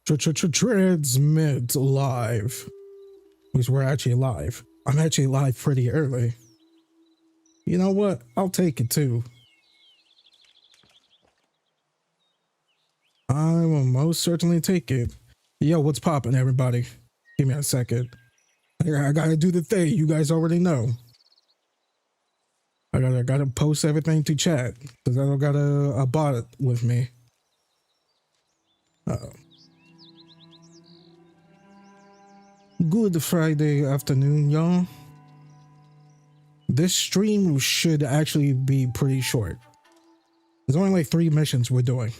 Transmit live. Because we're actually live. I'm actually live pretty early. You know what? I'll take it too. I will most certainly take it. Yo, what's poppin', everybody? Give me a second. I gotta do the thing. You guys already know. I gotta post everything to chat because I don't got a bot with me. Uh-oh. Good Friday afternoon, y'all. This stream should actually be pretty short. There's only like 3 missions we're doing.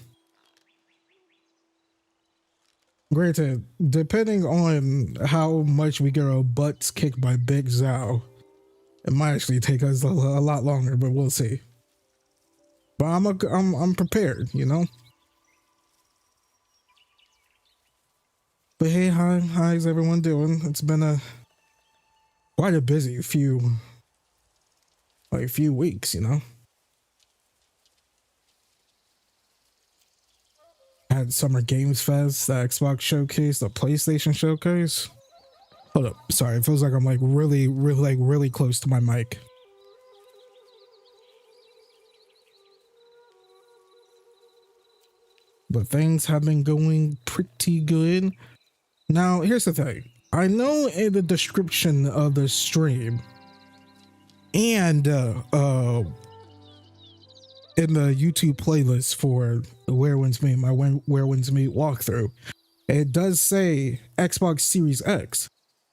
Granted, depending on how much we get our butts kicked by Big Zhao, it might actually take us a lot longer, but we'll see. But I'm prepared, you know. But hey, how's everyone doing? It's been quite a busy few weeks, you know. Had Summer Games Fest, the Xbox Showcase, the PlayStation Showcase. Hold up, sorry, it feels like I'm like really close to my mic. But things have been going pretty good. Now, here's the thing. I know in the description of the stream and in the YouTube playlist for Where Winds Meet, my Where Winds Meet walkthrough, it does say Xbox Series X.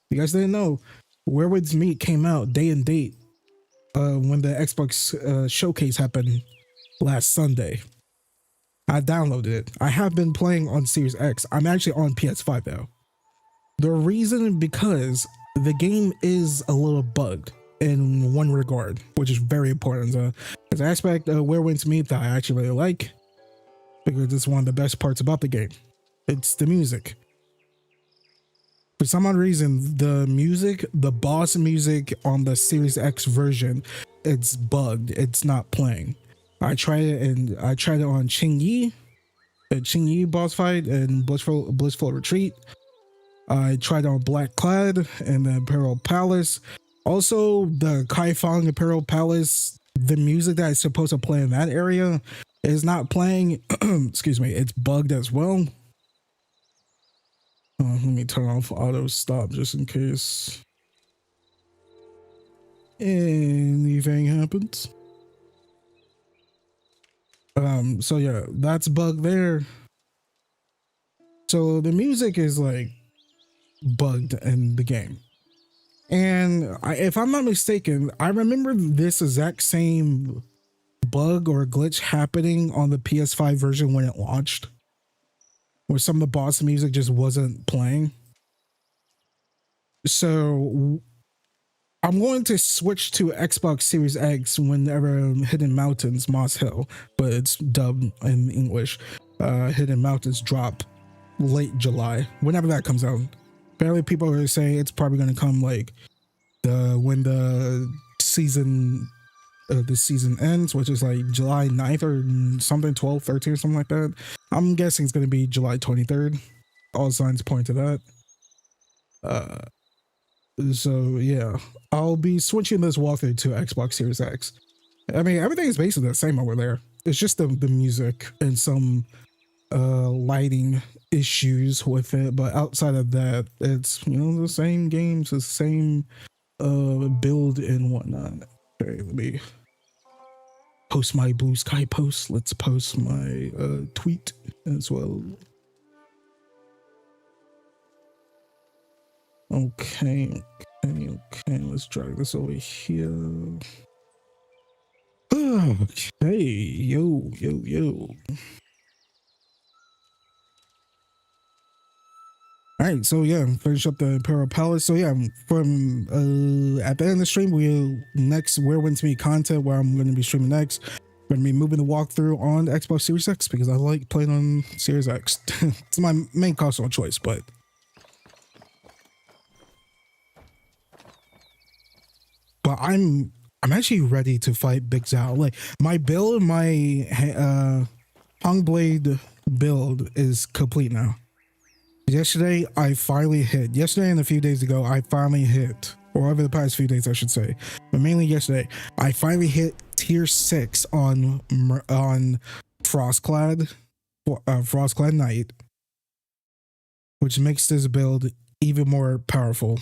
You guys didn't know, Where Winds Meet came out day and date when the Xbox showcase happened last Sunday. I downloaded it. I have been playing on Series X. I'm actually on PS5 though. The reason because the game is a little bugged in one regard, which is very important. There's an aspect of Where Winds Meet that I actually really like because it's one of the best parts about the game. It's the music. For some odd reason, the boss music on the Series X version, it's bugged. It's not playing. I tried it on Qingyi, the Qingyi boss fight and Blissful Retreat. I tried on Black Clad and the Imperial Palace. Also, the Kaifeng Imperial Palace, the music that is supposed to play in that area is not playing. Excuse me, it's bugged as well. Let me turn off auto stop just in case anything happens. So yeah, that's bugged there. So the music is like bugged in the game. And if I'm not mistaken, I remember this exact same bug or glitch happening on the PS5 version when it launched, where some of the boss music just wasn't playing. So I'm going to switch to Xbox Series X whenever Hidden Mountains Moss Hill, but it's dubbed in English. Hidden Mountains drop late July, whenever that comes out. Apparently people are saying it's probably going to come like when the season ends, which is like July 9th or something, 12, 13 or something like that. I'm guessing it's going to be July 23rd. All signs point to that. So yeah, I'll be switching this walkthrough to Xbox Series X. I mean, everything is basically the same over there. It's just the music and some lighting issues with it, but outside of that, it's, you know, the same games, the same build and whatnot. Okay, let me post my Blue Sky post. Let's post my tweet as well. Okay, let's drag this over here. Okay, yo. All right, so yeah, finish up the Imperial Palace. So yeah, from at the end of the stream, we'll next Where Winds Meet content where I'm going to be streaming next. I'm going to be moving the walkthrough on the Xbox Series X because I like playing on Series X. It's my main console choice, but I'm actually ready to fight Big Zhao. Like my build, my Hung Blade build is complete now. Yesterday, I finally hit. Yesterday and a few days ago, I finally hit, or over the past few days, I should say, but mainly yesterday, I finally hit tier 6 on Frostclad Knight, which makes this build even more powerful.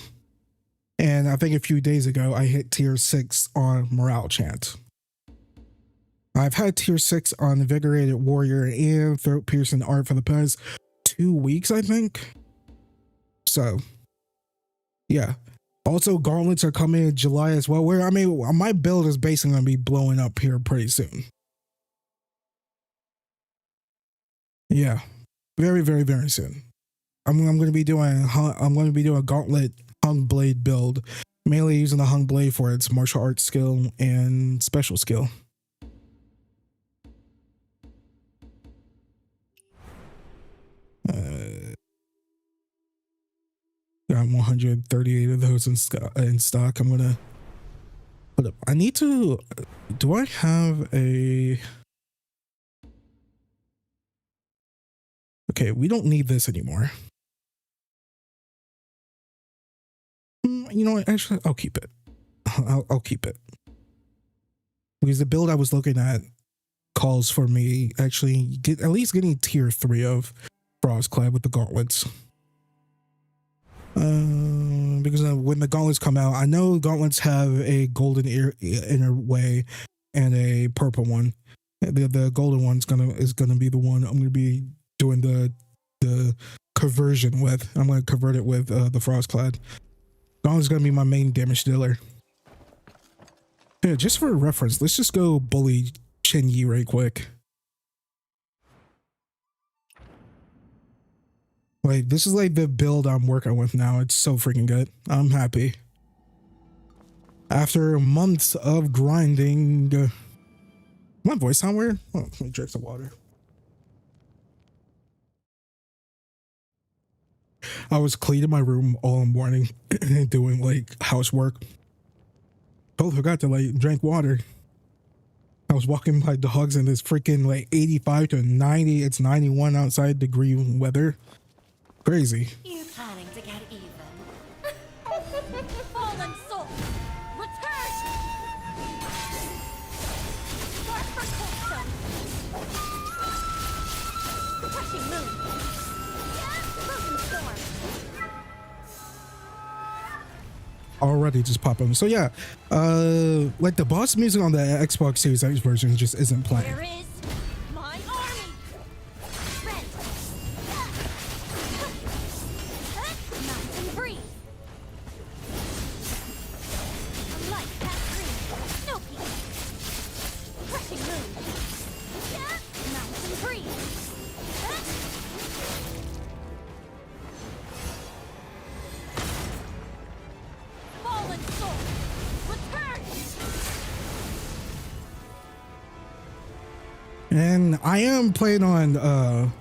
And I think a few days ago, I hit tier 6 on Morale Chant. I've had tier 6 on Invigorated Warrior and Throat Piercing Art for the past 2 weeks, I think. So, yeah. Also, gauntlets are coming in July as well. Where, I mean, my build is basically going to be blowing up here pretty soon. Yeah. Very, very, very soon. I'm going to be doing a gauntlet hung blade build, mainly using the hung blade for its martial arts skill and special skill. Got 138 of those in stock. I'm gonna put up. I need to. Do I have a? Okay, we don't need this anymore. You know what? Actually, I'll keep it. I'll keep it because the build I was looking at calls for me actually at least getting tier 3 of Frostclad with the gauntlets. Because when the gauntlets come out, I know gauntlets have a golden inner way and a purple one. The golden one's is gonna be the one I'm gonna be doing the conversion with. I'm gonna convert it with the Frostclad. Gauntlet's gonna be my main damage dealer. Yeah, just for reference, let's just go bully Chen Yi right quick. Like, this is like the build I'm working with now. It's so freaking good. I'm happy. After months of grinding. My voice sound weird? Oh, let me drink some water. I was cleaning my room all morning and doing like housework. Totally forgot to like drink water. I was walking my dogs in this freaking like 85 to 90. It's 91 outside degree weather. Crazy. You planning to get even? Fallen soul, return! Start for Coldstone. Crushing moon. Frozen storm. Already just popping. So yeah, like the boss music on the Xbox Series X version just isn't playing. Where is my army? Red. Mountain breeze. Light past green. Snow peak. Crushing moon. Mountain breeze. Fallen soul. Return. And I am playing on let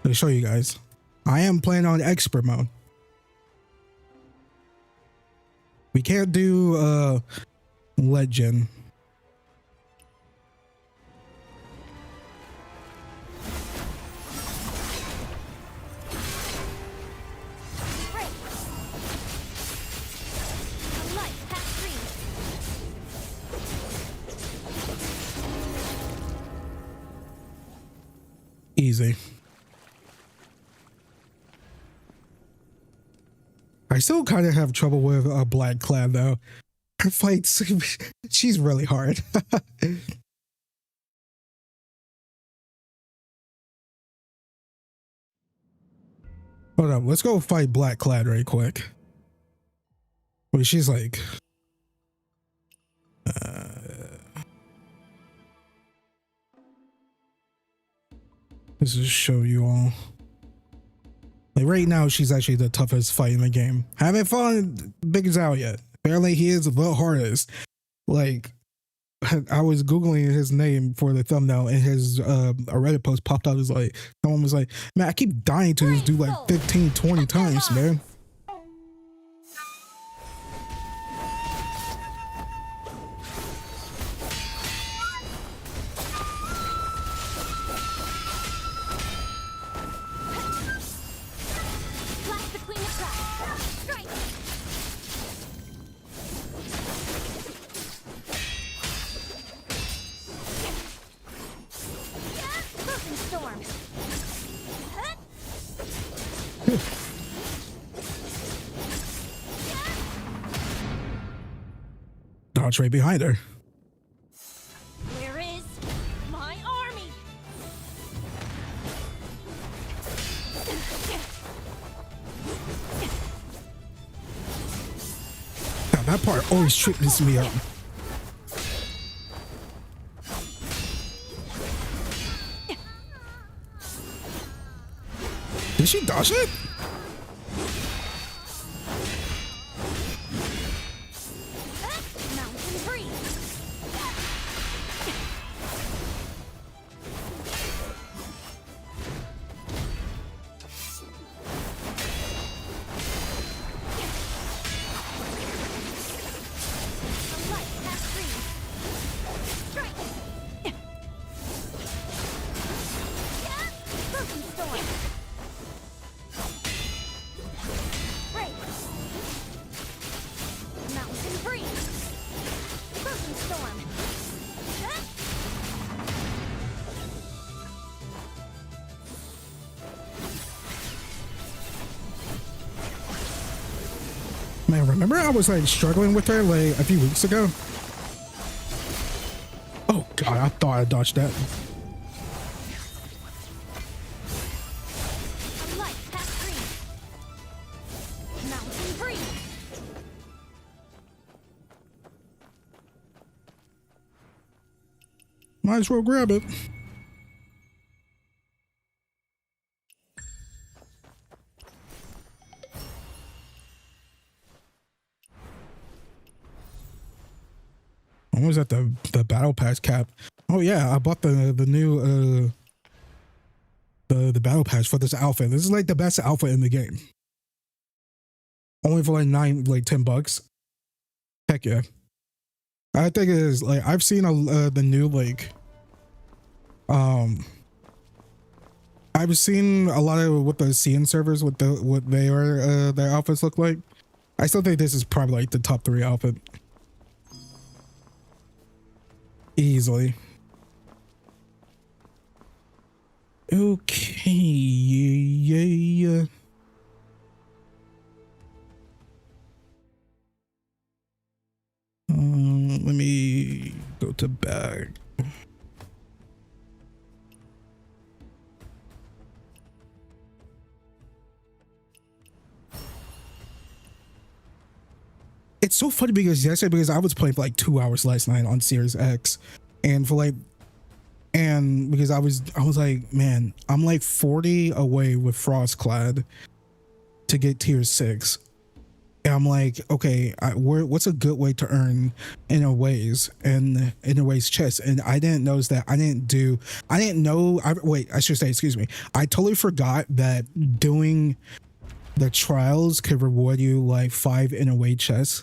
me show you guys. I am playing on expert mode. We can't do legend. Break. Light past green. Easy. I still kind of have trouble with Black Clad though. Her fights, she's really hard. Hold up, let's go fight Black Clad right quick. Wait, she's like, let's just show you all. Like right now, she's actually the toughest fight in the game. Haven't fought Big Zhao yet. Apparently, he is the hardest. Like, I was Googling his name for the thumbnail and his a Reddit post popped out as like, someone was like, man, I keep dying to this dude like 15, 20 times, man. Dodge right behind her. Where is my army? Now, that part always trips me up. Did she dodge it? Mountain breeze. A light past breeze. Strike. Broken storm. Break. Mountain breeze. Broken storm. Man, remember I was like struggling with her like a few weeks ago? Oh god, I thought I dodged that. A light past breeze. Mountain breeze. Might as well grab it. When was that the battle pass cap? Oh yeah, I bought the new the battle pass for this outfit. This is like the best outfit in the game. Only for like $10. Heck yeah. I think it is like I've seen the new like I've seen a lot of what the CN servers what they are their outfits look like. I still think this is probably like the top 3 outfit. Easily. Okay, yeah. Let me go to bag. It's so funny because I was playing for like 2 hours last night on Series X, and because I was like, man, I'm like 40 away with Frostclad to get tier 6. And I'm like, okay, what's a good way to earn Inner Ways and Inner Ways chest? And I didn't notice that. I should say, excuse me. I totally forgot that doing the trials could reward you like 5 Inner Way chests.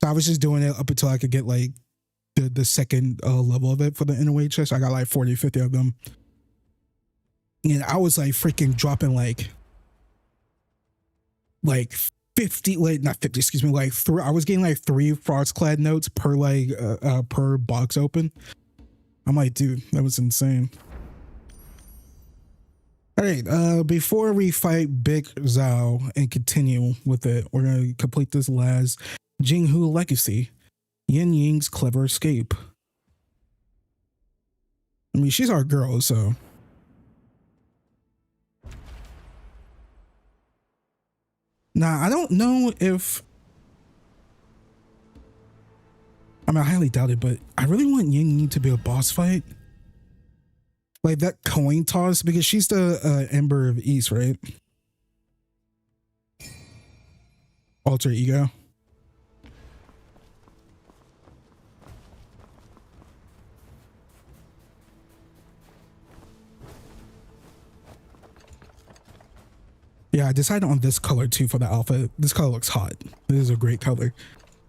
So I was just doing it up until I could get like the second level of it for the Inner Way chest. I got like 40, 50 of them. And I was like freaking dropping like 50, like not 50, excuse me, like I was getting like 3 Frostclad notes per like per box open. I'm like, dude, that was insane. All right, before we fight Big Zhao and continue with it, we're gonna complete this last Jinghu Legacy, Yin Ying's clever escape. I mean, she's our girl, so. Now, I don't know if, I mean, I highly doubt it, but I really want Yin Ying to be a boss fight. Like that coin toss, because she's the Ember of East, right? Alter Ego. Yeah, I decided on this color too for the outfit. This color looks hot. This is a great color.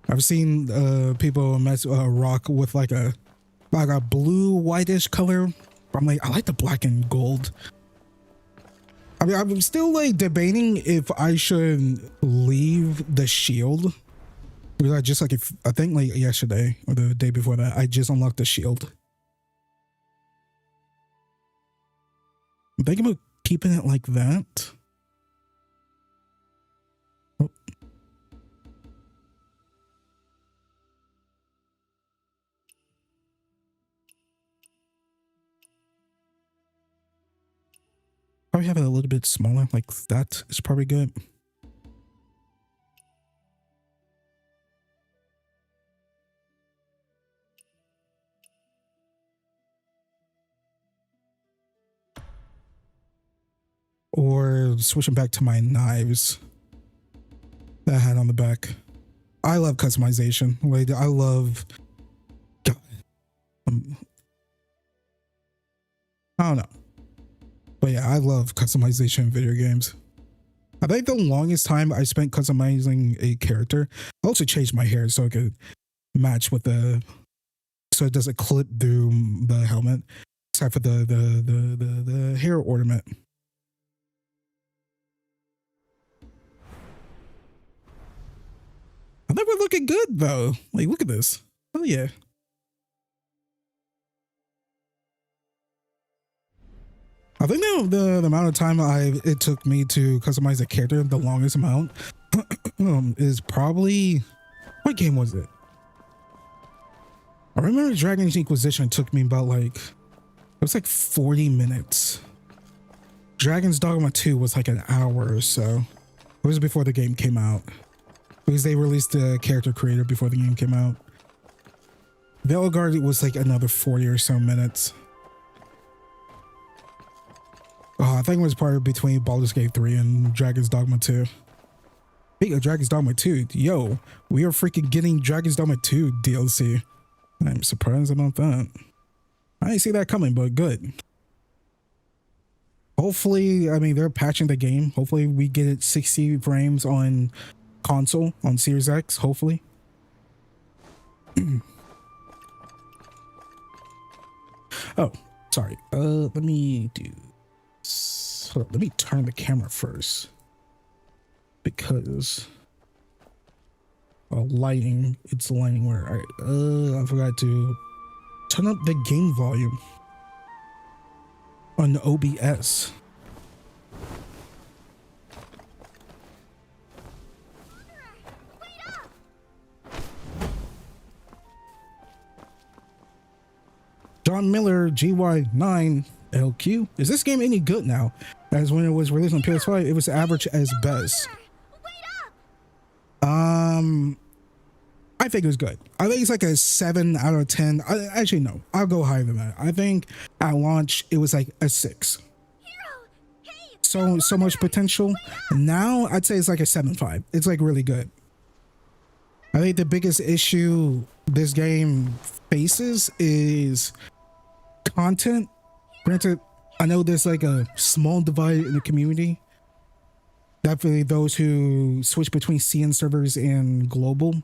I've seen people rock with like a blue whitish color. I'm like, I like the black and gold. I mean, I'm still like debating if I should leave the shield, because I think like yesterday or the day before that, I just unlocked the shield. I'm thinking about keeping it like that. Probably have it a little bit smaller, like that is probably good. Or switching back to my knives that I had on the back. I love customization. Like, I love, God, I don't know. But yeah, I love customization in video games. I think the longest time I spent customizing a character, I also changed my hair so it could match with so it doesn't clip through the helmet, except for the hair ornament. I think we're looking good though. Like, look at this. Oh yeah. I think the amount of time it took me to customize a character, the longest amount, is probably, what game was it? I remember Dragon's Inquisition took me about like, it was like 40 minutes. Dragon's Dogma 2 was like an hour or so. It was before the game came out. Because they released the character creator before the game came out. Veilguard was like another 40 or so minutes. Oh, I think it was part between Baldur's Gate 3 and Dragon's Dogma 2. Speaking of Dragon's Dogma 2, yo, we are freaking getting Dragon's Dogma 2 DLC. I'm surprised about that. I didn't see that coming, but good. Hopefully, I mean, they're patching the game. Hopefully we get it 60 frames on console, on Series X, hopefully. Oh, sorry. Let me do... Hold up, let me turn the camera first. Because... lighting, it's lighting where... Alright, I forgot to turn up the game volume on OBS. John Miller GY9LQ. Is this game any good now? As when it was released on PS5, it was average as best. I think it was good. I think it's like a 7 out of 10. Actually, no, I'll go higher than that. I think at launch it was like a 6. So much potential. Now I'd say it's like a 7.5. It's like really good. I think the biggest issue this game faces is content. Granted, I know there's like a small divide in the community. Definitely those who switch between CN servers and global.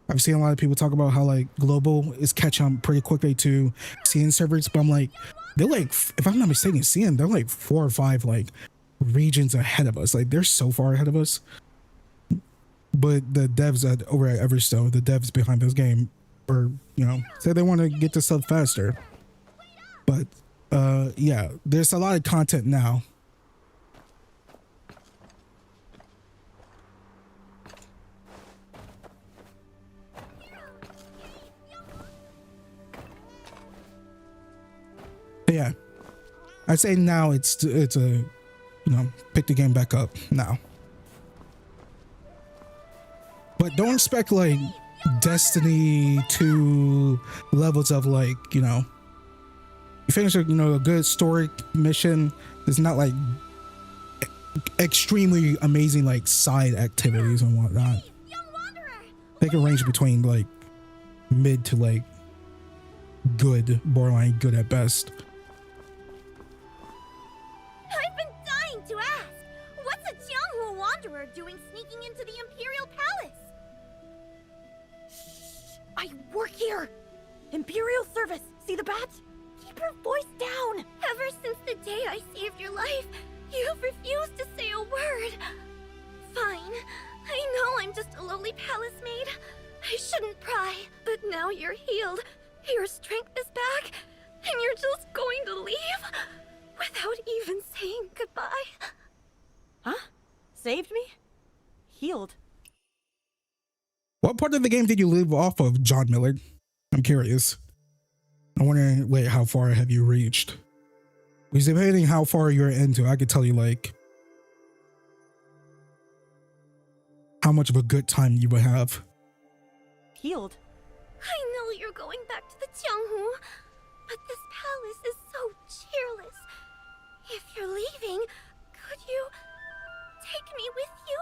I've seen a lot of people talk about how like global is catching up pretty quickly to CN servers, but I'm like, they're like, if I'm not mistaken, CN, they're like 4 or 5 like regions ahead of us. Like, they're so far ahead of us. But the devs over at Everstone, the devs behind this game, or say they want to get this up faster. But yeah, there's a lot of content now. But yeah, I'd say now it's a pick the game back up now. But don't expect like Destiny 2 levels of like, you finish a good story mission. There's not like extremely amazing like side activities and whatnot. They can range between like mid to like good, borderline good at best. I've been dying to ask. What's a Jianghua Wanderer doing sneaking into the Imperial Palace? I work here. Imperial service. See the badge? Keep your voice down. Ever since the day I saved your life, you've refused to say a word. Fine. I know I'm just a lowly palace maid. I shouldn't pry. But now you're healed. Your strength is back. And you're just going to leave? Without even saying goodbye. Huh? Saved me? Healed? What part of the game did you leave off of, John Millard? I'm curious. I wonder, wait, how far have you reached? Because depending how far you're into, I could tell you like how much of a good time you would have. Healed. I know you're going back to the Jianghu, but this palace is so cheerless. If you're leaving, could you take me with you?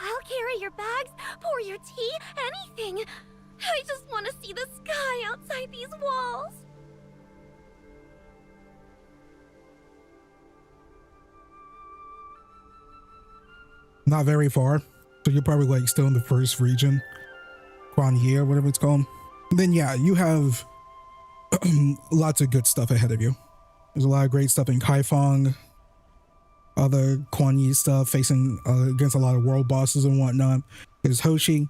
I'll carry your bags, pour your tea, anything. I just want to see the sky outside these walls. Not very far. So you're probably like still in the first region. Quan Yi or whatever it's called. And then yeah, you have lots of good stuff ahead of you. There's a lot of great stuff in Kaifeng. Other Quan Yi stuff facing against a lot of world bosses and whatnot. There's Hoshi.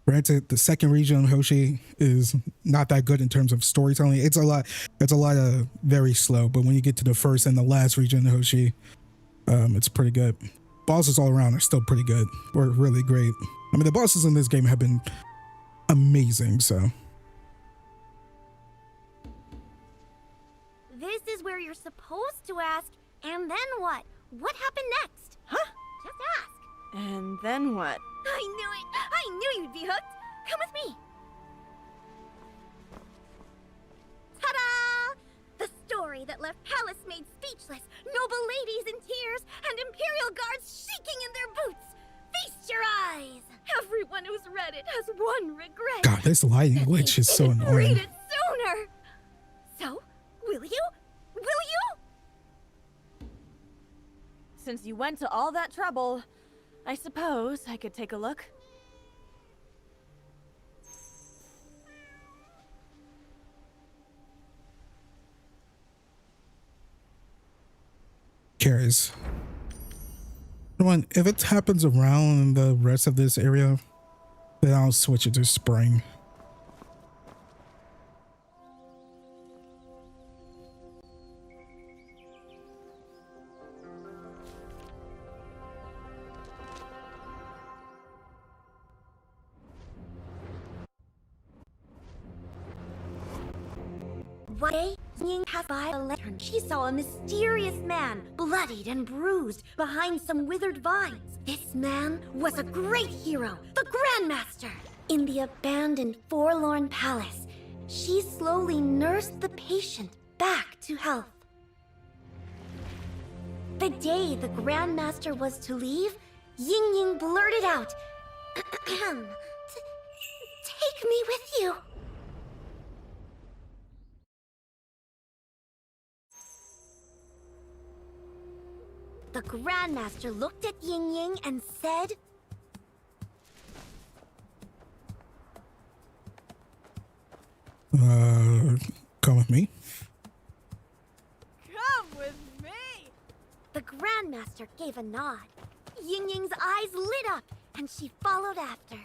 Granted, the second region of Hoshi is not that good in terms of storytelling. It's a lot of very slow, but when you get to the first and the last region of Hoshi, it's pretty good. Bosses all around are still pretty good, or really great. I mean, the bosses in this game have been amazing, so. This is where you're supposed to ask, and then what? What happened next? Huh? Just ask. And then what? I knew it! I knew you'd be hooked! Come with me! Ta-da! The story that left palace maids speechless, noble ladies in tears, and Imperial guards shaking in their boots! Feast your eyes! Everyone who's read it has one regret. God, this lighting glitch is so Read annoying. it sooner! So, will you? Will you? Since you went to all that trouble, I suppose I could take a look. Cares. You know what? If it happens around the rest of this area, then I'll switch it to spring. One day, Ying passed by a lantern. She saw a mysterious man, bloodied and bruised, behind some withered vines. This man was a great hero, the Grandmaster. In the abandoned, forlorn palace, she slowly nursed the patient back to health. The day the Grandmaster was to leave, Ying Ying blurted out, "Take me with you." The Grandmaster looked at Ying Ying and said, Come with me. Come with me! The Grandmaster gave a nod. Ying Ying's eyes lit up, and she followed after.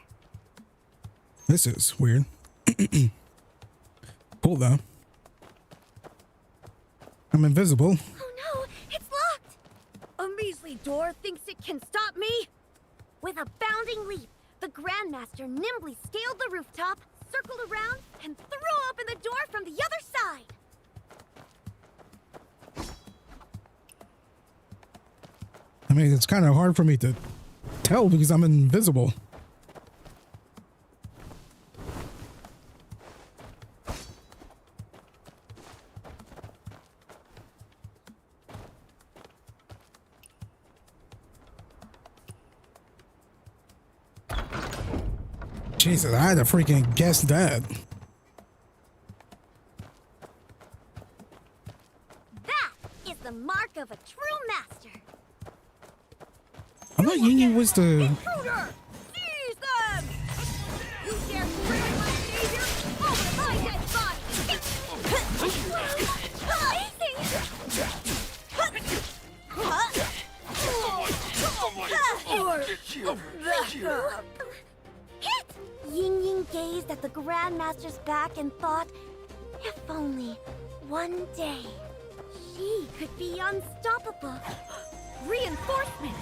This is weird. Cool though. I'm invisible. Oh no, it's locked! A measly door thinks it can stop me? With a bounding leap, the Grandmaster nimbly scaled the rooftop, circled around, and threw open the door from the other side. I mean, it's kind of hard for me to tell because I'm invisible. Jesus, I had to freaking guess that. That is the mark of a true master. I thought Ying Ying was the... Intruder! Seize them! You dare threaten my savior? Over my dead body! Hit! Ying Ying gazed at the Grandmaster's back and thought, if only one day she could be unstoppable. Reinforcement!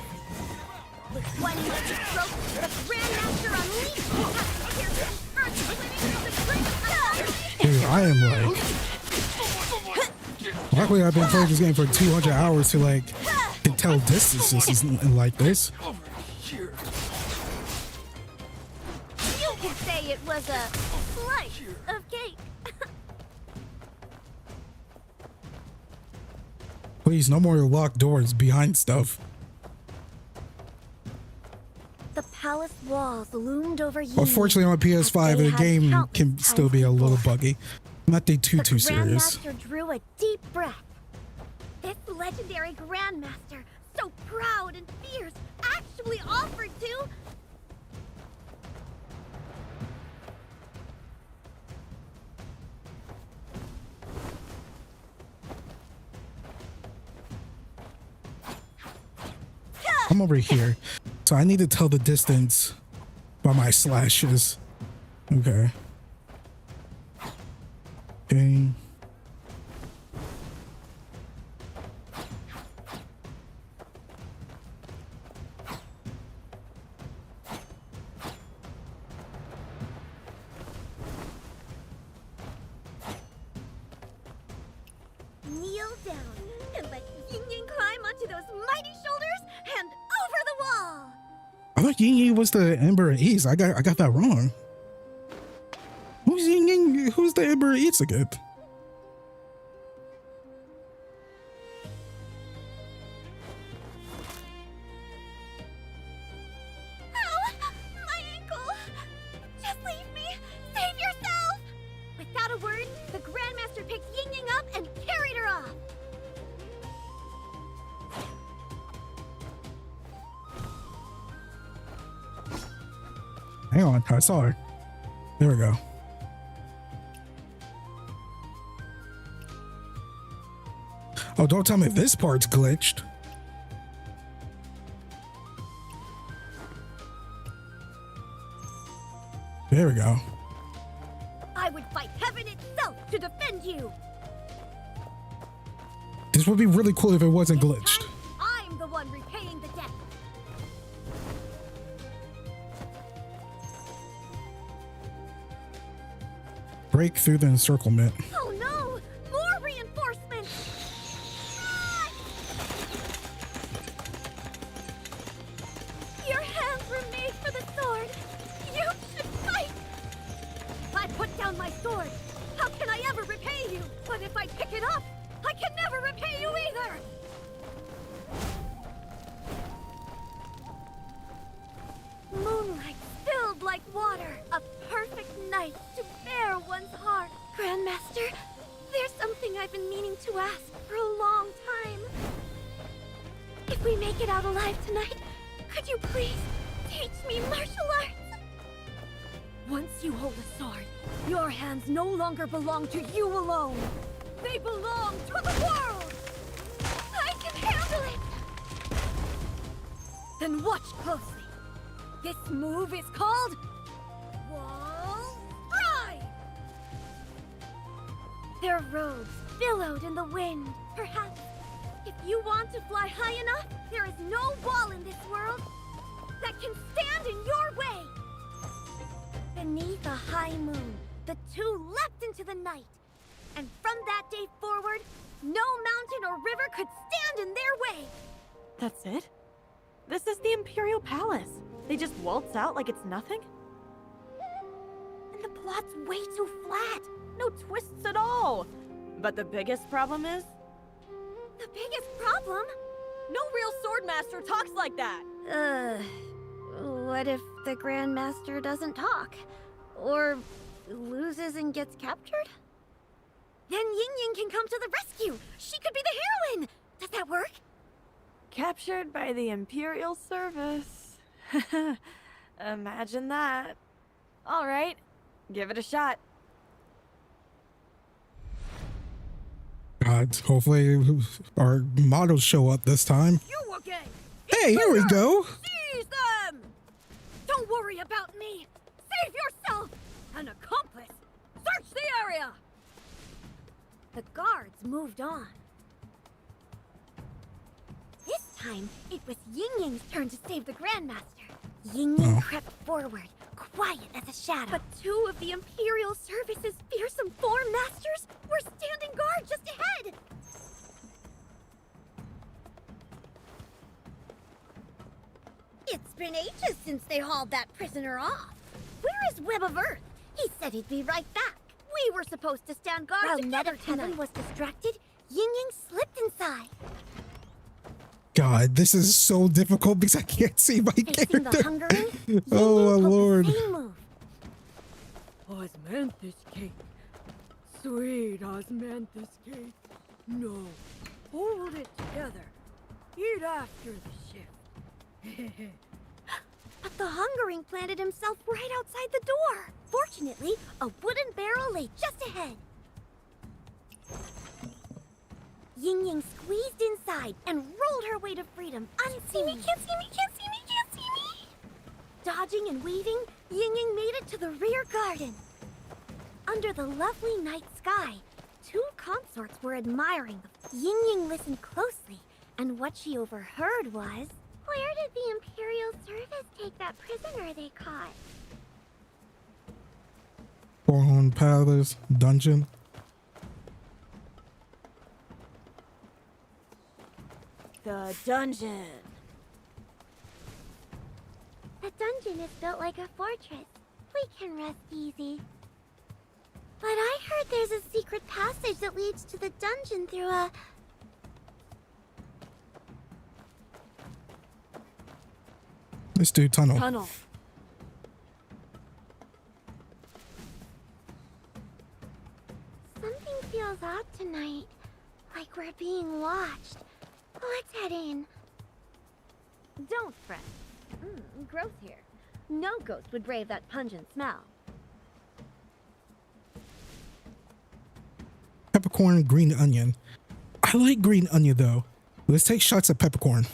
With one mighty stroke, the Grandmaster unleashed the piercing earth-splitting of the Great Fire. Dude, I am like... Luckily, I've been playing this game for 200 hours to like to tell distances like this. You can say it was a slice of cake. Please, no more locked doors behind stuff. The palace walls loomed over you. Unfortunately, on PS5, the game can still be a little buggy. Nothing too serious. The Grandmaster drew a deep breath. This legendary Grandmaster, so proud and fierce, actually offered to... I'm over here, so I need to tell the distance by my slashes. Okay. Okay. Kneel down and let Ying Ying climb onto those mighty shoulders and over the wall. I thought Ying Ying was the Ember of East. I got that wrong. Who's Ying Ying? Who's the Ember of East again? Ow! My ankle! Just leave me! Save yourself! Without a word, the Grandmaster picked Ying Ying up and carried her off. Hang on, I saw her. There we go. Oh, don't tell me this part's glitched. There we go. I would fight heaven itself to defend you. This would be really cool if it wasn't This glitched. time, I'm the one repaying the debt. Break through the encirclement. Oh no! More reinforcements! Ah! Your hands were made for the sword. You should fight. If I put down my sword, how can I ever repay you? But if I pick it up, I can never repay you either. Moonlight spilled like water, a perfect night to bare one's heart. Grandmaster, there's something I've been meaning to ask for a long time. If we make it out alive tonight, could you please teach me martial arts? Once you hold a sword, your hands no longer belong to you alone. They belong to the world! I can handle it! Then watch closely. This move is called Wall Stride! Their robes billowed in the wind. Perhaps, if you want to fly high enough, there is no wall in this world that can stand in your way. Beneath a high moon, the two leapt into the night. And from that day forward, no mountain or river could stand in their way. That's it? This is the Imperial Palace. They just waltz out like it's nothing? And the plot's way too flat. No twists at all. But the biggest problem is? The biggest problem? No real swordmaster talks like that. What if the Grandmaster doesn't talk? Or loses and gets captured? Then Ying Ying can come to the rescue. She could be the heroine. Does that work? Captured by the Imperial service. Imagine that. All right, give it a shot. God, hopefully our models show up this time. You again! Hey, here we go. Seize them! Don't worry about me. Save yourself. An accomplice! Search the area! The guards moved on. This time, it was Ying Ying's turn to save the Grandmaster. Ying Ying crept forward, quiet as a shadow. But two of the Imperial Service's fearsome form masters were standing guard just ahead. It's been ages since they hauled that prisoner off. Where is Web of Earth? He said he'd be right back. We were supposed to stand guard While together Nether tonight. Heaven was distracted, Ying Ying slipped inside. God, this is so difficult because I can't see my Facing the character. hungering, Ying Oh, Ying my pulled lord. the same move. Osmanthus cake. Sweet osmanthus cake. No. Hold it together. Eat after the shift. But the hungering planted himself right outside the door. Fortunately, a wooden barrel lay just ahead. Ying Ying squeezed inside and rolled her way to freedom unseen. Can't see me, can't see me, can't see me! Dodging and weaving, Ying Ying made it to the rear garden. Under the lovely night sky, two consorts were admiring the Ying Ying listened closely, and what she overheard was... Where did the Imperial service take that prisoner they caught? Four-Horn Palace dungeon. The dungeon. The dungeon is built like a fortress. We can rest easy. But I heard there's a secret passage that leads to the dungeon through a... Let's do tunnel. Tunnel. Something feels odd tonight. Like we're being watched. Let's head in. Don't fret. Gross here. No ghost would brave that pungent smell. Peppercorn, green onion. I like green onion though. Let's take shots at peppercorn.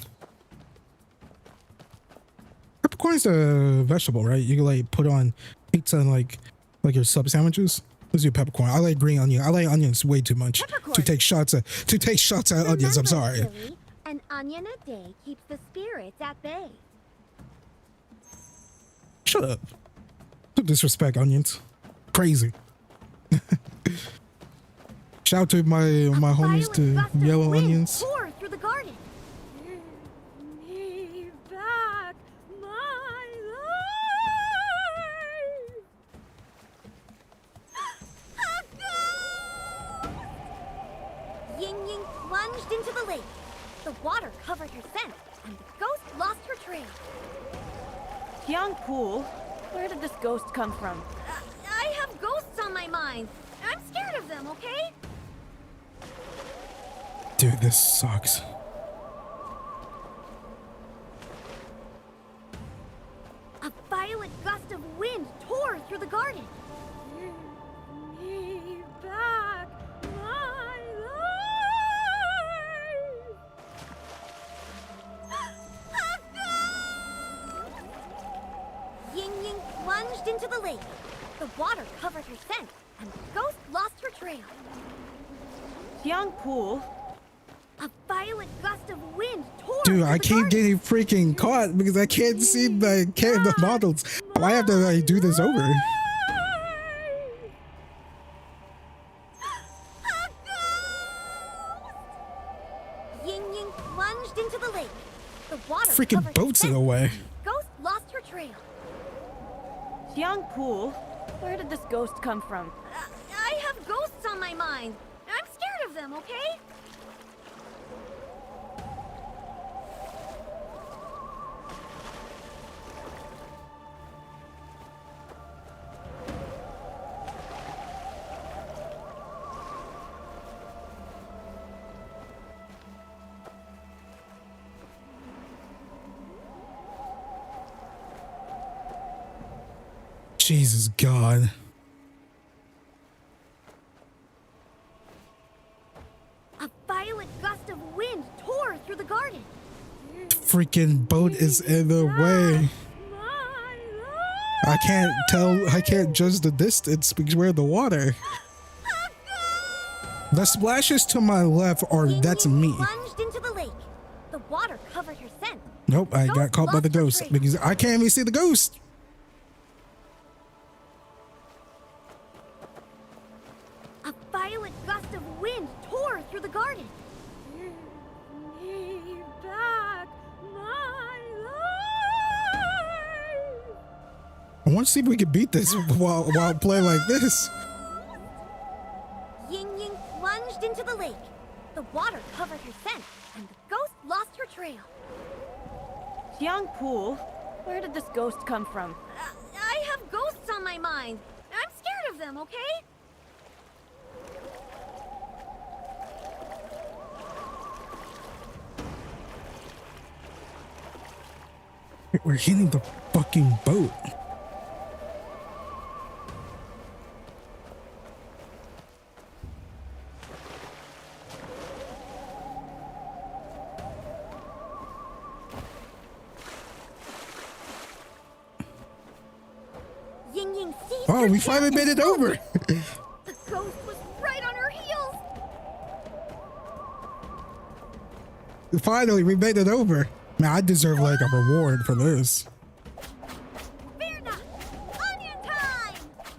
Peppercorn's a vegetable, right? You can like put on pizza and like your sub sandwiches. Let's do peppercorn. I like green onion. I like onions way too much to take shots at onions. I'm Remember, sorry. silly, an onion a day keeps the spirits at bay. Shut up. Don't disrespect onions. Crazy. Shout out to my homies to Violent gust of yellow wind onions. tore through the garden. Give me back my life. Ying Ying plunged into the lake. The water covered her scent, and the ghost lost her trail. Young Pool. Where did this ghost come from? I have ghosts on my mind. I'm scared of them, okay? Dude, this sucks. A violent gust of wind tore through the garden. Give me back my life. Ying Ying plunged into the lake. The water covered her scent, and the ghost lost her trail. Young Pool. A violent gust of wind tore Dude, through I the keep garden. getting freaking caught because I can't see the models. I have to like do this over. Ying Ying plunged into the lake. The water Freaking covered her boats in scent. the way. Ghost lost her trail. Young Pool. Where did this ghost come from? I have ghosts on my mind. I'm scared of them, okay? Jesus God. A violent gust of wind tore through the garden. Freaking boat is in the way. I can't judge the distance because we're in the water. The splashes to my left are Ying that's Ying me. plunged into the lake. The water covered her scent. Nope, I got Ghost caught by the lost her ghost trail. because I can't even see the ghost. A violent gust of wind tore through the garden. Give me back my life. want to see if we can beat this while playing like this. Ying Ying plunged into the lake. The water covered her scent, and the ghost lost her trail. Jiangpu, where did this ghost come from? I have ghosts on my mind. I'm scared of them, okay? We're hitting the fucking boat. Ying Ying seized Oh, her we tail finally and made it pulled over. her. The ghost was right on her heels. Finally, we made it over. Man, I deserve like a reward for this. Fear not! Onion time!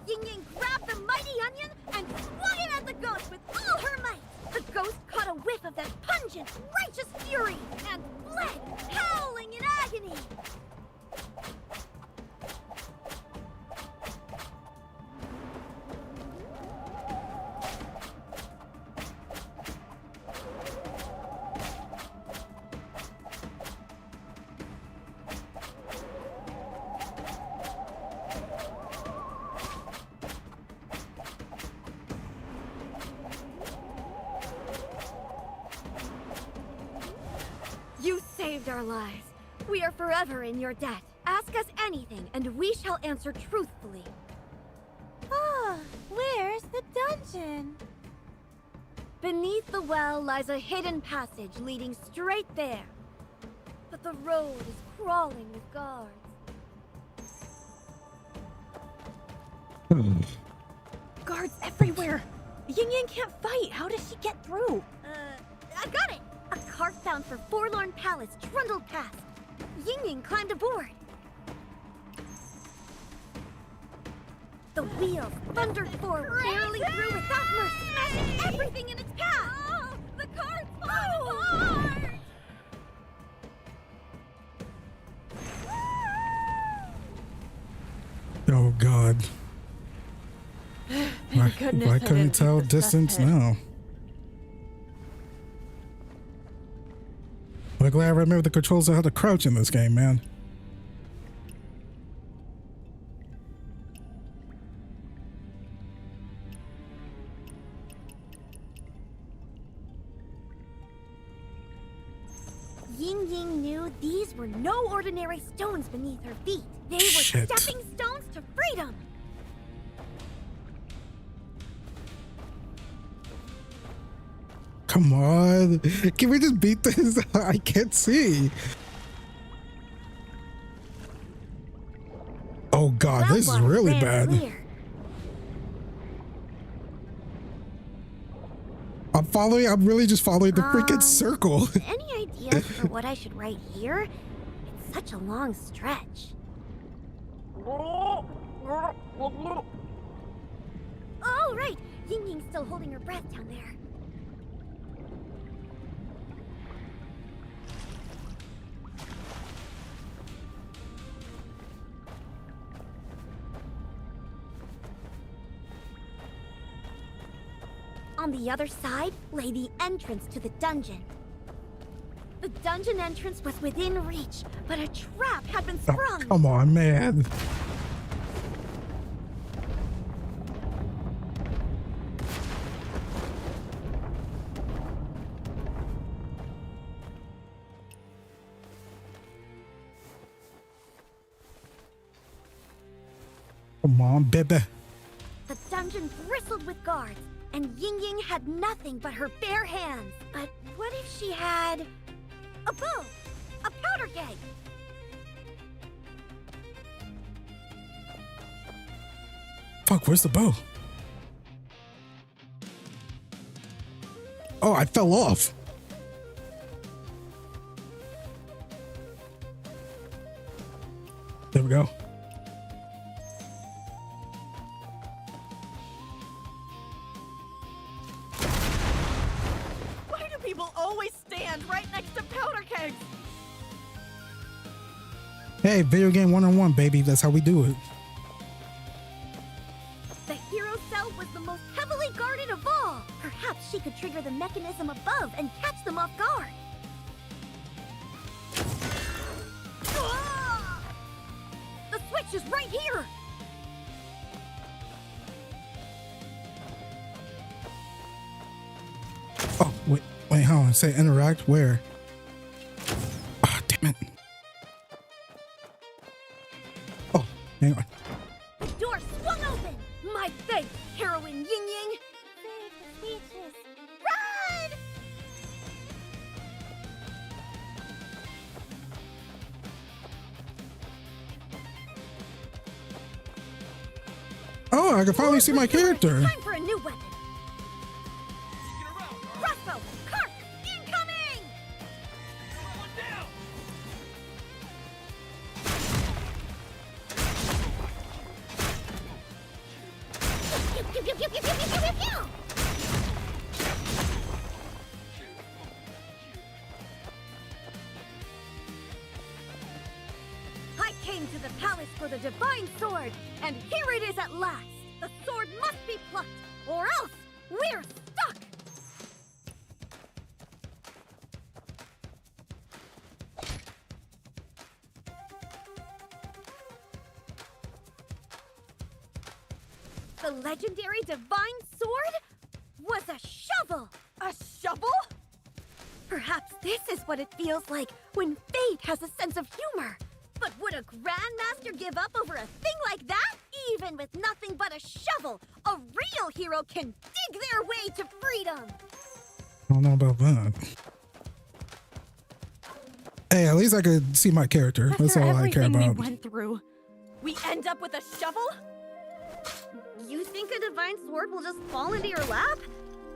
Ying Ying grabbed the mighty onion and swung it at the ghost with all her might. The ghost caught a whiff of that pungent, righteous fury and fled, howling in agony. You saved our lives. We are forever in your debt. Ask us anything, and we shall answer truthfully. Ah, where's the dungeon? Beneath the well lies a hidden passage leading straight there. But the road is crawling with guards. Guards everywhere. Ying Ying can't fight. How does she get through? I've got it! A cart bound for Forlorn Palace trundled past. Ying Ying climbed aboard. The wheels thundered forward, barreling through without mercy, smashing everything in its path. Oh, the cart's falling apart! Oh God. Thank goodness I I couldn't didn't tell take the distance cesspit. now. I'm glad I remember the controls of how to crouch in this game, man. Ying Ying knew these were no ordinary stones beneath her feet. They were Shit. stepping stones to freedom. Come on. Can we just beat this? I can't see. Oh God, That this is water really ran bad. clear. I'm really just following the freaking circle. Any ideas for what I should write here? It's such a long stretch. Oh, right. Ying Ying's still holding her breath down there. On the other side lay the entrance to the dungeon. The dungeon entrance was within reach, but a trap had been Oh, sprung. come on, man. Come on, baby. The dungeon bristled with guards, and Ying Ying had nothing but her bare hands. But what if she had a bow, a powder keg? Fuck, where's the bow? Oh, I fell off. There we go. Why do people always stand right next to powder kegs? Hey, video game 1-on-1, baby. That's how we do it. could trigger the mechanism above and catch them off guard. Ah! The switch is right here! Oh, wait, hold on. Say interact where? Ah, damn it. Oh, hang on. The door swung open! My thanks, heroine Ying Ying! Save the speeches. Run! Oh, I can finally see my character. Time for a new weapon. Crossbow! Cart! Incoming! Pew, pew, pew, pew, pew, pew, pew, pew, pew. I came to the palace for the divine sword, and here it is at last. The sword must be plucked, or else we're stuck. The legendary divine sword was a shovel. A shovel? Perhaps this is what it feels like when fate has a sense of humor. But would a grandmaster give up over a thing like that? Even with nothing but a shovel, a real hero can dig their way to freedom. I don't know about that. Hey, at least I could see my character. That's After all I care everything about. we went through, we end up with a shovel? You think a divine sword will just fall into your lap?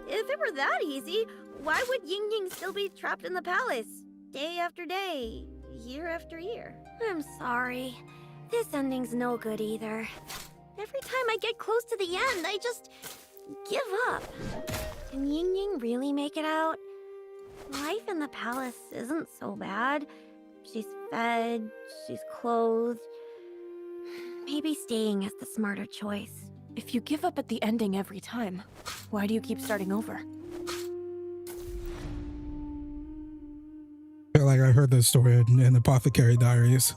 If it were that easy, why would Ying Ying still be trapped in the palace? Day after day, year after year. I'm sorry. This ending's no good either. Every time I get close to the end, I just give up. Can Ying Ying really make it out? Life in the palace isn't so bad. She's fed, she's clothed. Maybe staying is the smarter choice. If you give up at the ending every time, why do you keep starting over? I feel like I heard this story in Apothecary Diaries.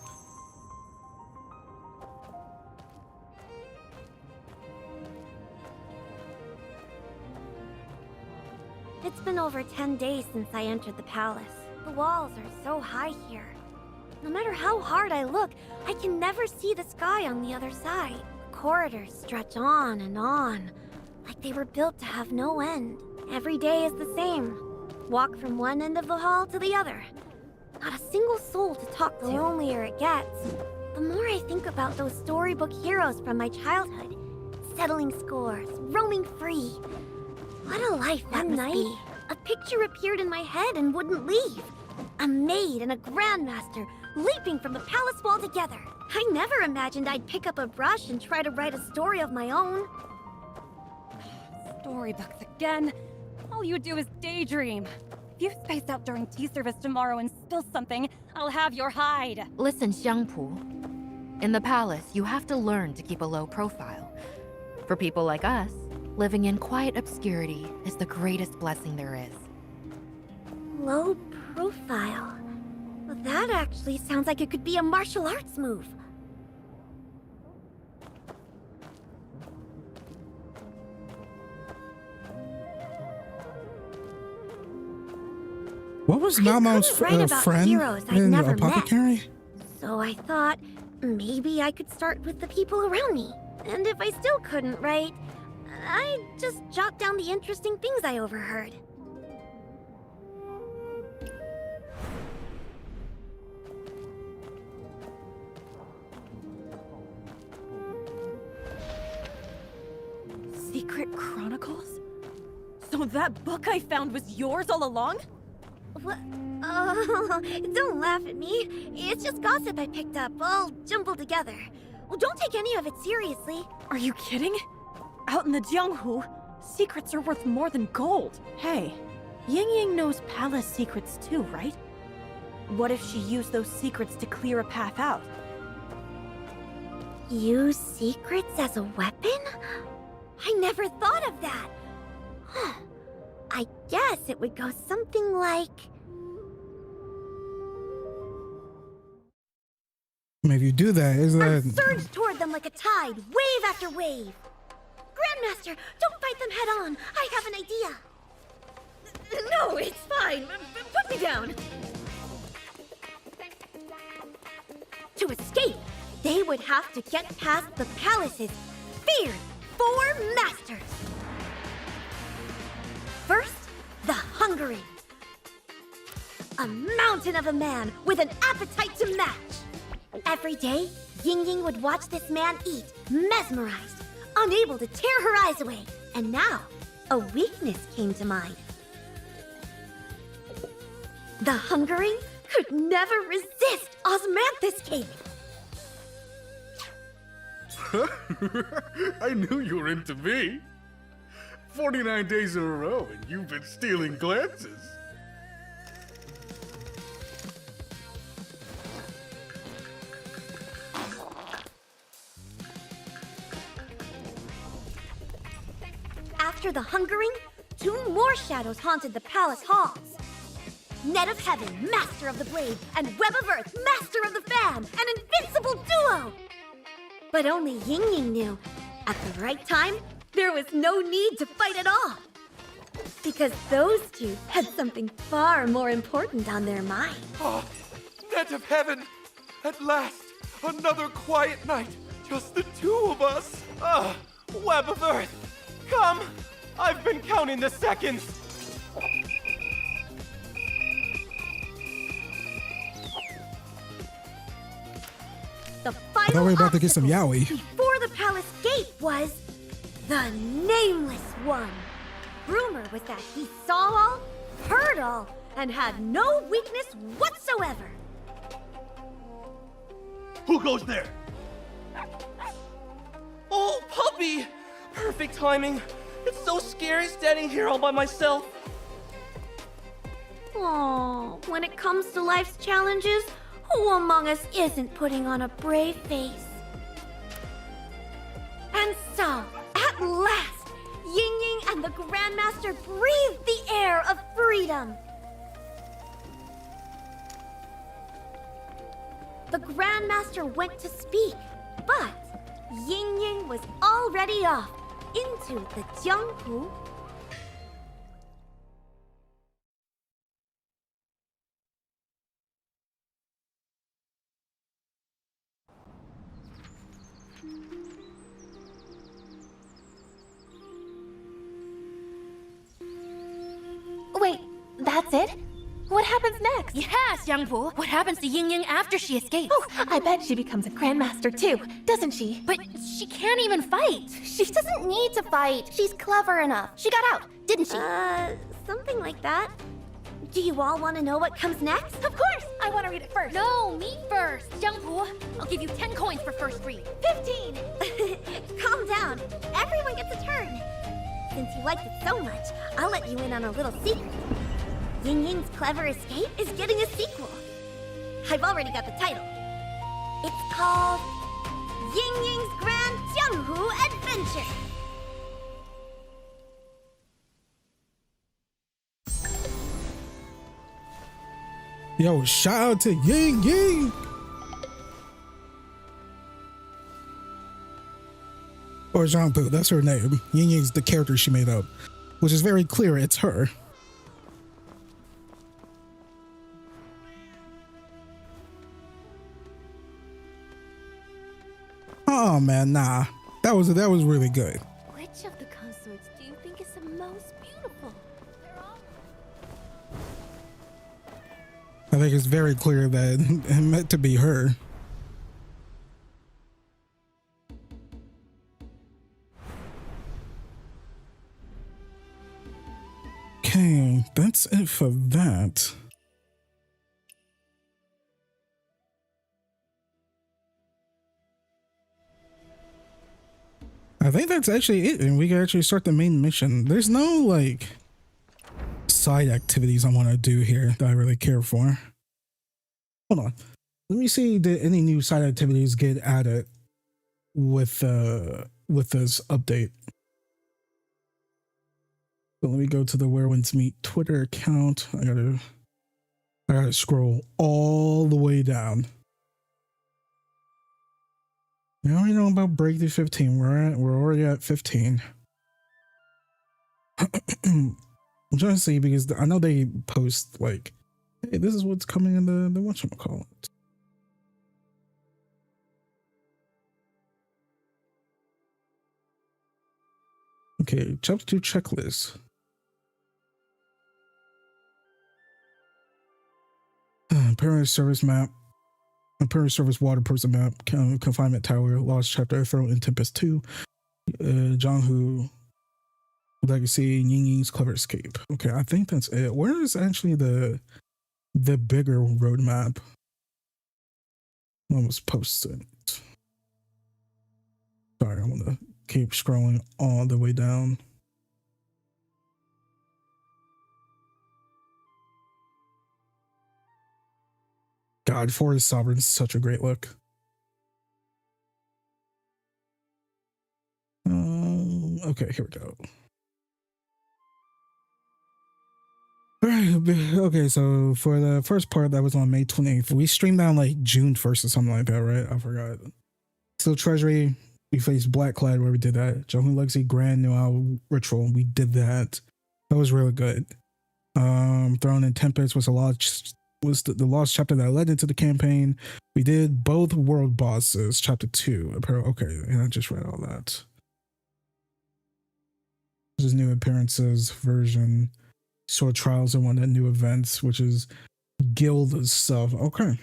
It's been over 10 days since I entered the palace. The walls are so high here. No matter how hard I look, I can never see the sky on the other side. Corridors stretch on, like they were built to have no end. Every day is the same. Walk from one end of the hall to the other. Not a single soul to talk to. The lonelier it gets. The more I think about those storybook heroes from my childhood. Settling scores, roaming free. What a life that must be. A picture appeared in my head and wouldn't leave. A maid and a grandmaster leaping from the palace wall together. I never imagined I'd pick up a brush and try to write a story of my own. Storybooks again. All you do is daydream. If you space out during tea service tomorrow and spill something, I'll have your hide. Listen, Xiangpu. In the palace, you have to learn to keep a low profile. For people like us, living in quiet obscurity is the greatest blessing there is. Low profile. Well, that actually sounds like it could be a martial arts move. What was I Malmo's couldn't write about friend heroes I'd in never met. Apothecary? So I thought maybe I could start with the people around me. And if I still couldn't write, I'd just jot down the interesting things I overheard. Secret Chronicles? So that book I found was yours all along? What? Oh, don't laugh at me. It's just gossip I picked up, all jumbled together. Well, don't take any of it seriously. Are you kidding? Out in the Jianghu, secrets are worth more than gold. Hey, Ying Ying knows palace secrets too, right? What if she used those secrets to clear a path out? Use secrets as a weapon? I never thought of that. Huh. I guess it would go something like... If you do that, is I that surged toward them like a tide, wave after wave. Grandmaster, don't fight them head on. I have an idea. No, it's fine. Put me down. To escape, they would have to get past the palace's feared 4 masters. First, the Hungering. A mountain of a man with an appetite to match. Every day, Ying would watch this man eat, mesmerized, unable to tear her eyes away. And now, a weakness came to mind. The Hungering could never resist osmanthus cake. I knew you were into me. 49 days in a row and you've been stealing glances. After the Hungering, 2 more shadows haunted the palace halls. Net of Heaven, Master of the Blade, and Web of Earth, Master of the Fan, an invincible duo! But only Ying knew, at the right time, there was no need to fight at all. Because those 2 had something far more important on their mind. Oh, Net of Heaven! At last, another quiet night. Just the 2 of us. Ah, Web of Earth, come! I've been counting the seconds. The I thought we final were about to get some obstacle yaoi. before the palace gate was the Nameless One. Rumor was that he saw all, heard all, and had no weakness whatsoever. Who goes there? Oh, puppy! Perfect timing. It's so scary standing here all by myself. Oh, when it comes to life's challenges, who among us isn't putting on a brave face? And so, at last, Ying and the Grandmaster breathed the air of freedom. The Grandmaster went to speak, but Ying was already off into the Jianghu. Wait, that's it? What happens next? Yes, Xiangpu. What happens to Ying after she escapes? Oh, I bet she becomes a Grandmaster too, doesn't she? But she can't even fight. She doesn't need to fight. She's clever enough. She got out, didn't she? Something like that. Do you all want to know what comes next? Of course! I want to read it first. No, me first. Xiangpu, I'll give you 10 coins for first read. 15! Calm down. Everyone gets a turn. Since you liked it so much, I'll let you in on a little secret. Ying's clever escape is getting a sequel. I've already got the title. It's called Ying's Grand Jianghu Adventure. Yo, shout out to Ying. Or Zhao, that's her name. Ying's the character she made up, which is very clear it's her. Oh man, nah. That was really good. Which of the consorts do you think is the most beautiful? I think it's very clear that it meant to be her. Okay, that's it for that. I think that's actually it, and we can actually start the main mission. There's no like side activities I want to do here that I really care for. Hold on, let me see. Did any new side activities get added with this update? So let me go to the Where Winds Meet Twitter account. I gotta scroll all the way down. We already know about Breakthrough 15. We're already at 15. I'm trying to see because I know they post like, hey, this is what's coming in the whatchamacallit. Okay, chapter 2 checklist. Imperial service map. Imperial service water person map. Confinement tower. Lost chapter. Throw in Tempest 2. Zhao Legacy. Ying Ying's clever escape. Okay, I think that's it. Where is actually the bigger roadmap? One was posted. Sorry, I'm gonna keep scrolling all the way down. God, Forest Sovereign is such a great look. Okay, here we go. All right, okay, so for the first part that was on May 28th, we streamed on like June 1st or something like that, right? I forgot. Still Treasury, we faced Blackclad where we did that. Zhao Legacy Grand New Owl Ritual, we did that. That was really good. Throne in Tempest was the lost chapter that led into the campaign. We did both world bosses, chapter 2. Okay, and I just read all that. This is new appearances version. Sword Trials and one of the new events, which is guild stuff. Okay.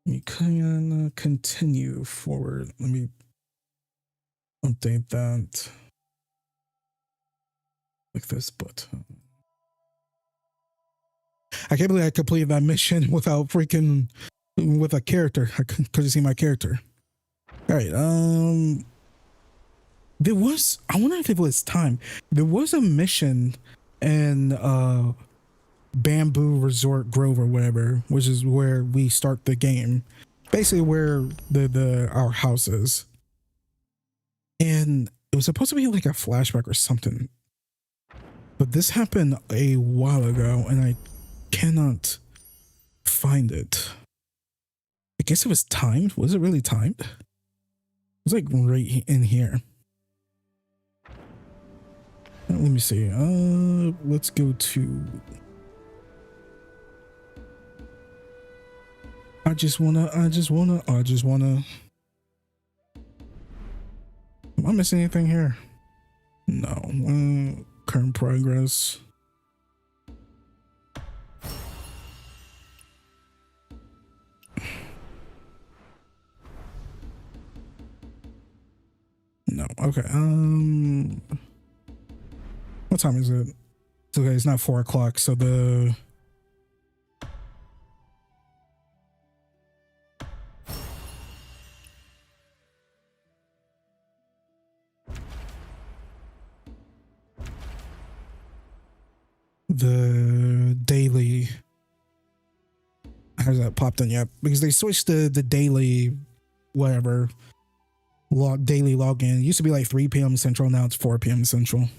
We can continue forward. Let me update that. Like this, but I can't believe I completed that mission without freaking with a character. I couldn't see my character. All right. There was, I wonder if it was time. There was a mission in Bamboo Resort Grove or whatever, which is where we start the game. Basically where our house is. And it was supposed to be like a flashback or something. But this happened a while ago and I cannot find it. I guess it was timed. Was it really timed? It was like right in here. Let me see. Let's go to. I just wanna. Am I missing anything here? No. Current progress. No. Okay. What time is it? Okay, it's not 4 o'clock. So the daily hasn't that popped in yet because they switched the daily whatever daily login. It used to be like 3 p.m. Central. Now it's 4 p.m. Central.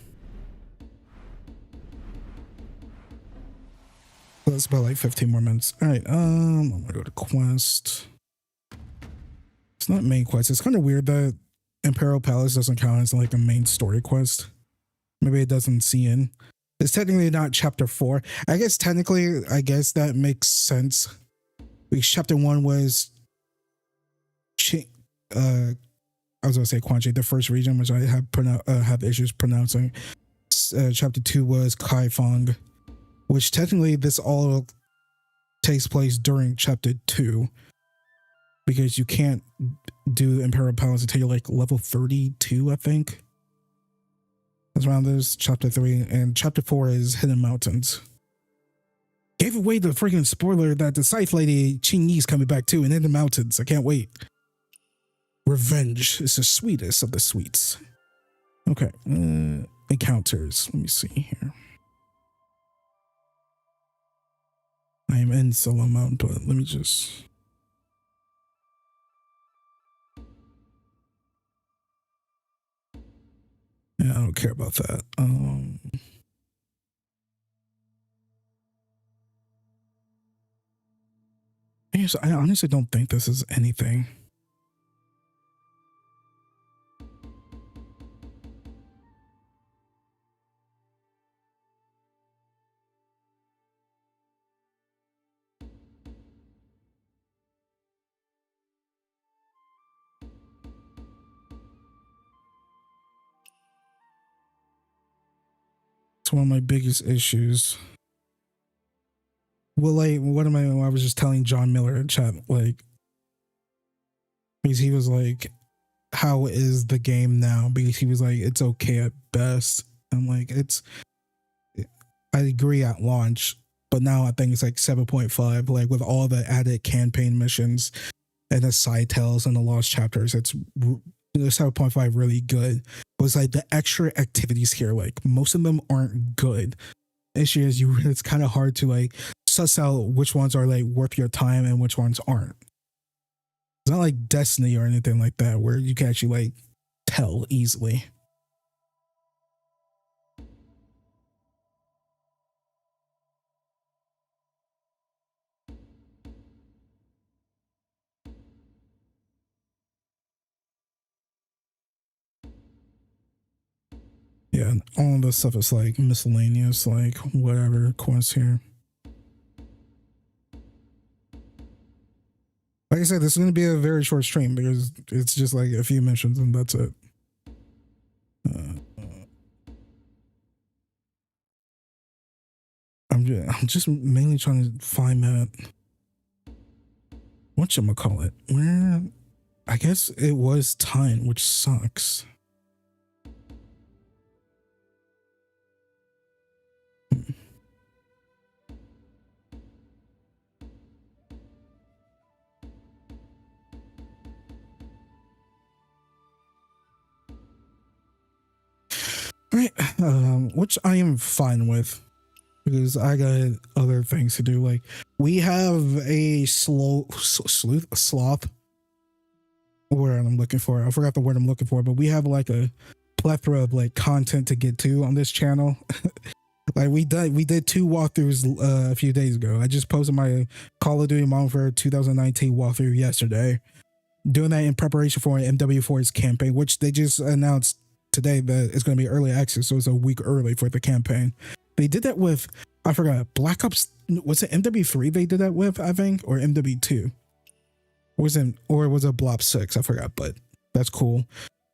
So that's about like 15 more minutes. All right. I'm gonna go to quest. It's not main quest. It's kind of weird that Imperial Palace doesn't count as like a main story quest. Maybe it doesn't see in. It's technically not chapter 4. I guess technically, that makes sense. Because chapter 1 was I was gonna say Quan Chi, the first region, which I have issues pronouncing. Chapter 2 was Kai Fong, which technically this all takes place during chapter 2, because you can't do Imperial Palace until you're like level 32, I think. That's around this. Chapter 3 and chapter 4 is Hidden Mountains. Gave away the freaking spoiler that the Scythe Lady Qing Yi's coming back too in Hidden Mountains. I can't wait. Revenge is the sweetest of the sweets. Okay. Encounters. Let me see here. I am in Solo Mountain, but let me just. Yeah, I don't care about that. Yes, I honestly don't think this is anything. It's one of my biggest issues. Well, like, I was just telling John Miller in chat, like, because he was like, how is the game now? Because he was like, it's okay at best. I'm like, I agree at launch, but now I think it's like 7.5, like with all the added campaign missions and the side tales and the lost chapters, it's 7.5 really good. But it's like the extra activities here, like most of them aren't good. Issue is it's kind of hard to like suss out which ones are like worth your time and which ones aren't. It's not like Destiny or anything like that where you can actually like tell easily. Yeah, and all this stuff is like miscellaneous, like whatever quests here. Like I said, this is going to be a very short stream because it's just like a few missions and that's it. I'm just mainly trying to find that. Whatchamacallit? Where? I guess it was Tyne, which sucks. Right, which I am fine with because I got other things to do. Like we have a sloth. Word I'm looking for. I forgot the word I'm looking for, but we have like a plethora of like content to get to on this channel. Like we did 2 walkthroughs a few days ago. I just posted my Call of Duty Modern Warfare 2019 walkthrough yesterday. Doing that in preparation for an MW4's campaign, which they just announced today that it's going to be early access, so it's a week early for the campaign. They did that with, I forgot, Black Ops, was it MW3 they did that with, I think, or MW2? Or was it Blob 6? I forgot, but that's cool.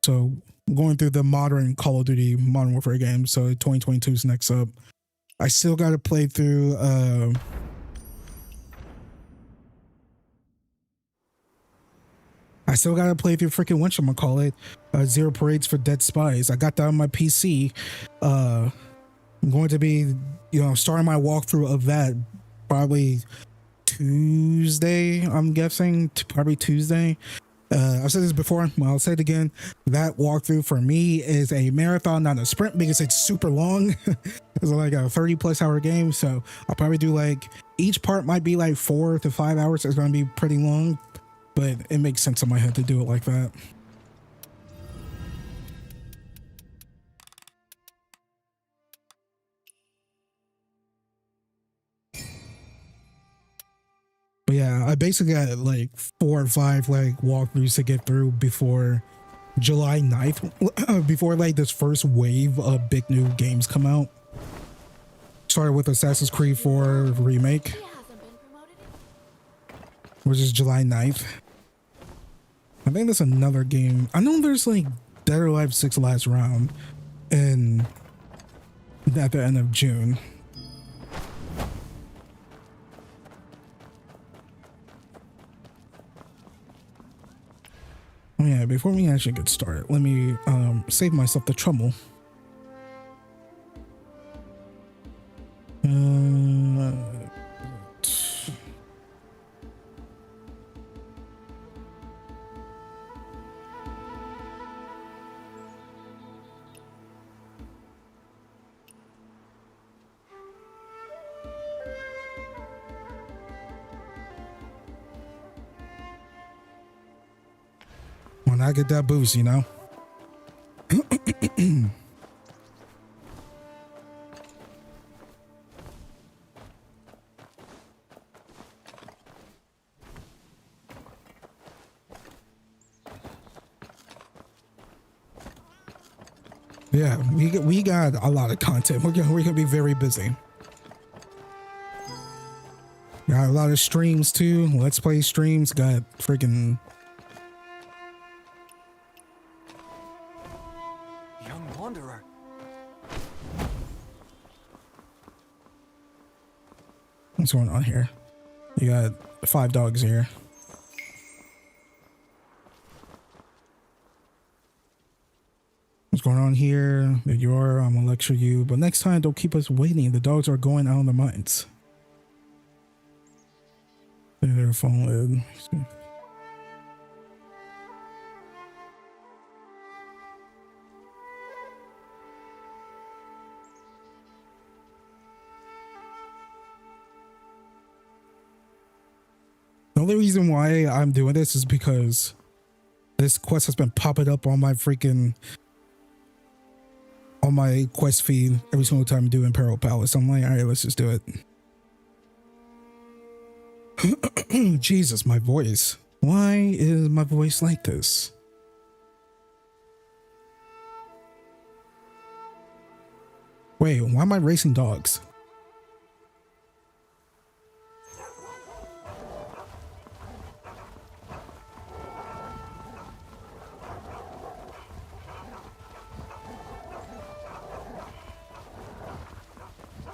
So going through the modern Call of Duty Modern Warfare games, so 2022 is next up. I still got to play through freaking whatchamacallit, Zero Parades for Dead Spies. I got that on my PC. I'm going to be, starting my walkthrough of that probably Tuesday, I'm guessing, probably Tuesday. I've said this before, I'll say it again. That walkthrough for me is a marathon, not a sprint, because it's super long. It's like a 30+ hour game, so I'll probably do like, each part might be like 4 to 5 hours. It's going to be pretty long, but it makes sense in my head to do it like that. But yeah, I basically got like 4 or 5 like walkthroughs to get through before July 9th, before like this first wave of big new games come out. Started with Assassin's Creed 4 Remake, which is July 9th. I think there's another game. I know there's like Dead or Alive 6 Last Round and at the end of June. Oh yeah, before we actually get started, let me save myself the trouble. When I get that boost, Yeah, we got a lot of content. We're gonna be very busy. Got a lot of streams too. Let's play streams. Got freaking Young wanderer. what's going on here? You got 5 dogs here. What's going on here? There you are. I'm gonna lecture you, but next time don't keep us waiting. The dogs are going out on the mines. Their phone lid. The only reason why I'm doing this is because this quest has been popping up on my freaking quest feed every single time I do Imperial Palace. I'm like, all right, let's just do it. Jesus, my voice. Why is my voice like this? Wait, why am I racing dogs?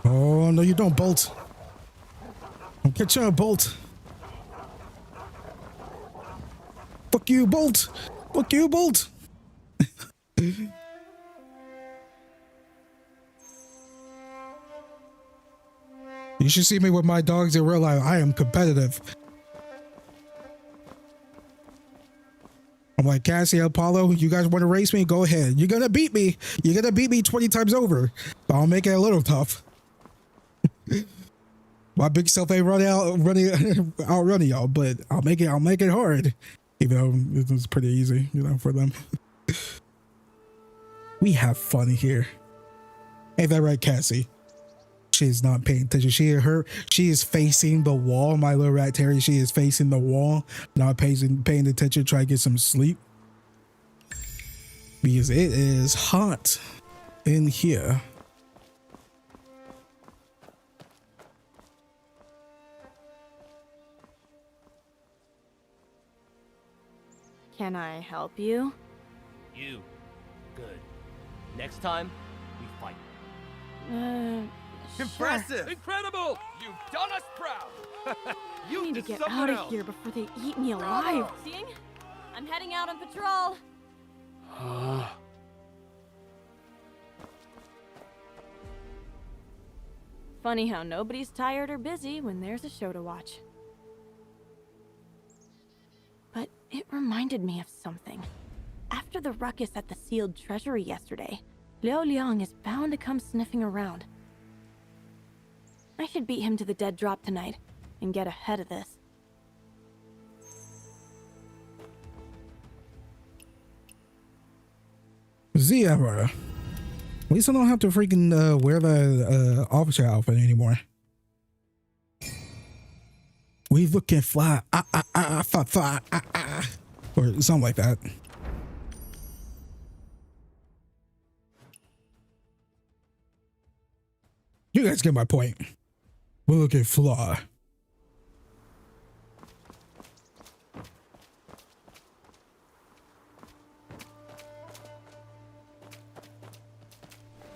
Oh, no, you don't, Bolt. I'll catch you, Bolt. Fuck you, Bolt. Fuck you, Bolt. You should see me with my dogs in real life. I am competitive. I'm like, Cassie, Apollo, you guys want to race me? Go ahead. You're going to beat me. You're going to beat me 20 times over. But I'll make it a little tough. My big self ain't running y'all, but I'll make it hard. Even though it was pretty easy, you know, for them. We have fun here. Ain't that right, Cassie? She's not paying attention. She is facing the wall. My little rat terrier, she is facing the wall, not paying attention, trying to get some sleep. Because it is hot in here. Can I help you? You. Good. Next time, we fight. Impressive! Sure. Incredible! You've done us proud! I need to get out of here before they eat me alive. Seeing? I'm heading out on patrol. Funny how nobody's tired or busy when there's a show to watch. But it reminded me of something. After the ruckus at the sealed treasury yesterday, Liu Liang is bound to come sniffing around. I should beat him to the dead drop tonight and get ahead of this. The Emperor. At least I don't have to freaking wear the officer outfit anymore. We looking fly, fly, or something like that. You guys get my point. We're looking fly.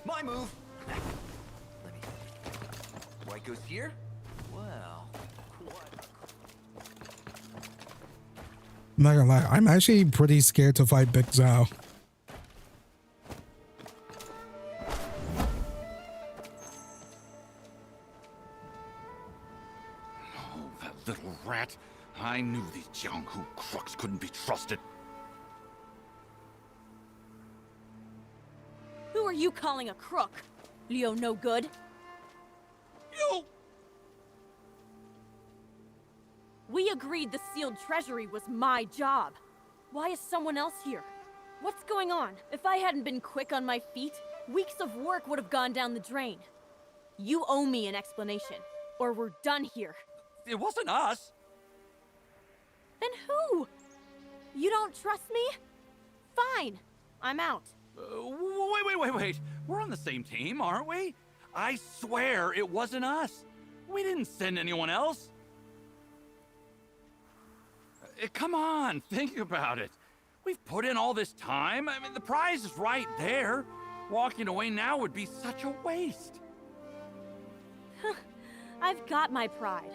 My move! Let me... White goes here? Well... I'm not gonna lie, I'm actually pretty scared to fight Big Zhao. Oh, that little rat. I knew these Jianghu crooks couldn't be trusted. Who are you calling a crook? Leo no good? You! We agreed the sealed treasury was my job. Why is someone else here? What's going on? If I hadn't been quick on my feet, weeks of work would have gone down the drain. You owe me an explanation, or we're done here. It wasn't us! Then who? You don't trust me? Fine, I'm out. Wait. We're on the same team, aren't we? I swear it wasn't us. We didn't send anyone else. Come on, think about it. We've put in all this time. I mean, the prize is right there. Walking away now would be such a waste. I've got my pride.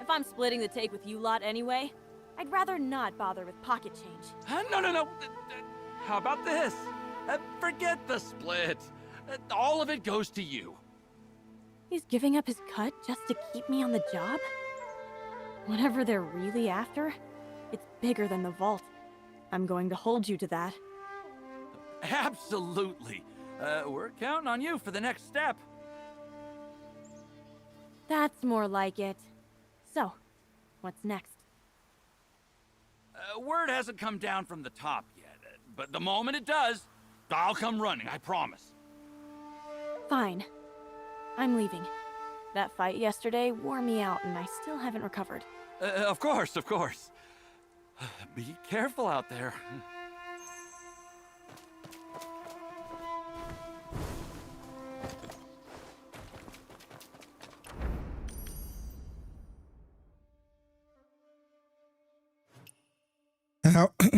If I'm splitting the take with you lot anyway, I'd rather not bother with pocket change. No. How about this? Forget the split. All of it goes to you. He's giving up his cut just to keep me on the job? Whatever they're really after, it's bigger than the vault. I'm going to hold you to that. Absolutely. We're counting on you for the next step. That's more like it. So, what's next? Word hasn't come down from the top yet, but the moment it does, I'll come running, I promise. Fine. I'm leaving. That fight yesterday wore me out and I still haven't recovered. Of course. Be careful out there.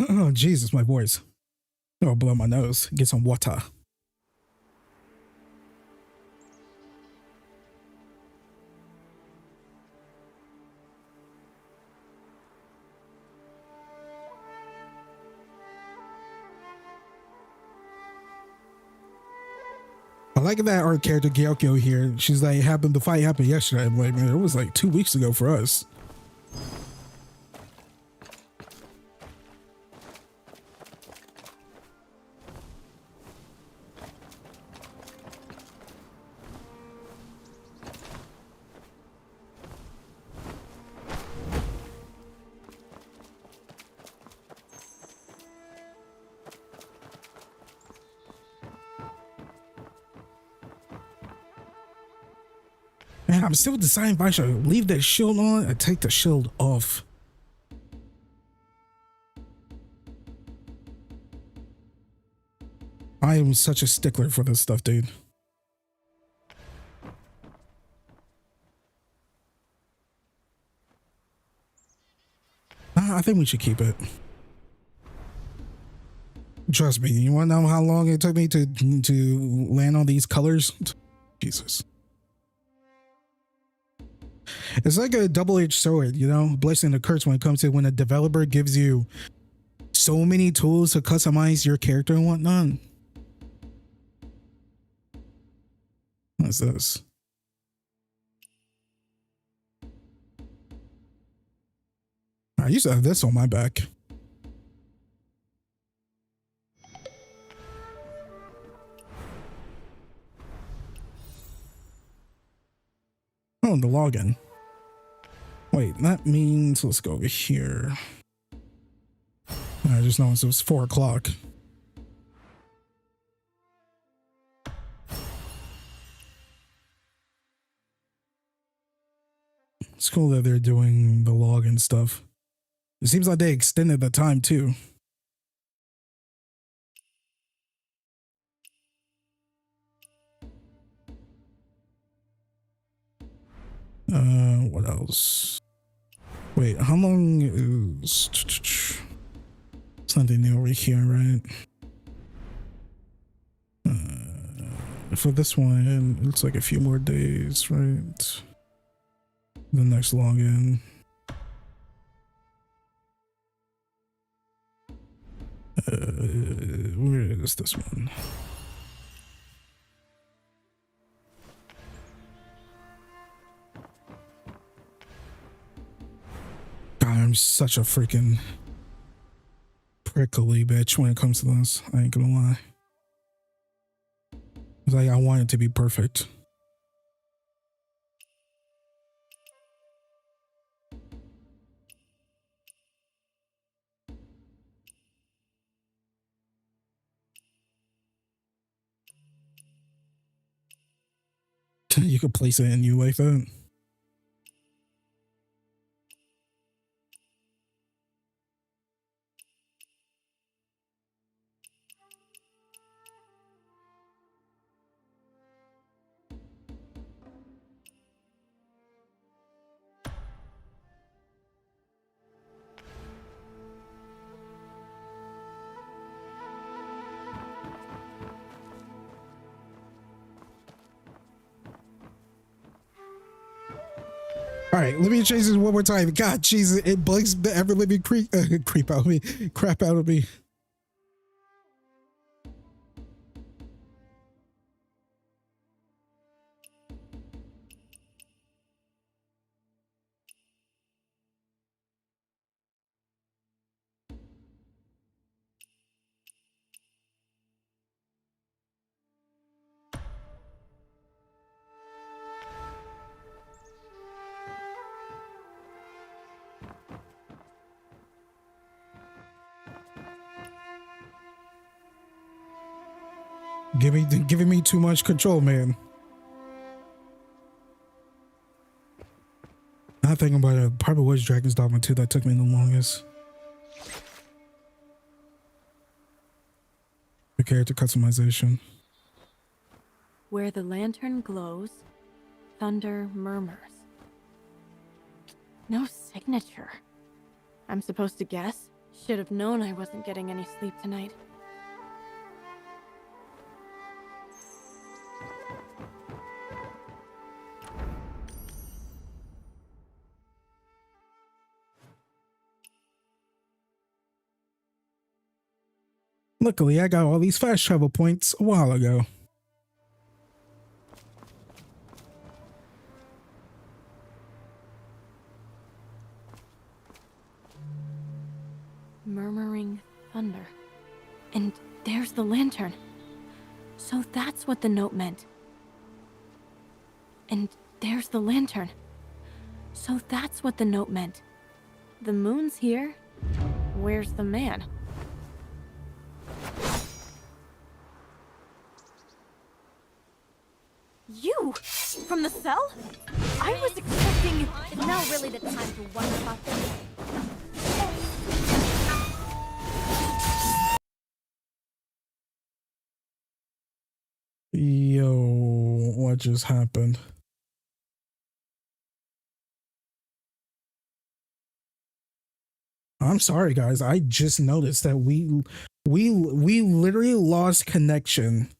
Oh, Jesus, my voice. Oh, blow my nose. Get some water. I like that our character Gyokyo here. She's like, the fight happened yesterday. I'm like, man, it was like 2 weeks ago for us. Man, I'm still deciding if I should leave that shield on or take the shield off. I am such a stickler for this stuff, dude. I think we should keep it. Trust me, you want to know how long it took me to land on these colors? Jesus. It's like a double-edged sword, you know, blessing and a curse when it comes to when a developer gives you so many tools to customize your character and whatnot. What's this? I used to have this on my back. Oh, the login. Wait, that means let's go over here. I just noticed it was 4 o'clock. It's cool that they're doing the login stuff. It seems like they extended the time too. What else? Wait, how long is something new over here, right? For this one, it looks like a few more days, right? The next login. Where is this one? God, I'm such a freaking prickly bitch when it comes to this. I ain't gonna lie. It's like I want it to be perfect. You could place it in you like that. All right, let me change this one more time. God, Jesus, it bugs the ever living crap out of me. Giving me too much control, man. Not thinking about it. Probably was Dragon's Dogma 2 that took me the longest. The character customization. Where the lantern glows, thunder murmurs. No signature. I'm supposed to guess? Should have known I wasn't getting any sleep tonight. Luckily, I got all these fast travel points a while ago. Murmuring thunder. And there's the lantern. So that's what the note meant. And there's the lantern. So that's what the note meant. The moon's here. Where's the man? You! From the cell? I was expecting... Is now really the time to wonder about this? Yo, what just happened? I'm sorry, guys. I just noticed that we literally lost connection.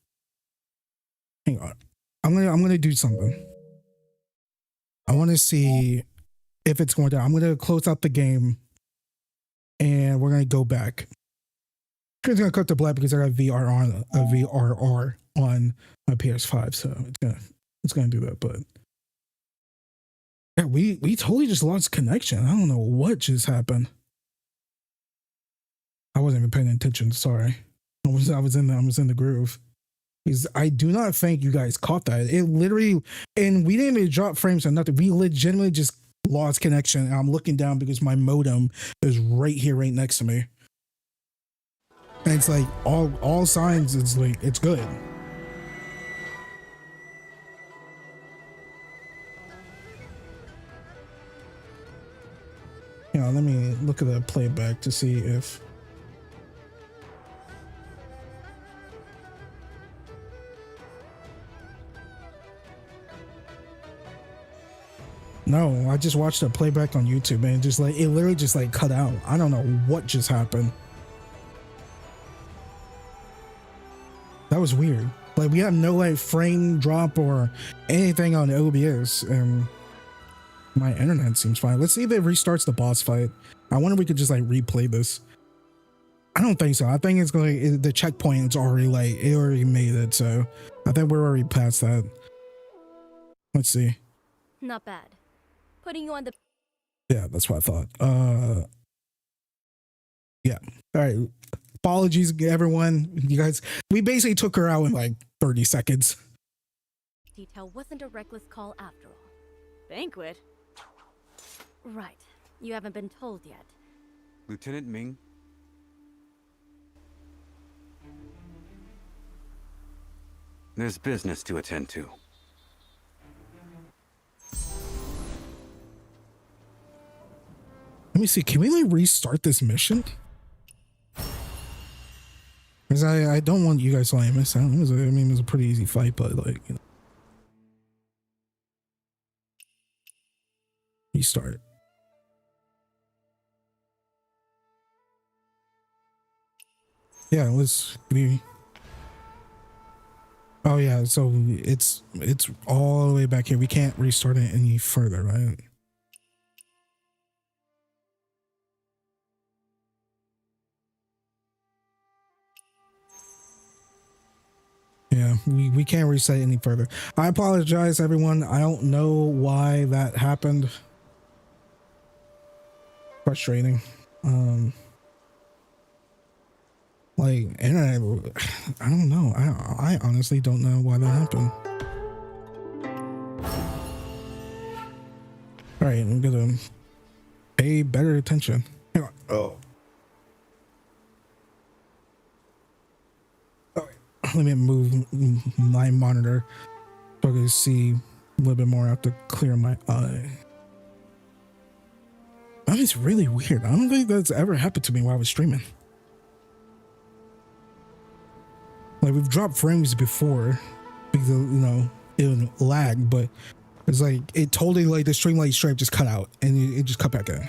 Hang on. I'm gonna do something. I want to see if it's going down. I'm gonna close out the game, and we're gonna go back. I'm gonna cut to black because I got VRR on my PS5, so it's gonna do that. But yeah, we totally just lost connection. I don't know what just happened. I wasn't even paying attention. Sorry, I was in the groove. Because I do not think you guys caught that. It literally, and we didn't even drop frames or nothing. We legitimately just lost connection. And I'm looking down because my modem is right here, right next to me. And it's like all signs. It's like it's good. You know, let me look at the playback to see if. No, I just watched a playback on YouTube and it literally just like cut out. I don't know what just happened. That was weird. Like we have no like frame drop or anything on OBS, and my internet seems fine. Let's see if it restarts the boss fight. I wonder if we could just like replay this. I don't think so. I think it's going the checkpoint is already like it already made it, so I think we're already past that. Let's see. Not bad. Putting you on the... Yeah, that's what I thought. Yeah. All right. Apologies, everyone. You guys, we basically took her out in like 30 seconds. Detail wasn't a reckless call after all. Banquet? Right. You haven't been told yet. Lieutenant Ming? There's business to attend to. Let me see. Can we like restart this mission? Because I don't want you guys to like miss out. It was a pretty easy fight, but like, you know. Restart. Yeah, let's be. Oh yeah, so it's all the way back here. We can't restart it any further, right? Yeah, we can't reset any further. I apologize, everyone. I don't know why that happened. Frustrating. Like internet, I don't know. I honestly don't know why that happened. All right, I'm gonna pay better attention. Hang on. Oh. All right. Let me move my monitor so I can see a little bit more. I have to clear my eye. That is really weird. I don't think that's ever happened to me while I was streaming. Like, we've dropped frames before because, it would lag, but it's like it totally, like, the streamlight stripe just cut out and it just cut back in.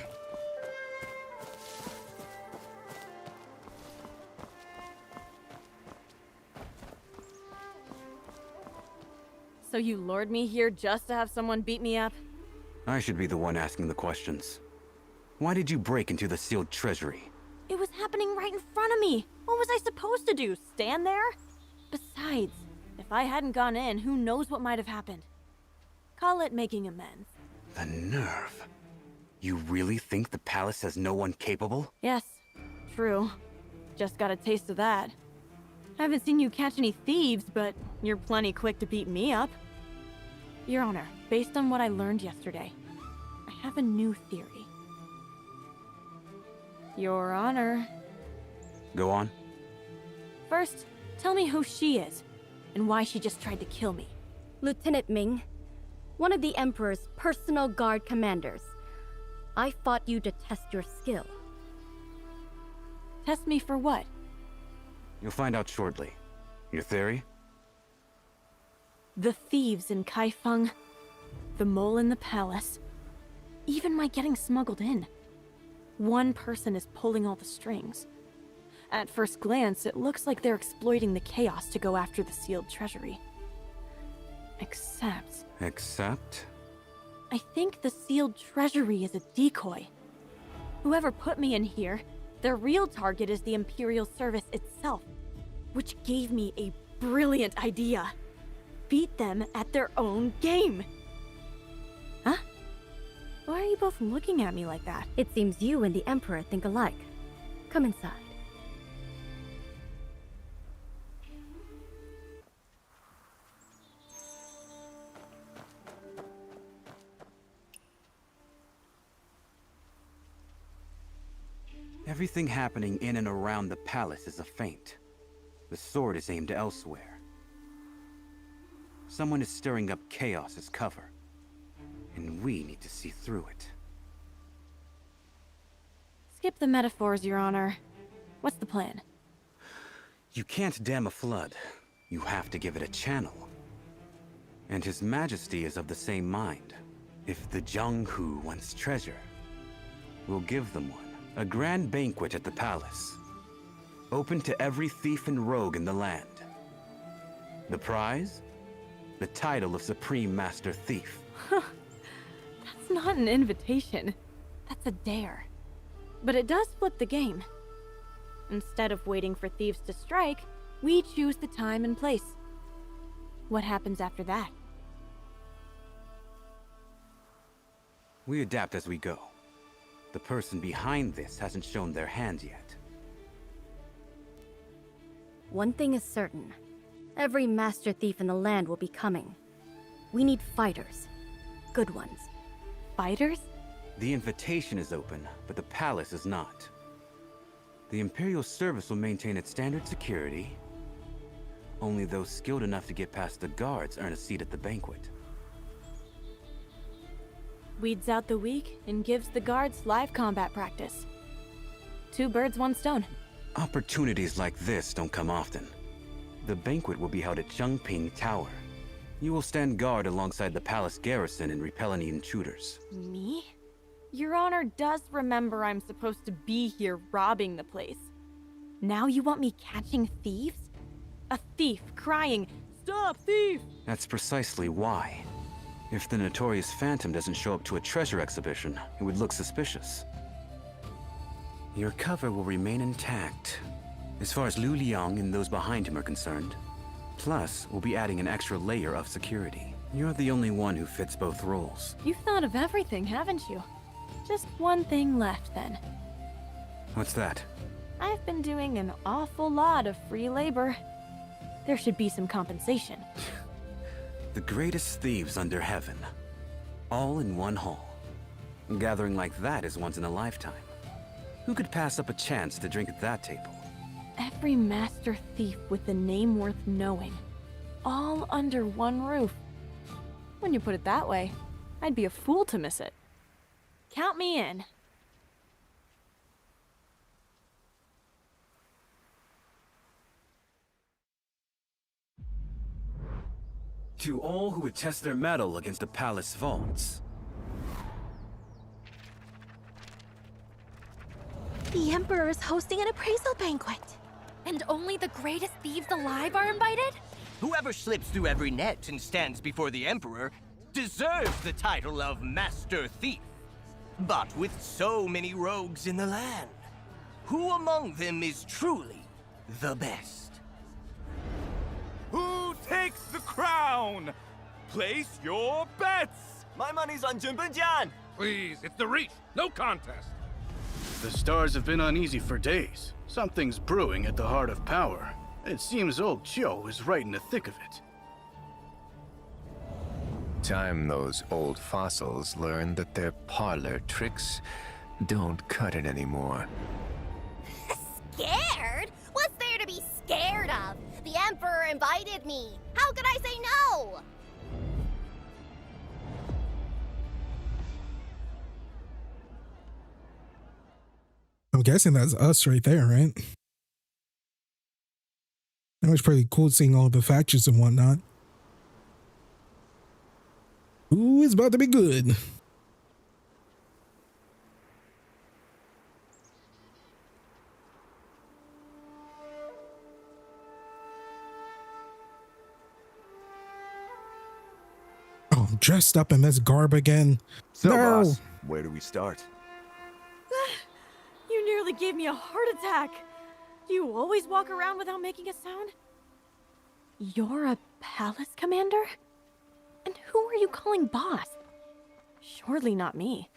So you lured me here just to have someone beat me up? I should be the one asking the questions. Why did you break into the sealed treasury? It was happening right in front of me. What was I supposed to do? Stand there? Besides, if I hadn't gone in, who knows what might have happened. Call it making amends. The nerve. You really think the palace has no one capable? Yes, true. Just got a taste of that. Haven't seen you catch any thieves, but you're plenty quick to beat me up. Your Honor, based on what I learned yesterday, I have a new theory. Your Honor. Go on. First, tell me who she is, and why she just tried to kill me. Lieutenant Ming, one of the Emperor's personal guard commanders. I fought you to test your skill. Test me for what? You'll find out shortly. Your theory? The thieves in Kaifeng, the mole in the palace, even my getting smuggled in. One person is pulling all the strings. At first glance, it looks like they're exploiting the chaos to go after the sealed treasury. Except... Except? I think the sealed treasury is a decoy. Whoever put me in here, their real target is the Imperial service itself, which gave me a brilliant idea. Beat them at their own game. Huh? Why are you both looking at me like that? It seems you and the Emperor think alike. Come inside. Everything happening in and around the palace is a feint. The sword is aimed elsewhere. Someone is stirring up chaos as cover, and we need to see through it. Skip the metaphors, Your Honor. What's the plan? You can't dam a flood. You have to give it a channel. And His Majesty is of the same mind. If the Jianghu wants treasure, we'll give them one. A grand banquet at the palace. Open to every thief and rogue in the land. The prize? The title of Supreme Master Thief. That's not an invitation. That's a dare. But it does flip the game. Instead of waiting for thieves to strike, we choose the time and place. What happens after that? We adapt as we go. The person behind this hasn't shown their hand yet. One thing is certain. Every master thief in the land will be coming. We need fighters. Good ones. Fighters? The invitation is open, but the palace is not. The Imperial service will maintain its standard security. Only those skilled enough to get past the guards earn a seat at the banquet. Weeds out the weak and gives the guards live combat practice. 2 birds, 1 stone. Opportunities like this don't come often. The banquet will be held at Chengping Tower. You will stand guard alongside the palace garrison and repel any intruders. Me? Your Honor does remember I'm supposed to be here robbing the place. Now you want me catching thieves? A thief crying, "Stop, thief!" That's precisely why. If the notorious Phantom doesn't show up to a treasure exhibition, it would look suspicious. Your cover will remain intact. As far as Lu Liang and those behind him are concerned, Plus, we'll be adding an extra layer of security. You're the only one who fits both roles. You've thought of everything, haven't you? Just one thing left, then. What's that? I've been doing an awful lot of free labor. There should be some compensation. The greatest thieves under heaven. All in one hall. A gathering like that is once in a lifetime. Who could pass up a chance to drink at that table? Every master thief with a name worth knowing. All under one roof. When you put it that way, I'd be a fool to miss it. Count me in. To all who would test their mettle against the palace vaults. The Emperor is hosting an appraisal banquet. And only the greatest thieves alive are invited? Whoever slips through every net and stands before the Emperor deserves the title of Master Thief. But with so many rogues in the land, who among them is truly the best? Who takes the crown? Place your bets! My money's on Junbenjian! Please, it's the Reach. No contest. The stars have been uneasy for days. Something's brewing at the heart of power. It seems old Zhao is right in the thick of it. Time those old fossils learn that their parlor tricks don't cut it anymore. Scared? What's there to be scared of? The Emperor invited me. How could I say no? I'm guessing that's us right there, right? That was pretty cool seeing all the factions and whatnot. Ooh, it's about to be good. Oh, I'm dressed up in this garb again. So, no. boss, where do we start? You nearly gave me a heart attack. Do you always walk around without making a sound? You're a palace commander? And who are you calling boss? Surely not me.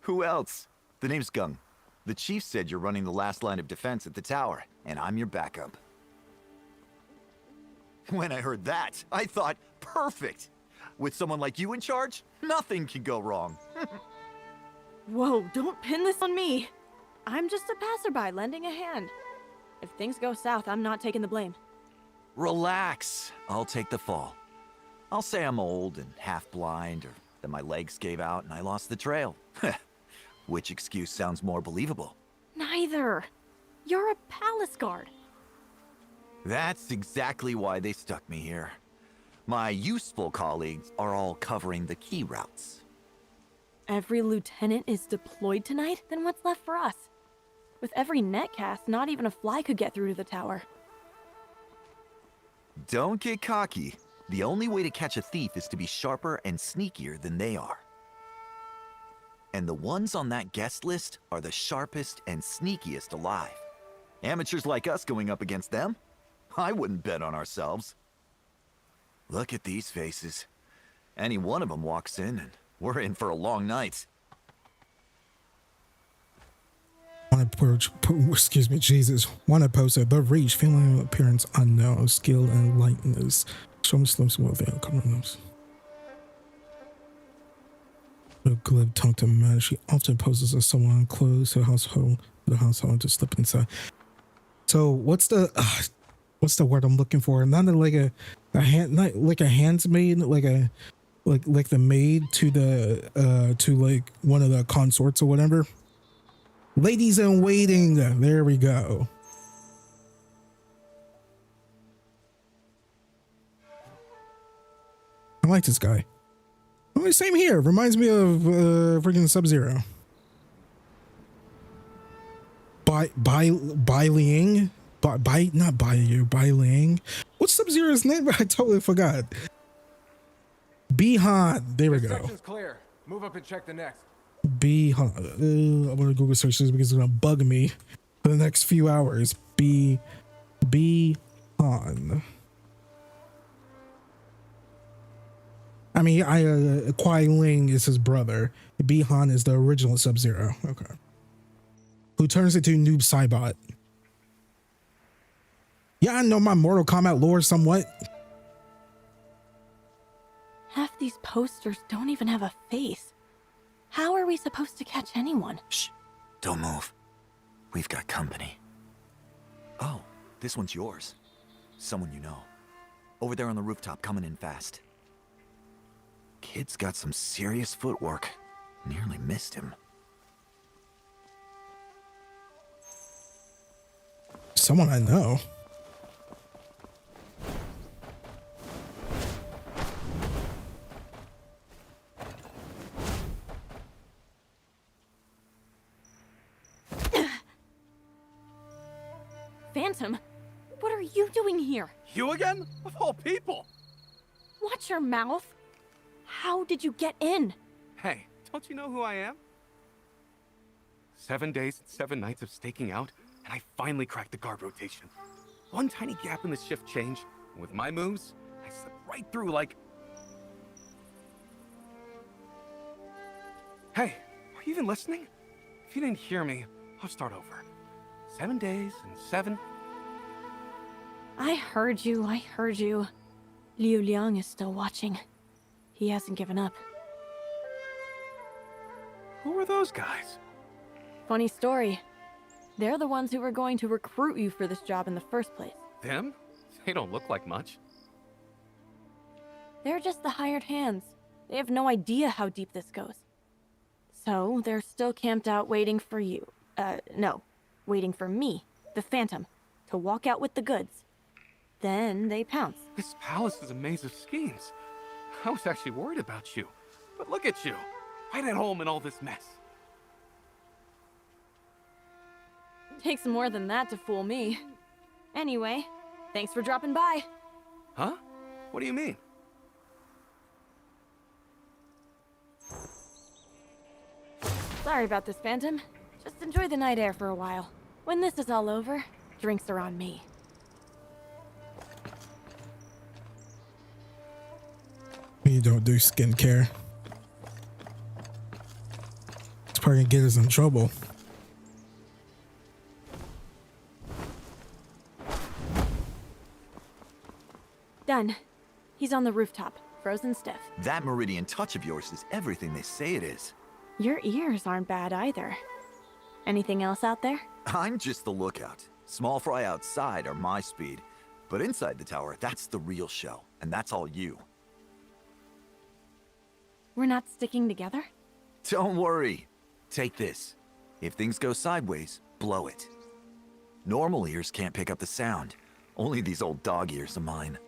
Who else? The name's Gung. The chief said you're running the last line of defense at the tower, and I'm your backup. When I heard that, I thought, perfect! With someone like you in charge, nothing can go wrong. Whoa, don't pin this on me. I'm just a passerby lending a hand. If things go south, I'm not taking the blame. Relax. I'll take the fall. I'll say I'm old and half blind, or that my legs gave out and I lost the trail. Which excuse sounds more believable? Neither. You're a palace guard. That's exactly why they stuck me here. My useful colleagues are all covering the key routes. Every lieutenant is deployed tonight? Then what's left for us? With every netcast, not even a fly could get through to the tower. Don't get cocky. The only way to catch a thief is to be sharper and sneakier than they are. And the ones on that guest list are the sharpest and sneakiest alive. Amateurs like us going up against them? I wouldn't bet on ourselves. Look at these faces. Any one of them walks in and we're in for a long night. Excuse me, Jesus. Wanted poster, the reach, feeling appearance unknown, skill and lightness. Some slips with the outcomes. The glib tongue to man. She often poses as someone close to the household to slip inside. So what's the word I'm looking for? Not like a hand, not like a handsmaid, like the maid to the to like one of the consorts or whatever. Ladies in waiting. There we go. I like this guy. Oh, same here. Reminds me of freaking Sub-Zero. Bai Liang? Not Baytuh, Bai Liang. What's Sub-Zero's name? I totally forgot. Bihan. There we go. Section's clear. Move up and check the next. Bihan. I'm gonna Google search this because it's gonna bug me for the next few hours. Bihan. I mean, Kuai Ling is his brother. Bihan is the original Sub-Zero. Okay. Who turns into Noob Saibot. Yeah, I know my Mortal Kombat lore somewhat. Half these posters don't even have a face. How are we supposed to catch anyone? Shh. Don't move. We've got company. Oh, this one's yours. Someone you know. Over there on the rooftop, coming in fast. Kid's got some serious footwork. Nearly missed him. Someone I know. Phantom, what are you doing here? You again? Of all people! Watch your mouth. How did you get in? Hey, don't you know who I am? 7 days and 7 nights of staking out, and I finally cracked the guard rotation. One tiny gap in the shift change, and with my moves, I slipped right through like... Hey, are you even listening? If you didn't hear me, I'll start over. 7 days and 7... I heard you. Liu Liang is still watching. He hasn't given up. Who are those guys? Funny story. They're the ones who were going to recruit you for this job in the first place. Them? They don't look like much. They're just the hired hands. They have no idea how deep this goes. So, they're still camped out waiting for you. No. Waiting for me, the Phantom, to walk out with the goods. Then they pounce. This palace is a maze of schemes. I was actually worried about you. But look at you, right at home in all this mess. Takes more than that to fool me. Anyway, thanks for dropping by. Huh? What do you mean? Sorry about this, Phantom. Just enjoy the night air for a while. When this is all over, drinks are on me. You don't do skincare. It's probably gonna get us in trouble. Done. He's on the rooftop, frozen stiff. That meridian touch of yours is everything they say it is. Your ears aren't bad either. Anything else out there? I'm just the lookout. Small fry outside are my speed. But inside the tower, that's the real show. And that's all you. We're not sticking together? Don't worry. Take this. If things go sideways, blow it. Normal ears can't pick up the sound. Only these old dog ears of mine.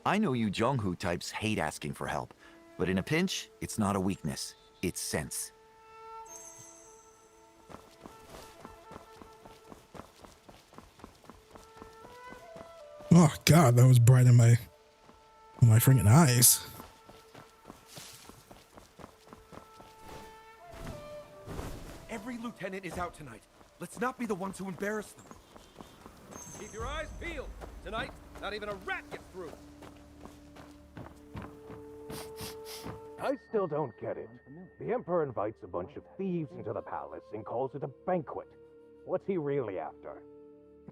I know you Zhonghu types hate asking for help. But in a pinch, it's not a weakness. It's sense. Oh god, that was bright in my freaking eyes. Every lieutenant is out tonight. Let's not be the ones who embarrass them. Keep your eyes peeled. Tonight, not even a rat gets through. I still don't get it. The Emperor invites a bunch of thieves into the palace and calls it a banquet. What's he really after?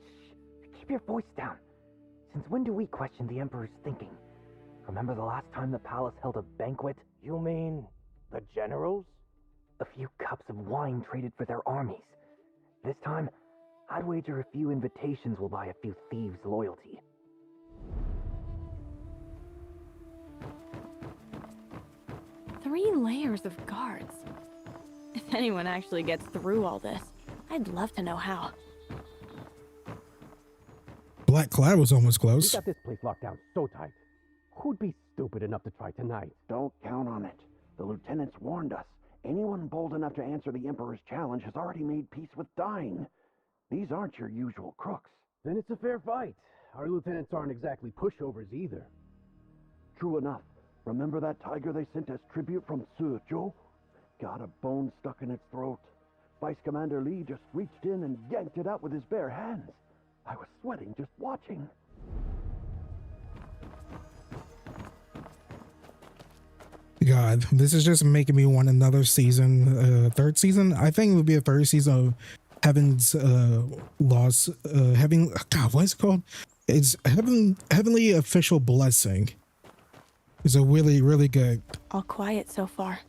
Shh. Keep your voice down. Since when do we question the Emperor's thinking? Remember the last time the palace held a banquet? You mean the generals? A few cups of wine traded for their armies. This time, I'd wager a few invitations will buy a few thieves' loyalty. Three layers of guards. If anyone actually gets through all this, I'd love to know how. Black Cloud was almost close. We got this place locked down so tight. Who'd be stupid enough to try tonight? Don't count on it. The lieutenants warned us. Anyone bold enough to answer the Emperor's challenge has already made peace with dying. These aren't your usual crooks. Then it's a fair fight. Our lieutenants aren't exactly pushovers either. True enough. Remember that tiger they sent as tribute from Suzhou? Got a bone stuck in its throat. Vice Commander Li just reached in and yanked it out with his bare hands. I was sweating just watching. God, this is just making me want another season, third season. I think it would be a third season of Heaven's Lost, God, what is it called? It's Heavenly Official Blessing. It's a really, really good All quiet so far.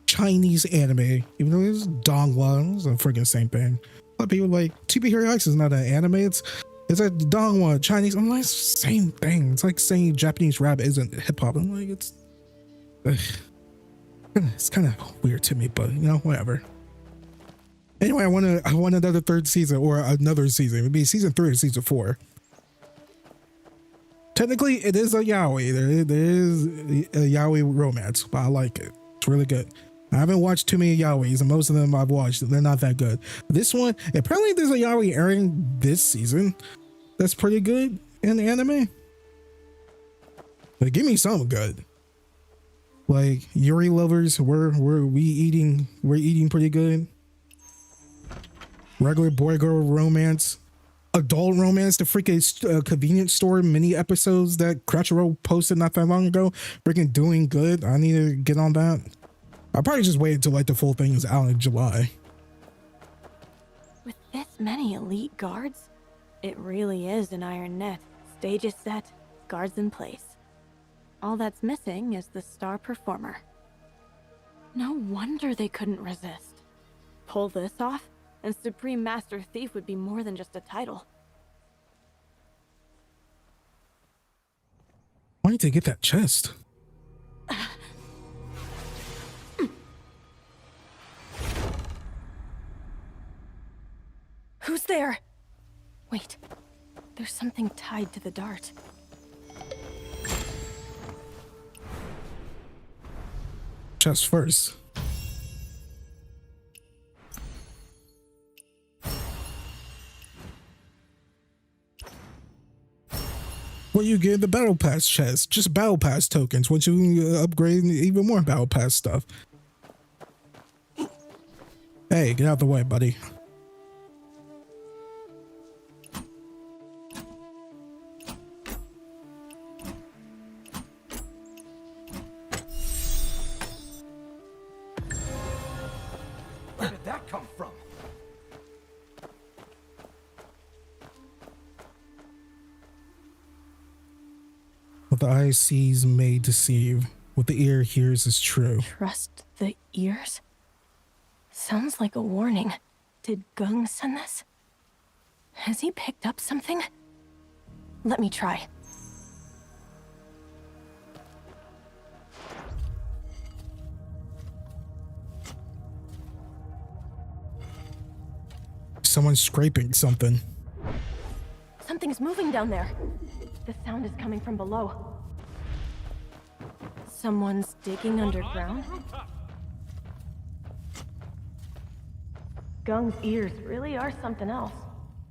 Chinese anime, even though it's Donghua, it's the freaking same thing. A lot of people like TP Hero X is not an anime, it's a Donghua Chinese. I'm like, it's the same thing. It's like saying Japanese rap isn't hip hop. I'm like, it's kind of weird to me, but you know, whatever. Anyway, I want another third season or another season. It'd be season 3 or season 4. Technically, it is a yaoi. There is a yaoi romance, but I like it. It's really good. I haven't watched too many yaois, and most of them I've watched, they're not that good. This one, apparently there's a yaoi airing this season that's pretty good in the anime. Like, give me something good. Like, Yuri lovers, we're eating pretty good. Regular boy girl romance, adult romance, the freaking convenience store mini episodes that Crunchyroll posted not that long ago, freaking doing good. I need to get on that. I'll probably just wait until like the full thing is out in July. With this many elite guards, it really is an iron net. Stage is set, guards in place. All that's missing is the star performer. No wonder they couldn't resist. Pull this off, and Supreme Master Thief would be more than just a title. Why did they get that chest? Who's there? Wait, there's something tied to the dart. Chest first. Well, you get the battle pass chest, just battle pass tokens once you upgrade even more battle pass stuff. Hey, get out the way, buddy. Where did that come from? What the eye sees may deceive. What the ear hears is true. Trust the ears? Sounds like a warning. Did Gung send this? Has he picked up something? Let me try. Someone's scraping something. Something's moving down there. The sound is coming from below. Someone's digging underground? Gung's ears really are something else,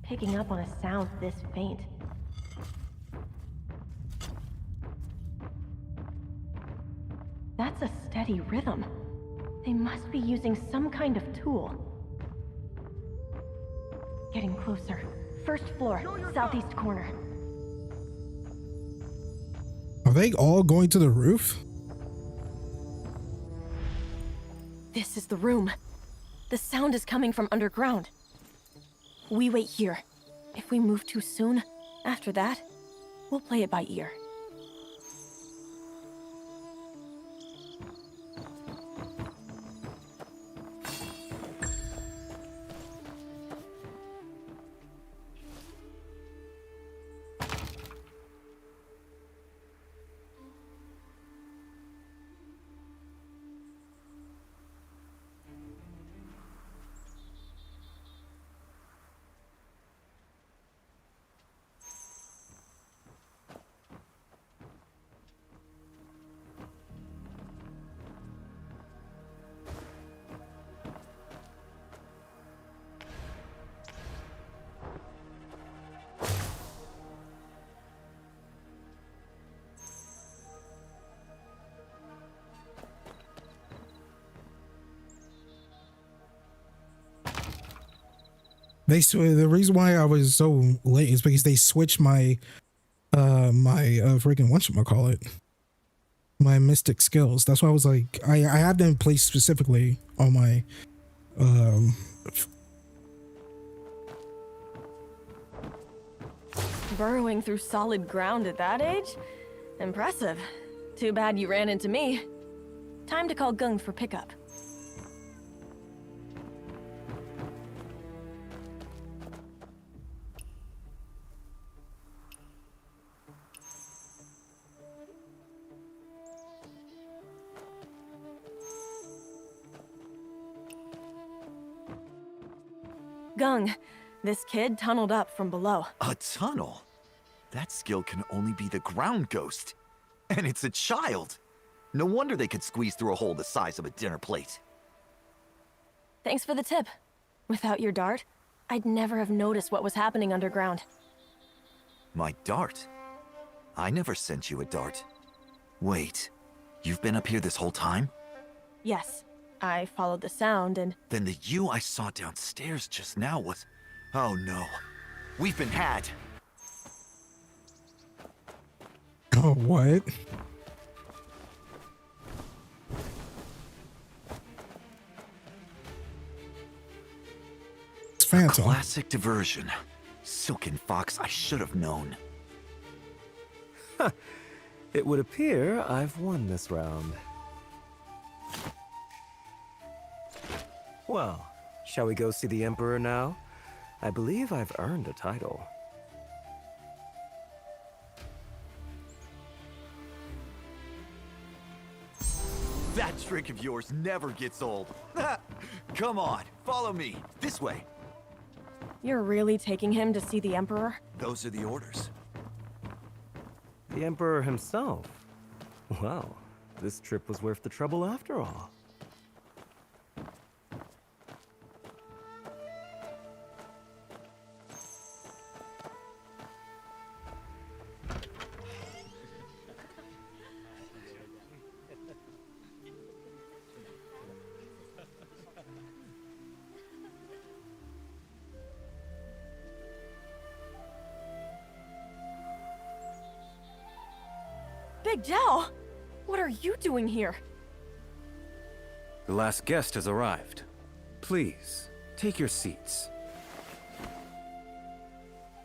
picking up on a sound this faint. That's a steady rhythm. They must be using some kind of tool. Getting closer. First floor, southeast corner. Are they all going to the roof? This is the room. The sound is coming from underground. We wait here. If we move too soon, after that, we'll play it by ear. The reason why I was so late is because they switched my freaking whatchamacallit. my mystic skills. That's why I was like, I had them placed specifically on my Burrowing through solid ground at that age? Impressive. Too bad you ran into me. Time to call Gung for pickup. Gung, this kid tunneled up from below. A tunnel? That skill can only be the ground ghost. And it's a child. No wonder they could squeeze through a hole the size of a dinner plate. Thanks for the tip. Without your dart, I'd never have noticed what was happening underground. My dart? I never sent you a dart. Wait, you've been up here this whole time? Yes, I followed the sound and... Then the you I saw downstairs just now was... Oh no. We've been had. Oh, what? It's Phantom. Classic diversion. Silken Fox, I should have known. It would appear I've won this round. Well, shall we go see the Emperor now? I believe I've earned a title. That trick of yours never gets old. Come on, follow me. This way. You're really taking him to see the Emperor? Those are the orders. The Emperor himself? Well, this trip was worth the trouble after all. Big Zhao! What are you doing here? The last guest has arrived. Please, take your seats.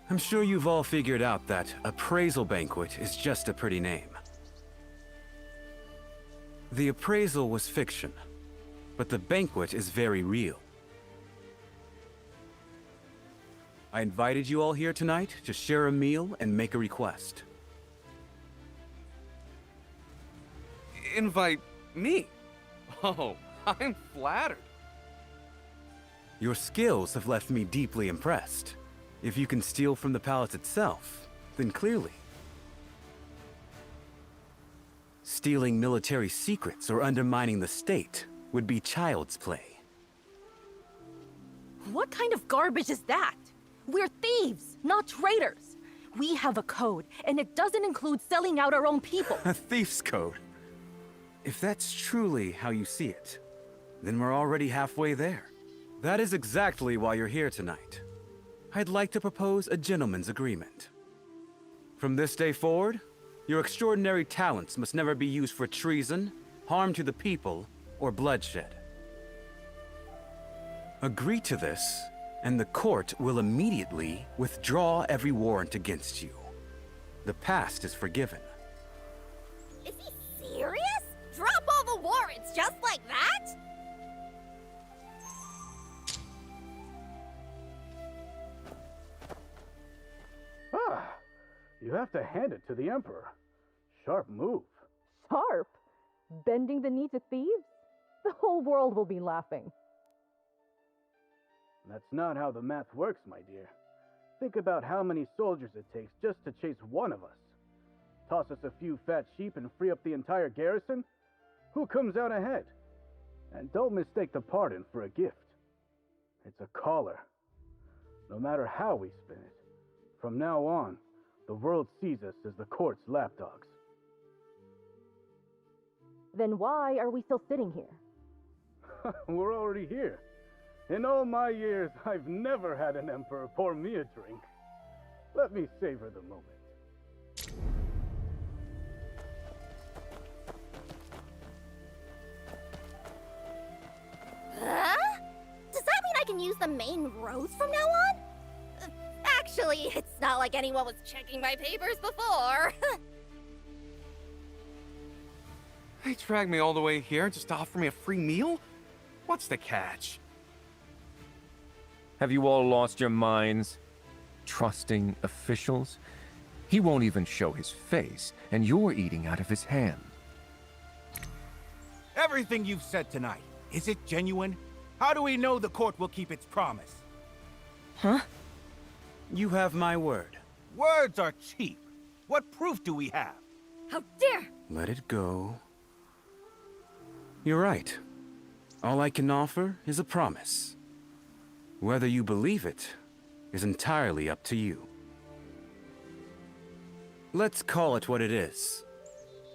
I'm sure you've all figured out that appraisal banquet is just a pretty name. The appraisal was fiction, but the banquet is very real. I invited you all here tonight to share a meal and make a request. Invite me? Oh, I'm flattered. Your skills have left me deeply impressed. If you can steal from the palace itself, then clearly. Stealing military secrets or undermining the state would be child's play. What kind of garbage is that? We're thieves, not traitors. We have a code, and it doesn't include selling out our own people. A thief's code? If that's truly how you see it, then we're already halfway there. That is exactly why you're here tonight. I'd like to propose a gentleman's agreement. From this day forward, your extraordinary talents must never be used for treason, harm to the people, or bloodshed. Agree to this, and the court will immediately withdraw every warrant against you. The past is forgiven. Is he serious? Drop all the warrants just like that? Ah, you have to hand it to the Emperor. Sharp move. Sharp? Bending the knee to thieves? The whole world will be laughing. That's not how the math works, my dear. Think about how many soldiers it takes just to chase one of us. Toss us a few fat sheep and free up the entire garrison? Who comes out ahead? And don't mistake the pardon for a gift. It's a collar. No matter how we spin it, from now on, the world sees us as the court's lapdogs. Then why are we still sitting here? We're already here. In all my years, I've never had an emperor pour me a drink. Let me savor the moment. use the main roads from now on? Actually, it's not like anyone was checking my papers before. They dragged me all the way here just to offer me a free meal? What's the catch? Have you all lost your minds? Trusting officials? He won't even show his face, and you're eating out of his hand. Everything you've said tonight, is it genuine? How do we know the court will keep its promise? Huh? You have my word. Words are cheap. What proof do we have? How dare! Let it go. You're right. All I can offer is a promise. Whether you believe it is entirely up to you. Let's call it what it is.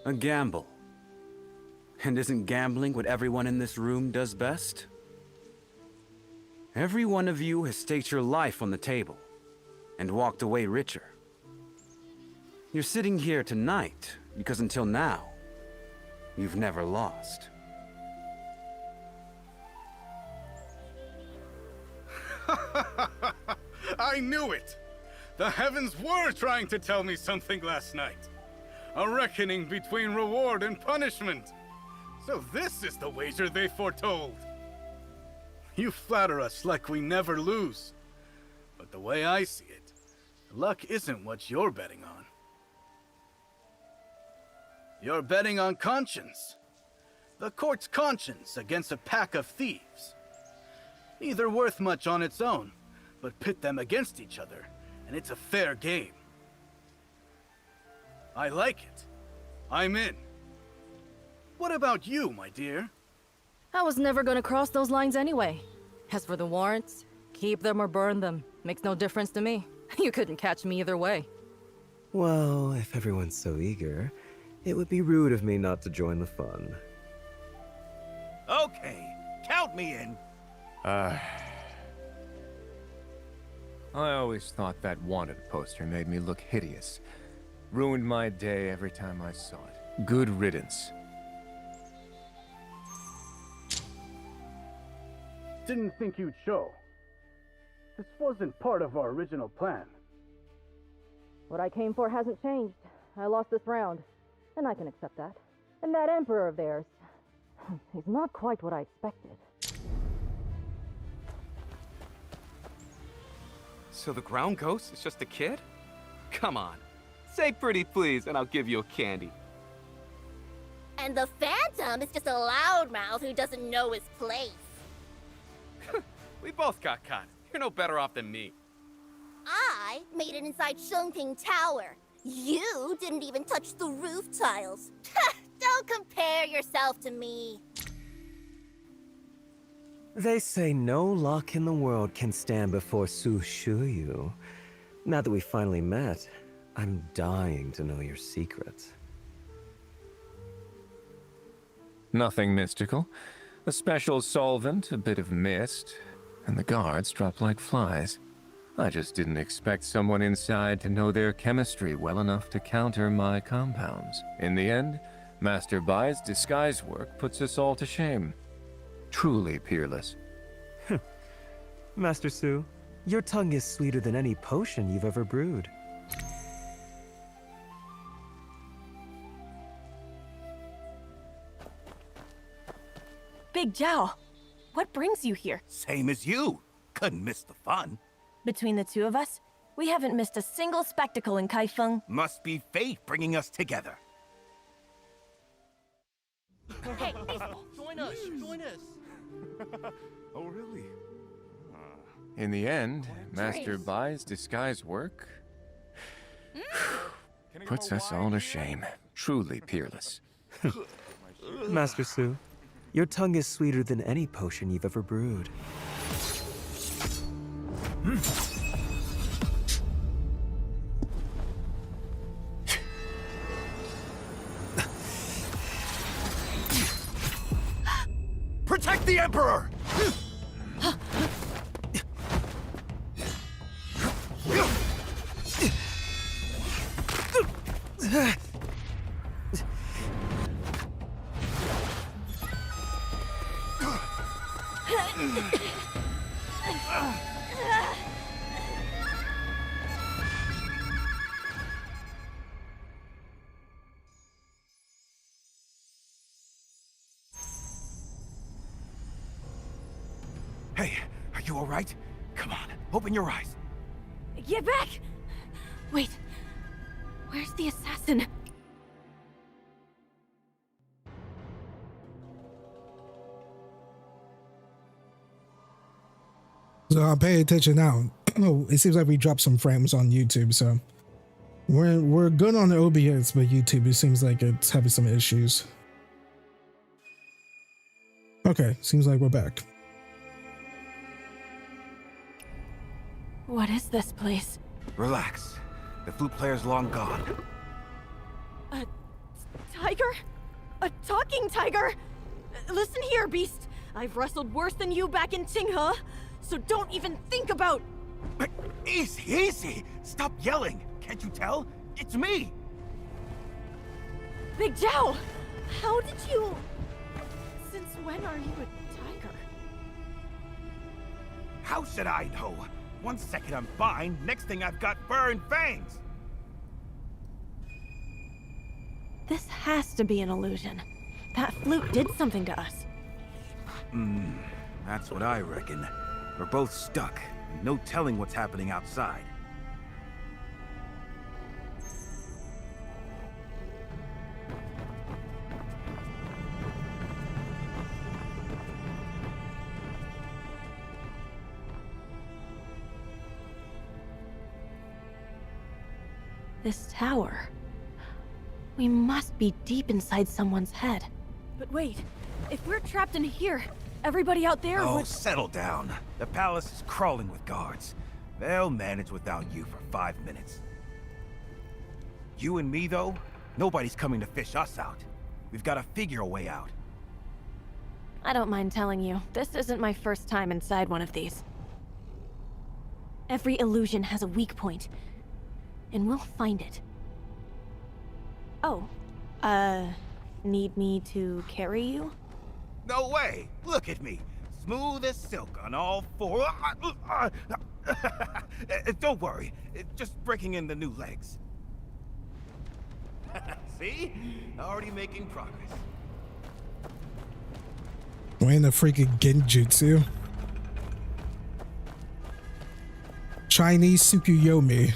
A gamble. And isn't gambling what everyone in this room does best? Every one of you has staked your life on the table and walked away richer. You're sitting here tonight because until now, you've never lost. I knew it! The heavens were trying to tell me something last night. A reckoning between reward and punishment. So this is the wager they foretold. You flatter us like we never lose. But the way I see it, luck isn't what you're betting on. You're betting on conscience. The court's conscience against a pack of thieves. Neither worth much on its own, but pit them against each other, and it's a fair game. I like it. I'm in. What about you, my dear? I was never gonna cross those lines anyway. As for the warrants, keep them or burn them. Makes no difference to me. You couldn't catch me either way. Well, if everyone's so eager, it would be rude of me not to join the fun. Okay, count me in. I always thought that wanted poster made me look hideous. Ruined my day every time I saw it. Good riddance. Didn't think you'd show. This wasn't part of our original plan. What I came for hasn't changed. I lost this round, and I can accept that. And that Emperor of theirs, he's not quite what I expected. So the ground ghost is just a kid? Come on. Say pretty please and I'll give you a candy. And the Phantom is just a loudmouth who doesn't know his place. We both got caught. You're no better off than me. I made it inside Shungping Tower. You didn't even touch the roof tiles. Don't compare yourself to me. They say no luck in the world can stand before Su Shuyu. Now that we finally met, I'm dying to know your secret. Nothing mystical. A special solvent, a bit of mist, and the guards drop like flies. I just didn't expect someone inside to know their chemistry well enough to counter my compounds. In the end, Master Bai's disguise work puts us all to shame. Truly peerless. Master Su, your tongue is sweeter than any potion you've ever brewed. Big Zhao, what brings you here? Same as you. Couldn't miss the fun. Between the two of us, we haven't missed a single spectacle in Kaifeng. Must be fate bringing us together. Hey, join us! Join us! Oh, really? In the end, Master Bai's disguise work puts us all to shame. Truly peerless. Master Su, your tongue is sweeter than any potion you've ever brewed. Protect the Emperor! You alright? Come on, open your eyes. Get back! Wait, where's the assassin? So I'm paying attention now. It seems like we dropped some frames on YouTube, so we're good on the OBS, but YouTube, it seems like it's having some issues. Okay, seems like we're back. What is this place? Relax. The flute player's long gone. A tiger? A talking tiger? Listen here, beast. I've wrestled worse than you back in Tinghe, so don't even think about... Easy, easy! Stop yelling! Can't you tell? It's me! Big Zhao! How did you... Since when are you a tiger? How should I know? 1 second I'm fine, next thing I've got fur and fangs! This has to be an illusion. That flute did something to us. That's what I reckon. We're both stuck, and no telling what's happening outside. This tower. We must be deep inside someone's head. But wait, if we're trapped in here, everybody out there would... would... settle down. The palace is crawling with guards. They'll manage without you for 5 minutes. You and me, though, nobody's coming to fish us out. We've got to figure a way out. I don't mind telling you, this isn't my first time inside one of these. Every illusion has a weak point, and we'll find it. Oh, need me to carry you? No way! Look at me! Smooth as silk on all four. Don't worry, just breaking in the new legs. See? Already making progress. We're in the freaking genjutsu. Chinese Tsukuyomi.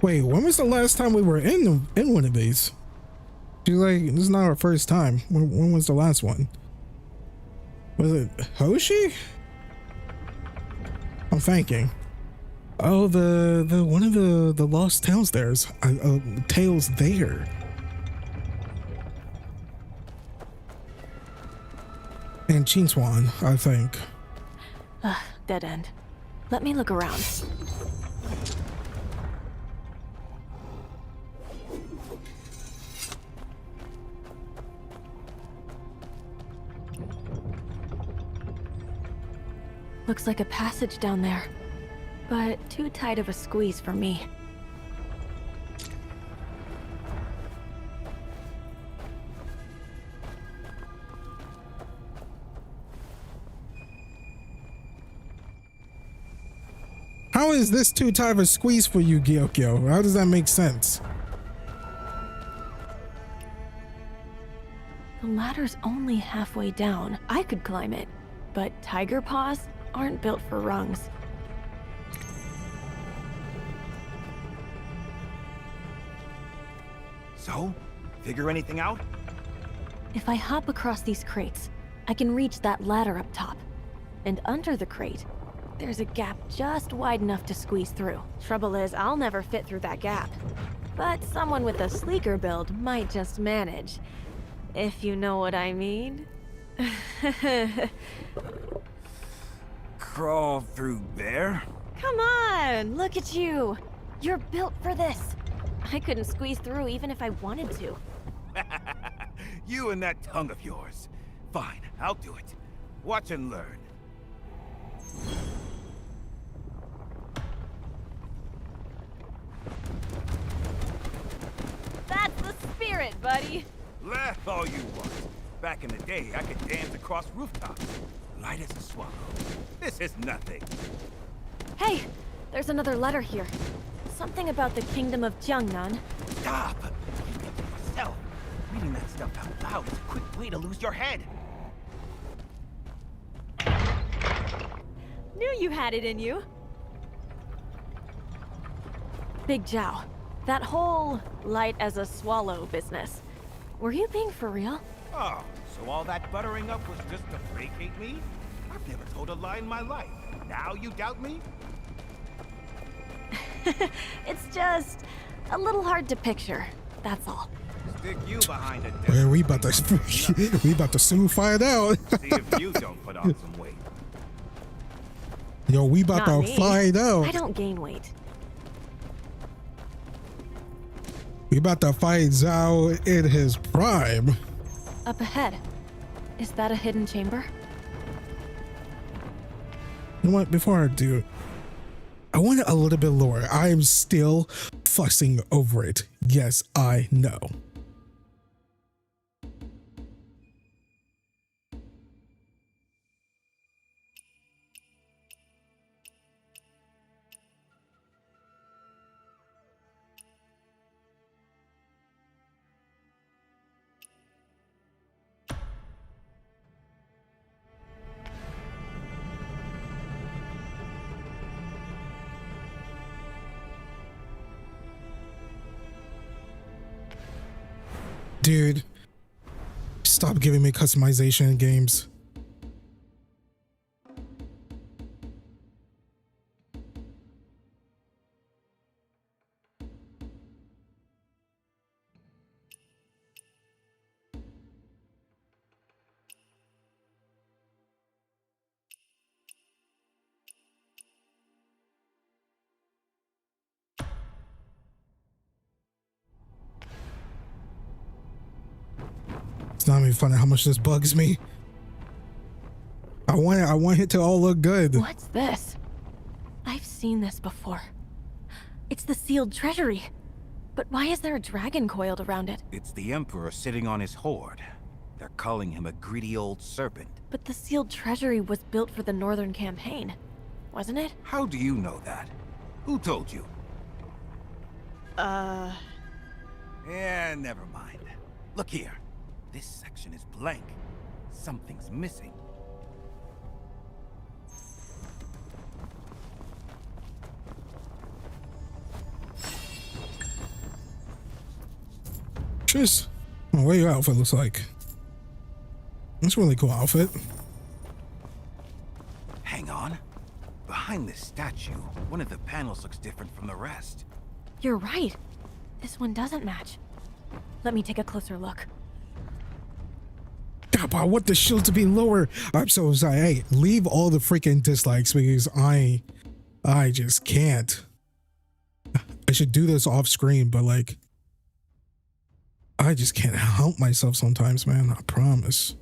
Wait, when was the last time we were in one of these? She's like, this is not our first time. When was the last one? Was it Hoshi? I'm thinking. Oh, the one of the lost tales there's tales there. And Chinswan, I think. Dead end. Let me look around. Looks like a passage down there, but too tight of a squeeze for me. How is this too tight of a squeeze for you, Gyokyo? How does that make sense? The ladder's only halfway down. I could climb it, but tiger paws aren't built for rungs. So, figure anything out? If I hop across these crates, I can reach that ladder up top. And under the crate, there's a gap just wide enough to squeeze through. Trouble is, I'll never fit through that gap. But someone with a sleeker build might just manage. If you know what I mean. Crawl through there? Come on, look at you. You're built for this. I couldn't squeeze through even if I wanted to. You and that tongue of yours. Fine, I'll do it. Watch and learn. That's the spirit, buddy. Laugh all you want. Back in the day, I could dance across rooftops. Light as a swallow. This is nothing. Hey, there's another letter here. Something about the kingdom of Jiangnan. Stop! Keep it to yourself. Reading that stuff out loud is a quick way to lose your head. Knew you had it in you. Big Zhao, that whole light as a swallow business. Were you being for real? Oh, so all that buttering up was just to placate me? I've never told a lie in my life. Now you doubt me? It's just a little hard to picture, that's all. Stick you behind a desk. Well, we about to soon find out. See if you don't put on some weight. Yo, we about Not to me. find out. I don't gain weight. We about to find Zhao in his prime. Up ahead. Is that a hidden chamber? You know what? Before I do, I want it a little bit lower. I am still fussing over it. Yes, I know. Dude, stop giving me customization in games. It's not even funny how much this bugs me. I want it to all look good. What's this? I've seen this before. It's the sealed treasury. But why is there a dragon coiled around it? It's the Emperor sitting on his hoard. They're calling him a greedy old serpent. But the sealed treasury was built for the Northern Campaign, wasn't it? How do you know that? Who told you? Yeah, never mind. Look here. This section is blank. Something's missing. Just what your outfit looks like. That's a really cool outfit. Hang on. Behind this statue, one of the panels looks different from the rest. You're right. This one doesn't match. Let me take a closer look. God, I want the shield to be lower. I'm so sorry. Hey, leave all the freaking dislikes because I just can't. I should do this off screen, but like, I just can't help myself sometimes, man. I promise.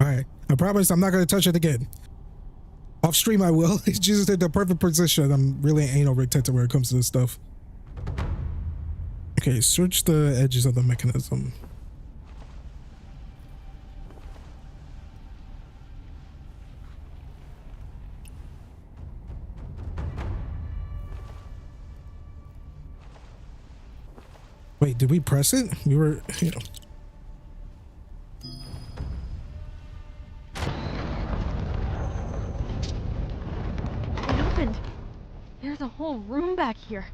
Alright, I promise I'm not going to touch it again. Off stream I will. It's just in the perfect position. I'm really anal retentive when it comes to this stuff. Okay, search the edges of the mechanism. Wait, did we press it? We were, you know. It opened. There's a whole room back here.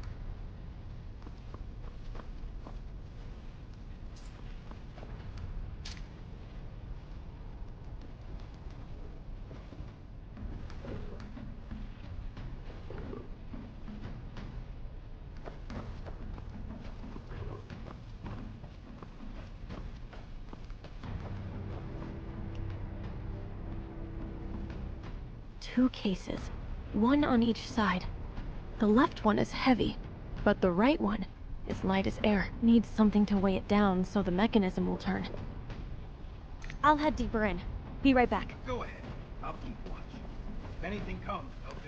Two cases, one on each side. The left one is heavy, but the right one is light as air. Needs something to weigh it down so the mechanism will turn. I'll head deeper in. Be right back. Go ahead. I'll keep watch. If anything comes, I'll just...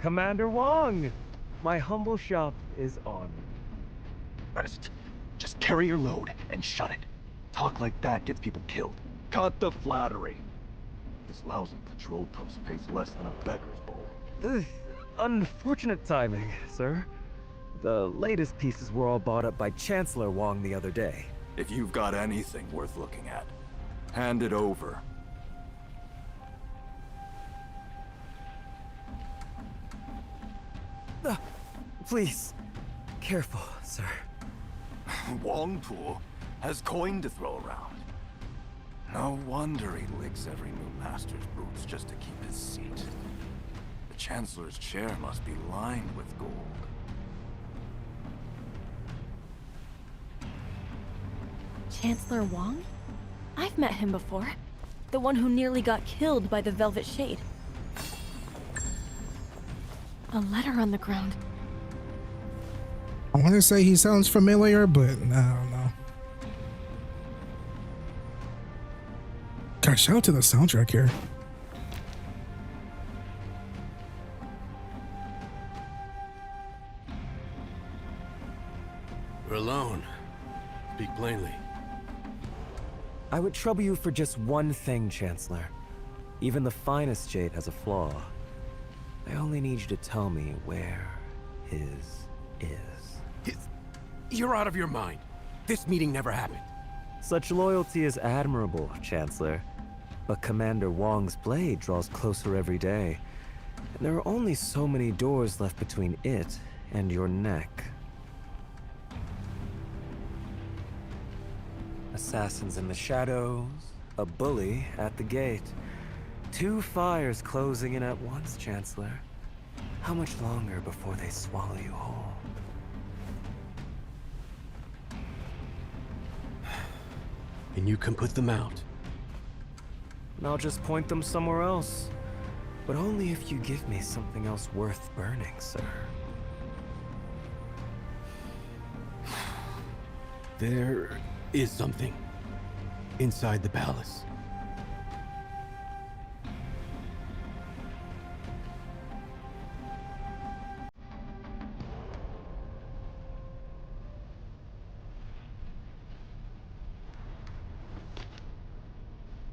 Commander Wong! My humble shop is on. Just carry your load and shut it. Talk like that gets people killed. Cut the flattery. This lousy patrol post pays less than a beggar's bowl. Unfortunate timing, sir. The latest pieces were all bought up by Chancellor Wong the other day. If you've got anything worth looking at, hand it over. Please, careful, sir. Wongpu has coin to throw around. No wonder he licks every new master's boots just to keep his seat. The Chancellor's chair must be lined with gold. Chancellor Wong? I've met him before. The one who nearly got killed by the Velvet Shade. A letter on the ground. I want to say he sounds familiar, but I don't know. Gosh, shout out to the soundtrack here. We're alone. Speak plainly. I would trouble you for just one thing, Chancellor. Even the finest jade has a flaw. I only need you to tell me where his is. You're out of your mind. This meeting never happened. Such loyalty is admirable, Chancellor. But Commander Wong's blade draws closer every day. And there are only so many doors left between it and your neck. Assassins in the shadows, a bully at the gate. 2 fires closing in at once, Chancellor. How much longer before they swallow you whole? And you can put them out. And I'll just point them somewhere else. But only if you give me something else worth burning, sir. There is something inside the palace.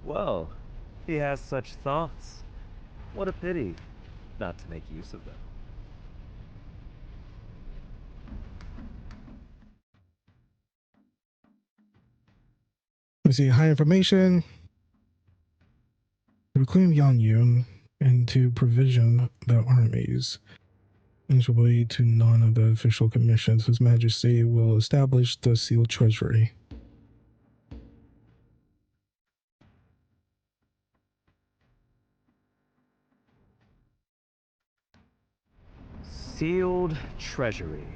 Well, he has such thoughts. What a pity not to make use of them. Let's see, high information. To reclaim Yanyu and to provision the armies. Eventually to none of the official commissions, His Majesty will establish the sealed treasury. Sealed treasury,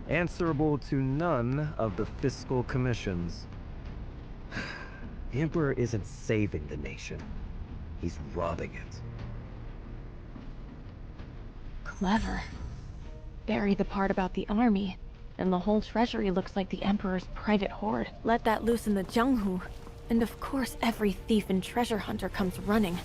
answerable to none of the fiscal commissions. The Emperor isn't saving the nation. He's robbing it. Clever. Bury the part about the army, and the whole treasury looks like the Emperor's private hoard. Let that loose in the Jianghu, and of course every thief and treasure hunter comes running.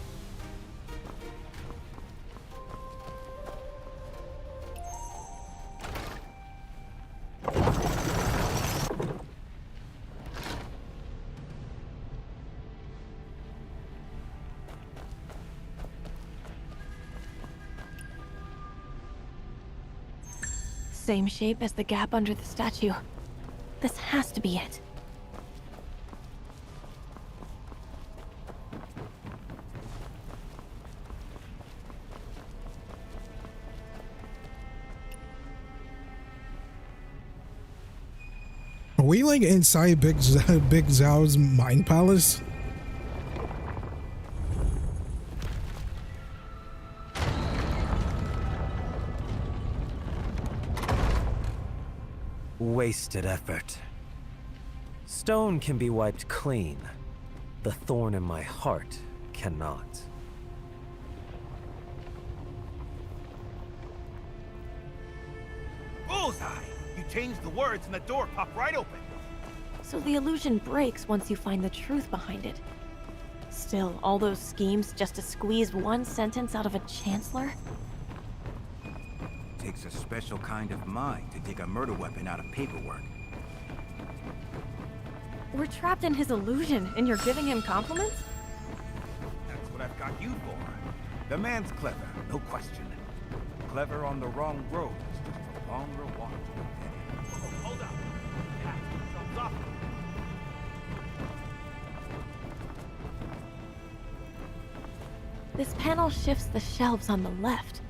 Same shape as the gap under the statue. This has to be it. Are we like inside Big Zhao's mind palace? Wasted effort. Stone can be wiped clean. The thorn in my heart cannot. Bullseye! You changed the words and the door popped right open. So the illusion breaks once you find the truth behind it. Still, all those schemes just to squeeze one sentence out of a chancellor? takes a special kind of mind to dig a murder weapon out of paperwork. We're trapped in his illusion, and you're giving him compliments? That's what I've got you for. The man's clever, no question. Clever on the wrong road is just a longer walk to the dead end. Oh, hold up. Yeah, something's off. This panel shifts the shelves on the left.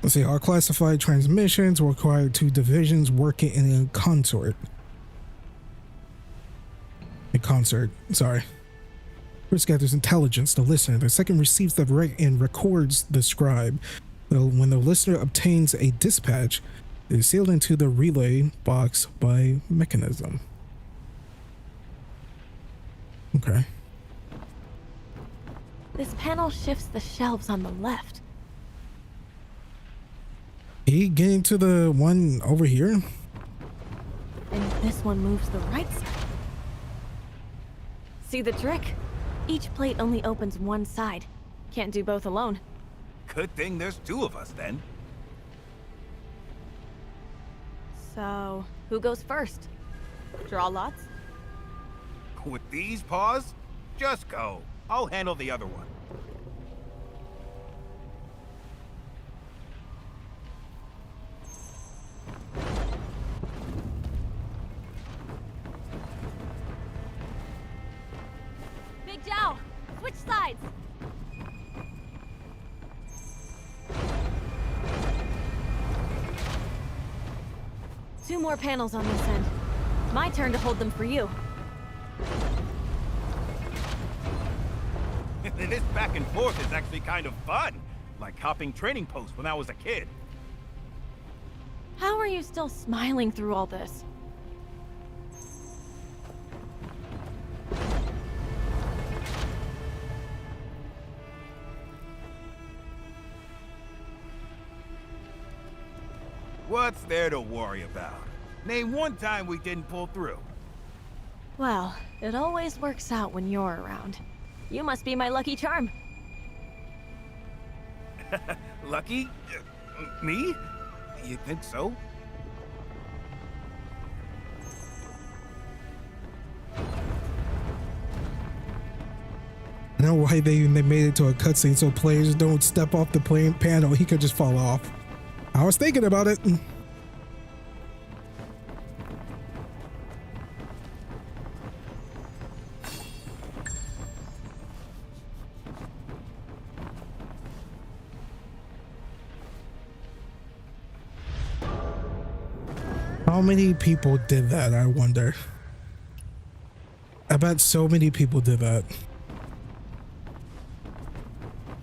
Let's see, our classified transmissions require 2 divisions working in concert. Sorry. First gathers intelligence, the listener. The second receives the and records the scribe. When the listener obtains a dispatch, it is sealed into the relay box by mechanism. Okay. This panel shifts the shelves on the left. He getting to the one over here? And this one moves the right side. See the trick? Each plate only opens one side. Can't do both alone. Good thing there's 2 of us, then. So, who goes first? Draw lots? With these paws? Just go. I'll handle the other one. Big Zhao, switch sides! Two more panels on this end. My turn to hold them for you. This back and forth is actually kind of fun. Like hopping training posts when I was a kid. How are you still smiling through all this? What's there to worry about? Name one time we didn't pull through. Well, it always works out when you're around. You must be my lucky charm. Lucky? Me? You think so? I know why they made it to a cutscene so players don't step off the panel. He could just fall off. I was thinking about it. How many people did that, I wonder? I bet so many people did that.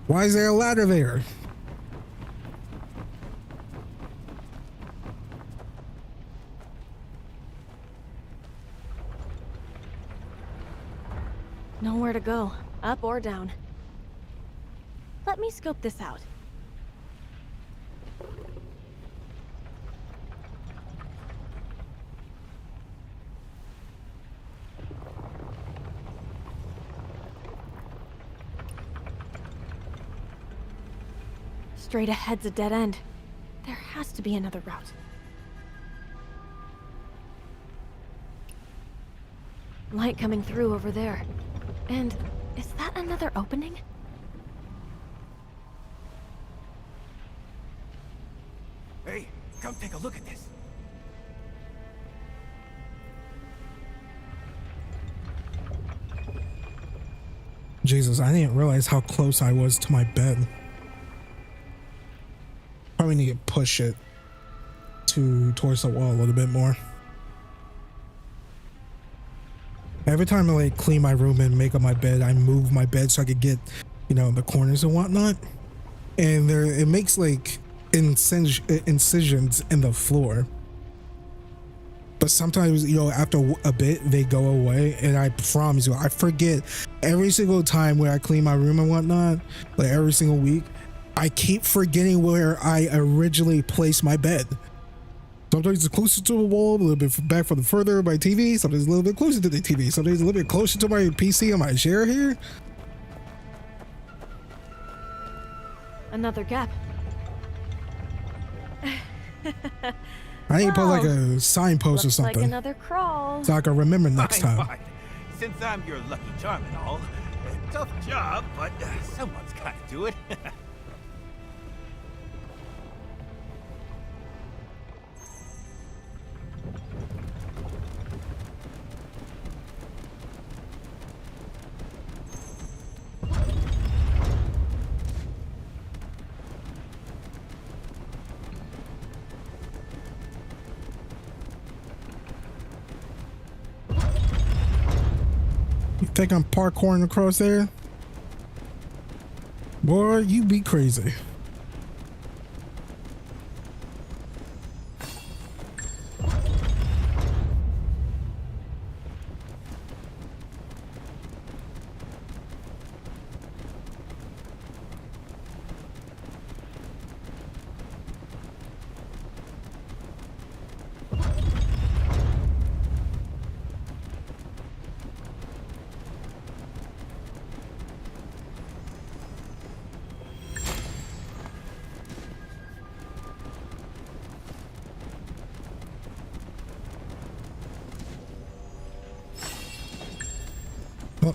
Why is there a ladder there? Nowhere to go, up or down. Let me scope this out. Straight ahead's a dead end. There has to be another route. Light coming through over there. And is that another opening? Hey, come take a look at this. Jesus, I didn't realize how close I was to my bed. Probably need to push it towards the wall a little bit more. Every time I like clean my room and make up my bed, I move my bed so I could get, you know, the corners and whatnot. And it makes like incisions in the floor. But sometimes, you know, after a bit, they go away. And I promise you, I forget every single time when I clean my room and whatnot, like every single week, I keep forgetting where I originally placed my bed. Sometimes it's closer to the wall, a little bit back from the further of my TV. Sometimes a little bit closer to the TV. Sometimes a little bit closer to my PC on my chair here. Another gap. I need to put like Well, a signpost or looks like something another crawl. so I can remember next Fine, time. fine. Since I'm your lucky charm and all, tough job, but someone's got to do it. You think I'm parkouring across there? Boy, you be crazy. Oh.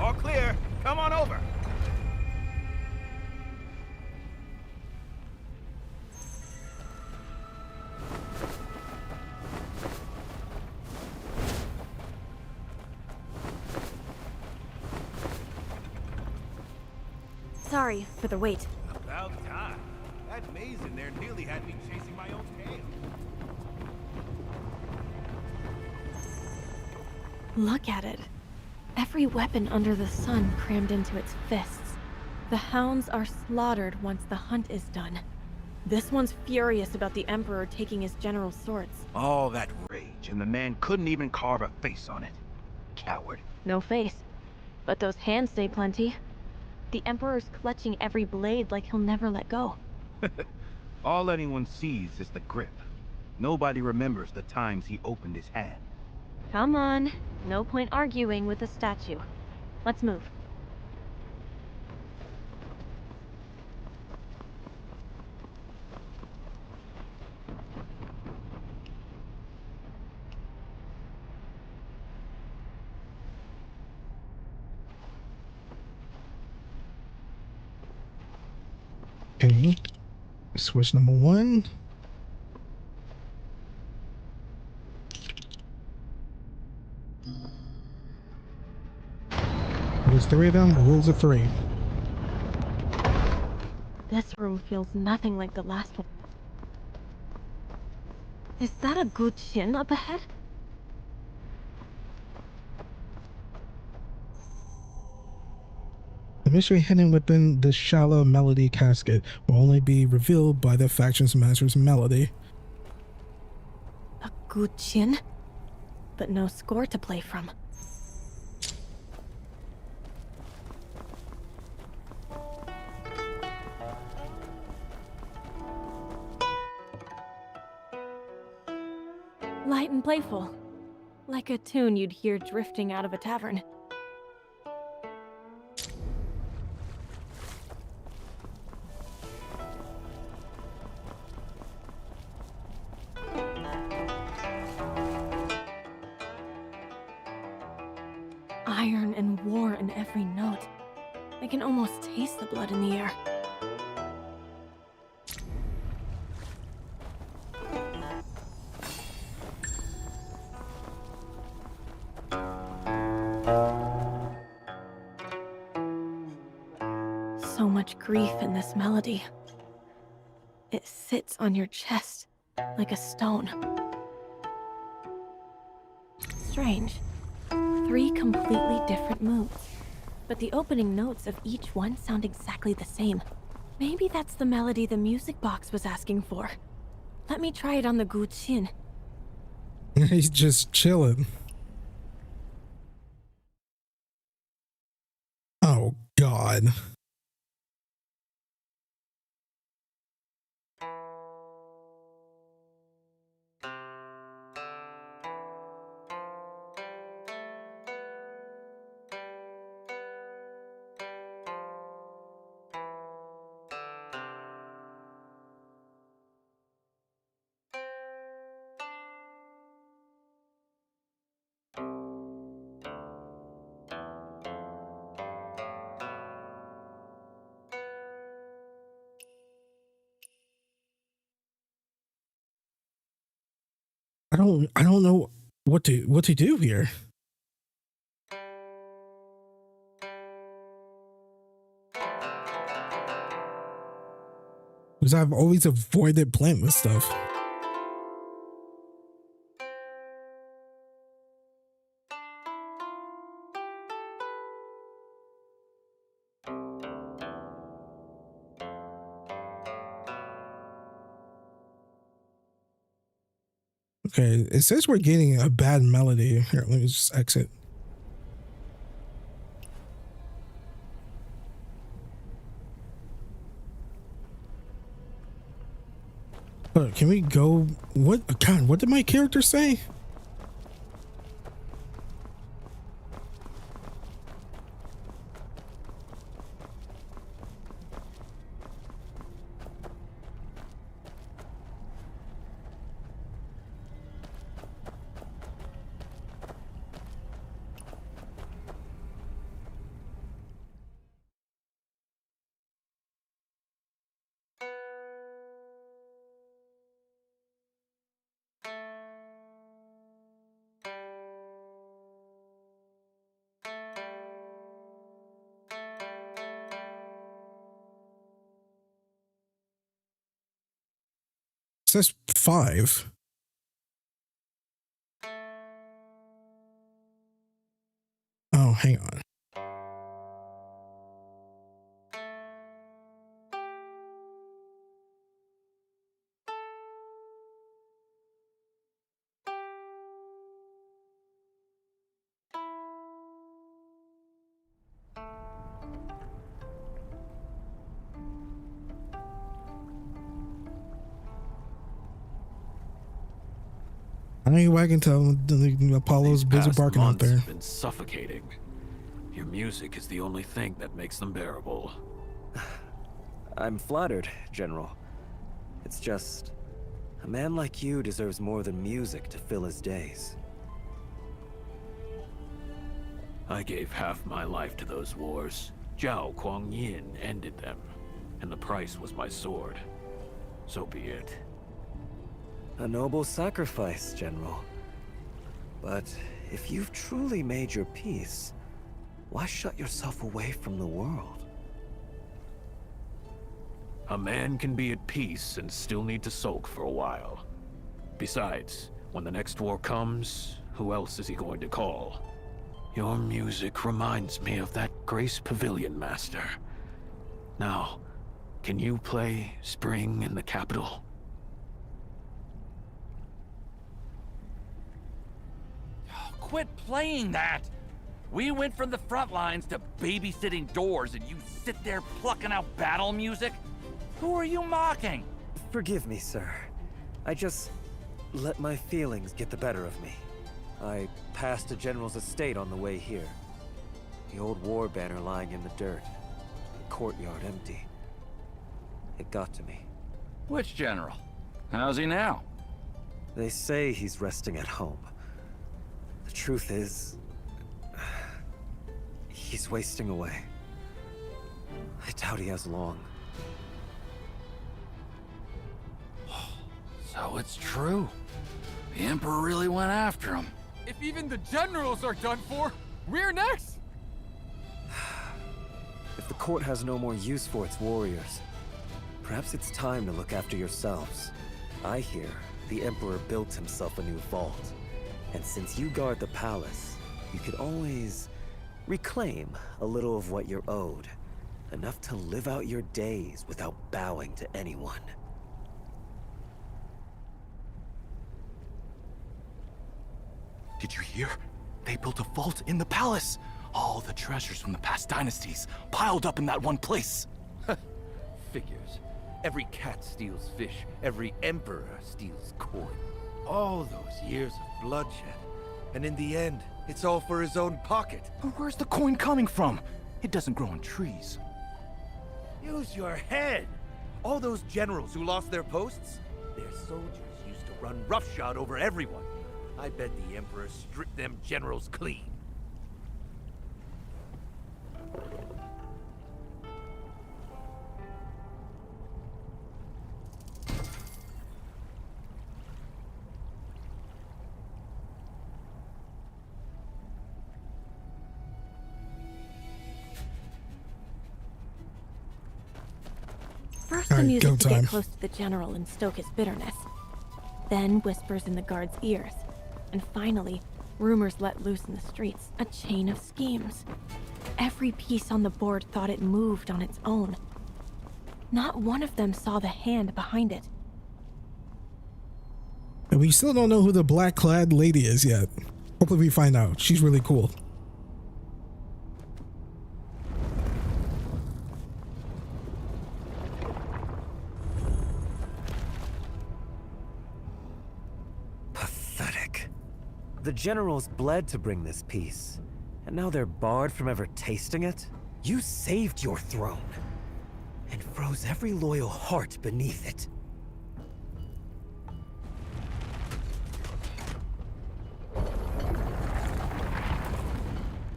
All clear. Come on over. Sorry for the wait. About time. That maze in there nearly had me chasing my own tail. Look at it. Every weapon under the sun crammed into its fists. The hounds are slaughtered once the hunt is done. This one's furious about the Emperor taking his general's swords. All that rage, and the man couldn't even carve a face on it. Coward. No face. But those hands say plenty. The Emperor's clutching every blade like he'll never let go. All anyone sees is the grip. Nobody remembers the times he opened his hand. Come on. No point arguing with the statue. Let's move. Okay. Switch number 1. There's 3 of them. Rules of 3. This room feels nothing like the last one. Is that a good chin up ahead? The mystery hidden within the shallow melody casket will only be revealed by the faction's master's melody. A good chin? But no score to play from. Light and playful. Like a tune you'd hear drifting out of a tavern. Iron and war in every note. I can almost taste the blood in the air. So much grief in this melody. It sits on your chest like a stone. Strange. 3 completely different moods. But the opening notes of each one sound exactly the same. Maybe that's the melody the music box was asking for. Let me try it on the gu chin. He's just chilling. Oh, God. I don't know what to do here. Because I've always avoided plantless stuff. Okay, it says we're getting a bad melody. Here, let me just exit. Can we go? What? God, what did my character say? It says 5. Oh, hang on. I ain't I can tell Apollo's busy barking out there. Been suffocating. Your music is the only thing that makes them bearable. I'm flattered, General. It's just, a man like you deserves more than music to fill his days. I gave half my life to those wars. Zhao Kuang-yin ended them, and the price was my sword. So be it. A noble sacrifice, General. But if you've truly made your peace, why shut yourself away from the world? A man can be at peace and still need to sulk for a while. Besides, when the next war comes, who else is he going to call? Your music reminds me of that Grace Pavilion master. Now, can you play Spring in the Capital? Quit playing that! We went from the front lines to babysitting doors and you sit there plucking out battle music? Who are you mocking? Forgive me, sir. I just let my feelings get the better of me. I passed a general's estate on the way here. The old war banner lying in the dirt. The courtyard empty. It got to me. Which general? How's he now? They say he's resting at home. The truth is, he's wasting away. I doubt he has long. So it's true. The Emperor really went after him. If even the generals are done for, we're next! If the court has no more use for its warriors, perhaps it's time to look after yourselves. I hear the Emperor built himself a new vault. And since you guard the palace, you could always reclaim a little of what you're owed. Enough to live out your days without bowing to anyone. Did you hear? They built a vault in the palace. All the treasures from the past dynasties piled up in that one place. Figures. Every cat steals fish. Every emperor steals coin. All those years of bloodshed. And in the end, it's all for his own pocket. But where's the coin coming from? It doesn't grow on trees. Use your head! All those generals who lost their posts, their soldiers used to run roughshod over everyone. I bet the Emperor stripped them generals clean. First, the music to get close to the general and stoke his bitterness. Then, whispers in the guards' ears. And finally, rumors let loose in the streets. A chain of schemes. Every piece on the board thought it moved on its own. Not one of them saw the hand behind it. And we still don't know who the black-clad lady is yet. Hopefully we find out. She's really cool. Pathetic. The generals bled to bring this peace, and now they're barred from ever tasting it? You saved your throne, and froze every loyal heart beneath it.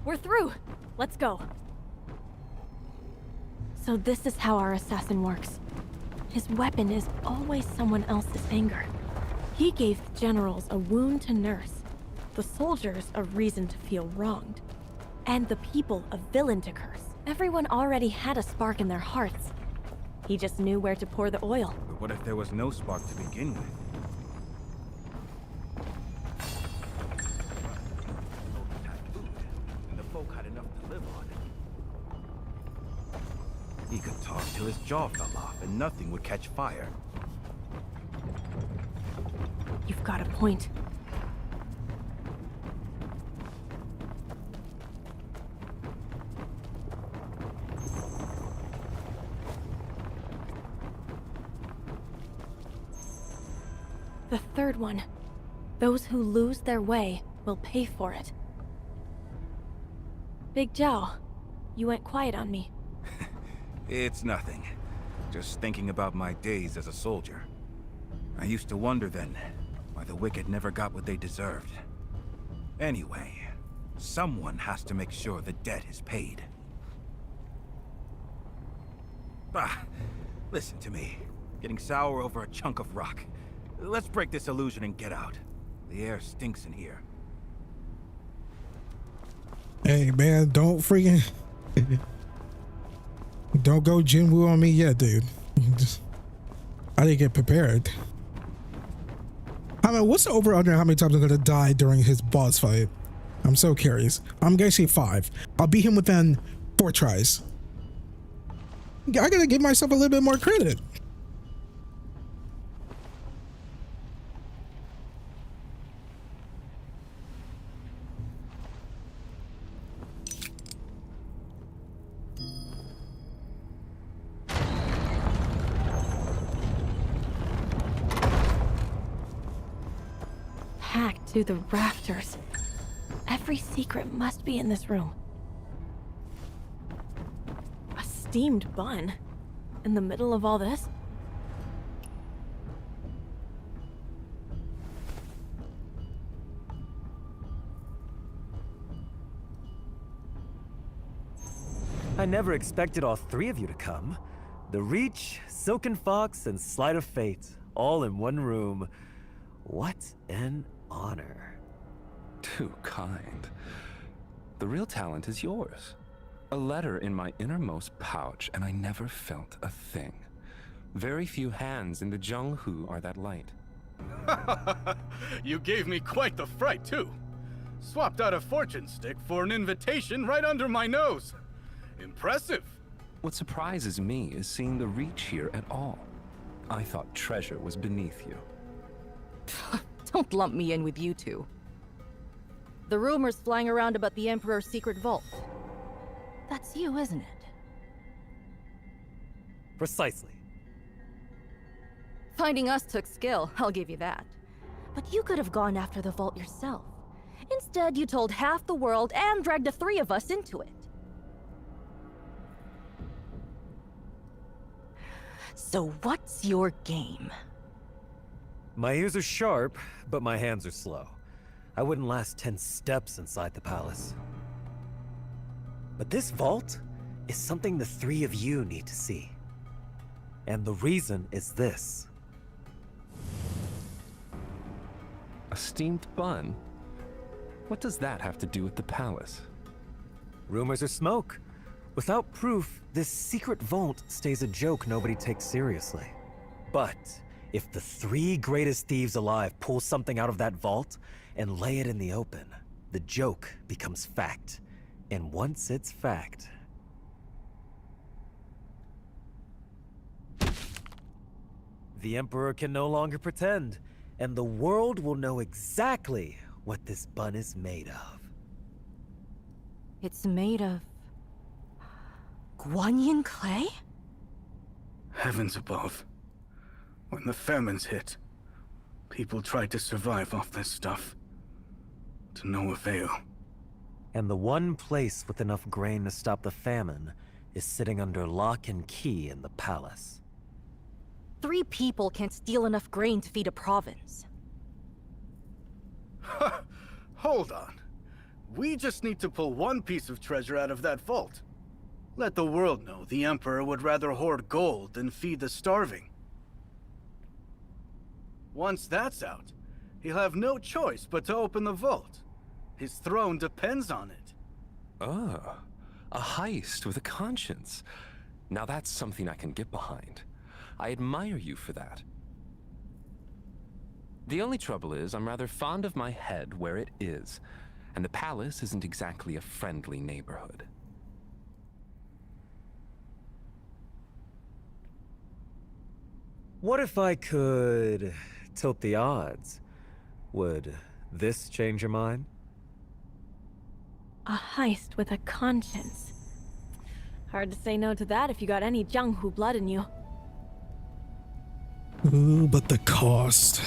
We're through. Let's go. So this is how our assassin works. His weapon is always someone else's anger. He gave the generals a wound to nurse, the soldiers a reason to feel wronged, and the people a villain to curse. Everyone already had a spark in their hearts. He just knew where to pour the oil. But what if there was no spark to begin with? He could talk till his jaw fell off and nothing would catch fire. You've got a point. The third one. Those who lose their way will pay for it. Big Zhao, you went quiet on me. It's nothing. Just thinking about my days as a soldier. I used to wonder then why the wicked never got what they deserved. Anyway, someone has to make sure the debt is paid. Ah, listen to me. Getting sour over a chunk of rock. Let's break this illusion and get out. The air stinks in here. Hey man, don't freaking don't go Jinwoo on me yet, dude. I didn't get prepared. I mean, what's the over under how many times I'm gonna die during his boss fight? I'm so curious. I'm gonna say 5. I'll beat him within 4 tries. I gotta give myself a little bit more credit. To the rafters. Every secret must be in this room. A steamed bun? In the middle of all this? I never expected all 3 of you to come. The Reach, Silken Fox, and Sleight of Fate, all in one room. What an honor. Too kind. The real talent is yours. A letter in my innermost pouch, and I never felt a thing. Very few hands in the Zhonghu are that light. You gave me quite the fright, too. Swapped out a fortune stick for an invitation right under my nose. Impressive. What surprises me is seeing the Reach here at all. I thought treasure was beneath you. Don't lump me in with you two. The rumors flying around about the Emperor's secret vault. That's you, isn't it? Precisely. Finding us took skill, I'll give you that. But you could have gone after the vault yourself. Instead, you told half the world and dragged the 3 of us into it. So what's your game? My ears are sharp, but my hands are slow. I wouldn't last 10 steps inside the palace. But this vault is something the 3 of you need to see. And the reason is this. A steamed bun? What does that have to do with the palace? Rumors are smoke. Without proof, this secret vault stays a joke nobody takes seriously. But if the 3 greatest thieves alive pull something out of that vault and lay it in the open, the joke becomes fact. And once it's fact... the Emperor can no longer pretend, and the world will know exactly what this bun is made of. It's made of... Guanyin clay? Heavens above. When the famines hit, people tried to survive off this stuff. To no avail. And the one place with enough grain to stop the famine is sitting under lock and key in the palace. 3 people can't steal enough grain to feed a province. Hold on. We just need to pull one piece of treasure out of that vault. Let the world know the Emperor would rather hoard gold than feed the starving. Once that's out, he'll have no choice but to open the vault. His throne depends on it. Oh, a heist with a conscience. Now that's something I can get behind. I admire you for that. The only trouble is I'm rather fond of my head where it is, and the palace isn't exactly a friendly neighborhood. What if I could tilt the odds? Would this change your mind? A heist with a conscience. Hard to say no to that if you got any Jianghu blood in you. Ooh, but the cost.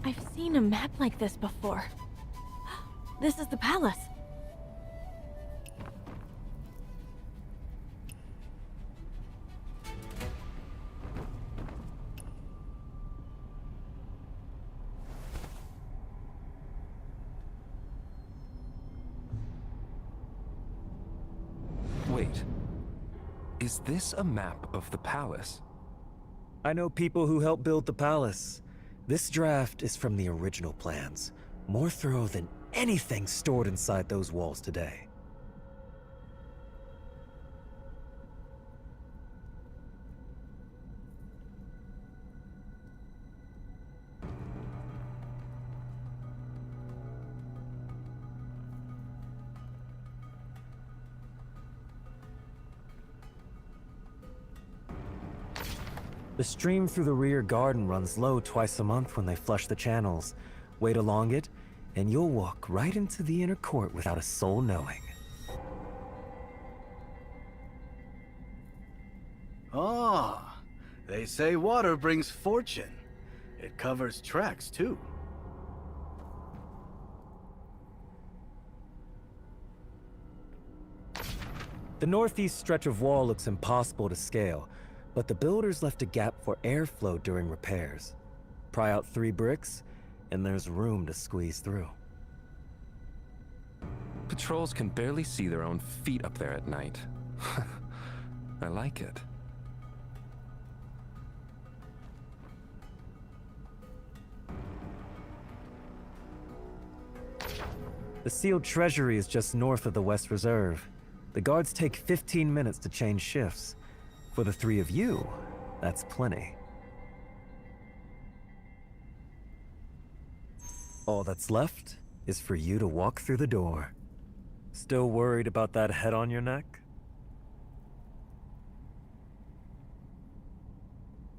I've seen a map like this before. This is the palace. Wait. Is this a map of the palace? I know people who helped build the palace. This draft is from the original plans. More thorough than anything stored inside those walls today. The stream through the rear garden runs low twice a month when they flush the channels. Wait along it, and you'll walk right into the inner court without a soul knowing. Ah, they say water brings fortune. It covers tracks, too. The northeast stretch of wall looks impossible to scale, but the builders left a gap for airflow during repairs. Pry out 3 bricks, and there's room to squeeze through. Patrols can barely see their own feet up there at night. I like it. The sealed treasury is just north of the West Reserve. The guards take 15 minutes to change shifts. For the 3 of you, that's plenty. All that's left is for you to walk through the door. Still worried about that head on your neck?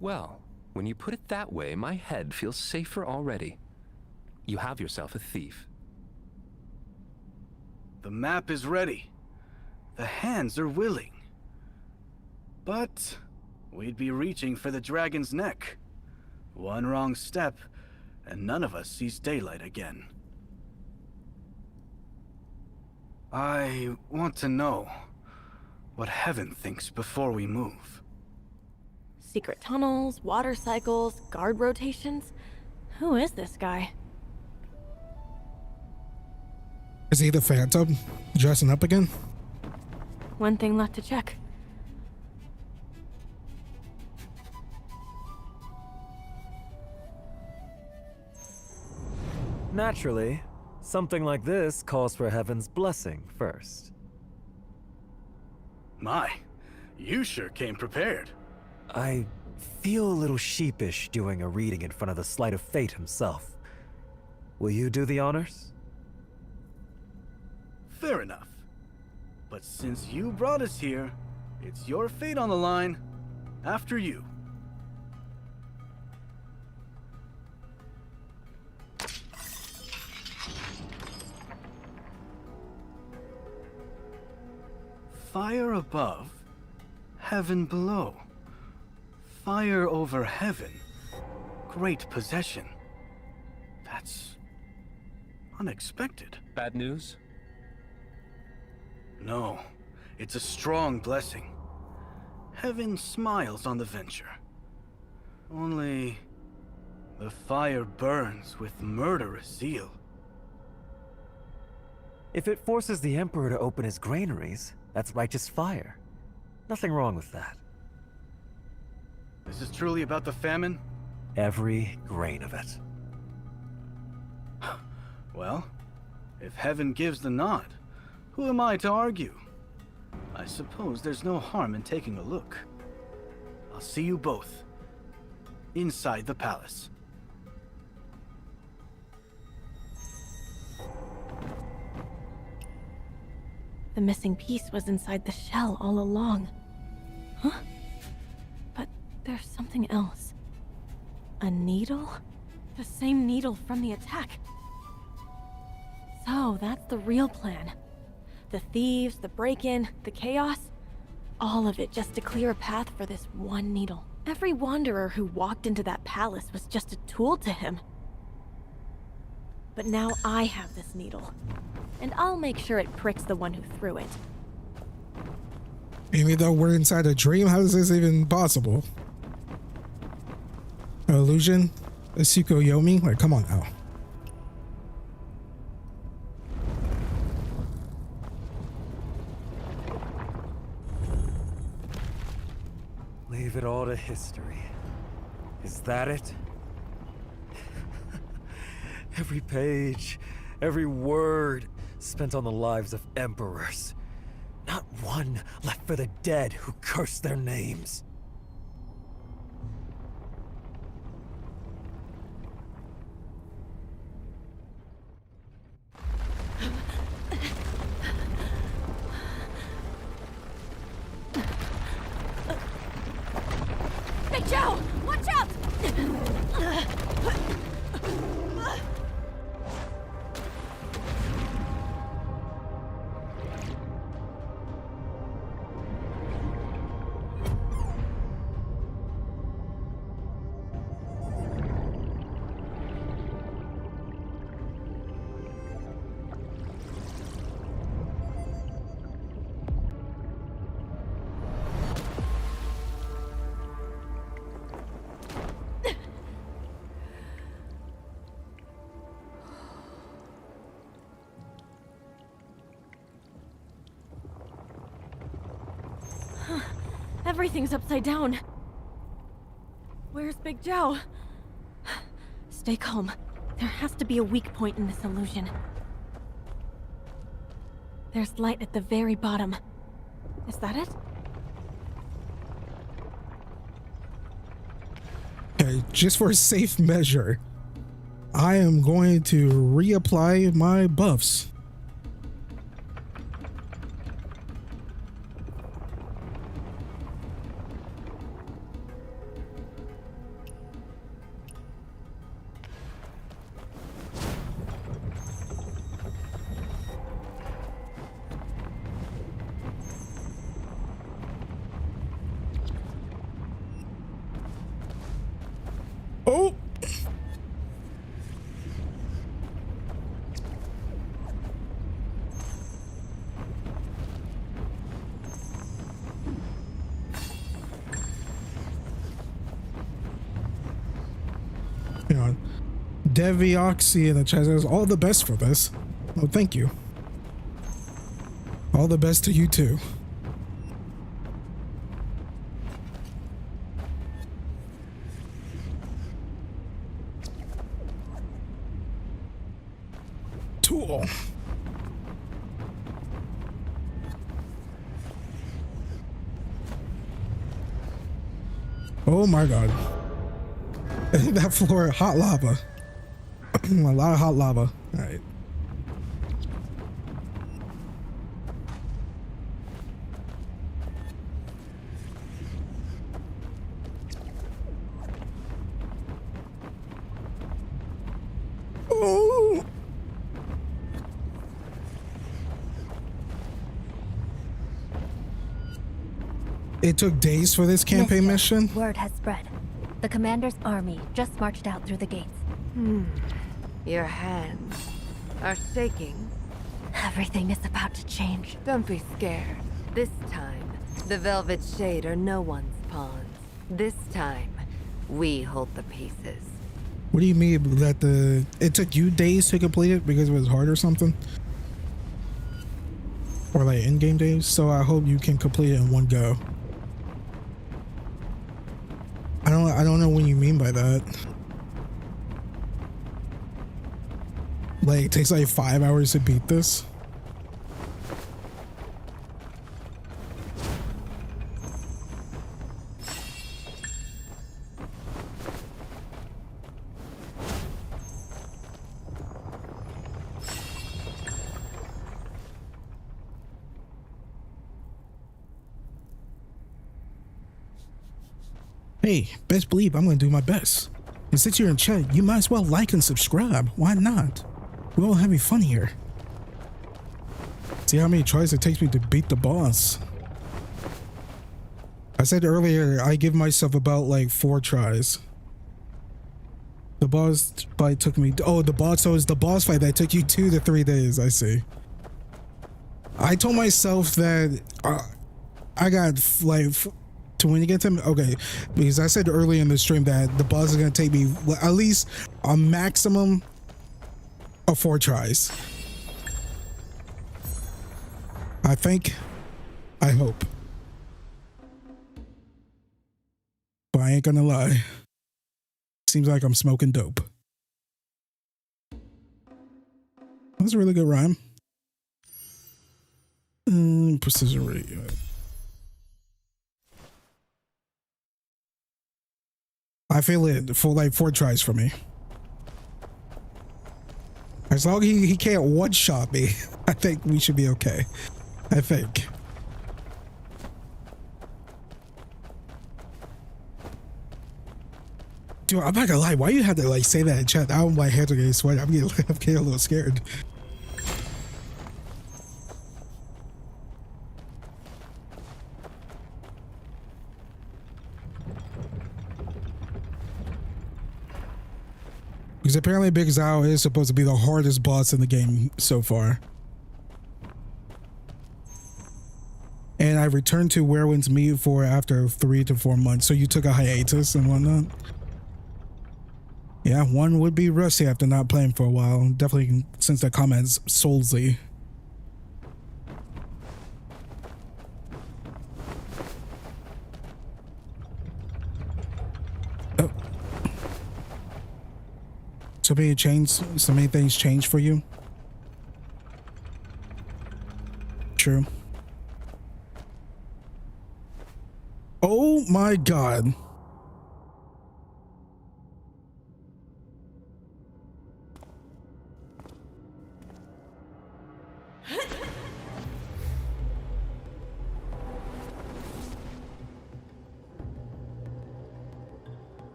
Well, when you put it that way, my head feels safer already. You have yourself a thief. The map is ready. The hands are willing. But we'd be reaching for the dragon's neck. One wrong step, and none of us sees daylight again. I want to know what Heaven thinks before we move. Secret tunnels, water cycles, guard rotations. Who is this guy? Is he the Phantom? Dressing up again? One thing left to check. Naturally, Something like this calls for Heaven's blessing first. My, you sure came prepared. I feel a little sheepish doing a reading in front of the Sleight of Fate himself. Will you do the honors? Fair enough. But since you brought us here, it's your fate on the line. After you. Fire above, heaven below. Fire over heaven, great possession. That's unexpected. Bad news? No, it's a strong blessing. Heaven smiles on the venture. Only the fire burns with murderous zeal. If it forces the Emperor to open his granaries, that's righteous fire. Nothing wrong with that. This is truly about the famine? Every grain of it. Well, if heaven gives the nod, who am I to argue? I suppose there's no harm in taking a look. I'll see you both inside the palace. The missing piece was inside the shell all along. Huh? But there's something else. A needle? The same needle from the attack. So that's the real plan. The thieves, the break-in, the chaos, all of it just to clear a path for this one needle. Every wanderer who walked into that palace was just a tool to him. But now I have this needle, and I'll make sure it pricks the one who threw it. Even though we're inside a dream, how is this even possible? An illusion? A Tsukuyomi? Like, come on now. Leave it all to history. Is that it? Every page, every word spent on the lives of emperors. Not one left for the dead who cursed their names. Big Zhao! Watch out! Everything's upside down. Where's Big Zhao? Stay calm. There has to be a weak point in this illusion. There's light at the very bottom. Is that it? Okay, just for safe measure, I am going to reapply my buffs. Oh! You know, Devioxy in the chat says all the best for this. Oh, thank you. All the best to you too. Cool. Oh my god. That floor, hot lava. A lot of hot lava. All right. Oh. It took days for this campaign mission. Word has spread. The commander's army just marched out through the gates. Your hands are shaking. Everything is about to change. Don't be scared. This time, the Velvet Shade are no one's pawns. This time, we hold the pieces. What do you mean that it took you days to complete it because it was hard or something? Or like in-game days? So I hope you can complete it in one go. I don't know what you mean by that. Like it takes like 5 hours to beat this. Hey, best believe I'm gonna do my best. And since you're in chat, you might as well like and subscribe. Why not? We're all having fun here. See how many tries it takes me to beat the boss. I said earlier, I give myself about like 4 tries. The boss fight took me, oh, so it's the boss fight that took you 2 to 3 days, I see. I told myself that I got like, to when you get to, okay, because I said earlier in the stream that the boss is going to take me at least a maximum of 4 tries. I think, I hope. But I ain't gonna lie. Seems like I'm smoking dope. That's a really good rhyme. Precision rate. I feel it for like 4 tries for me. As long as he can't one-shot me, I think we should be okay. I think. Dude, I'm not gonna lie. Why you have to like say that in chat? Now my hands are getting sweaty. I'm getting a little scared. Because apparently Big Zhao is supposed to be the hardest boss in the game so far. And I returned to Werewolf's Meat for after 3 to 4 months. So you took a hiatus and whatnot. Yeah, one would be rusty after not playing for a while. Definitely since the comments Soulsy. Oh. So many things changed for you. True. Oh my god.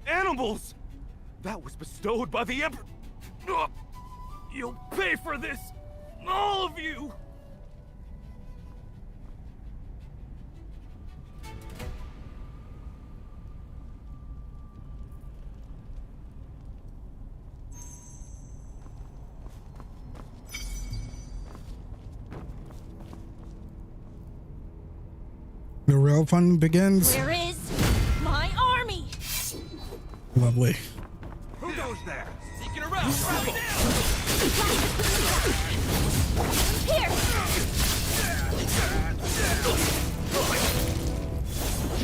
Animals! That was bestowed by the Emperor. You'll pay for this, all of you! The real fun begins. Where is my army? Lovely. Who goes there? Sneaking around right now! Here!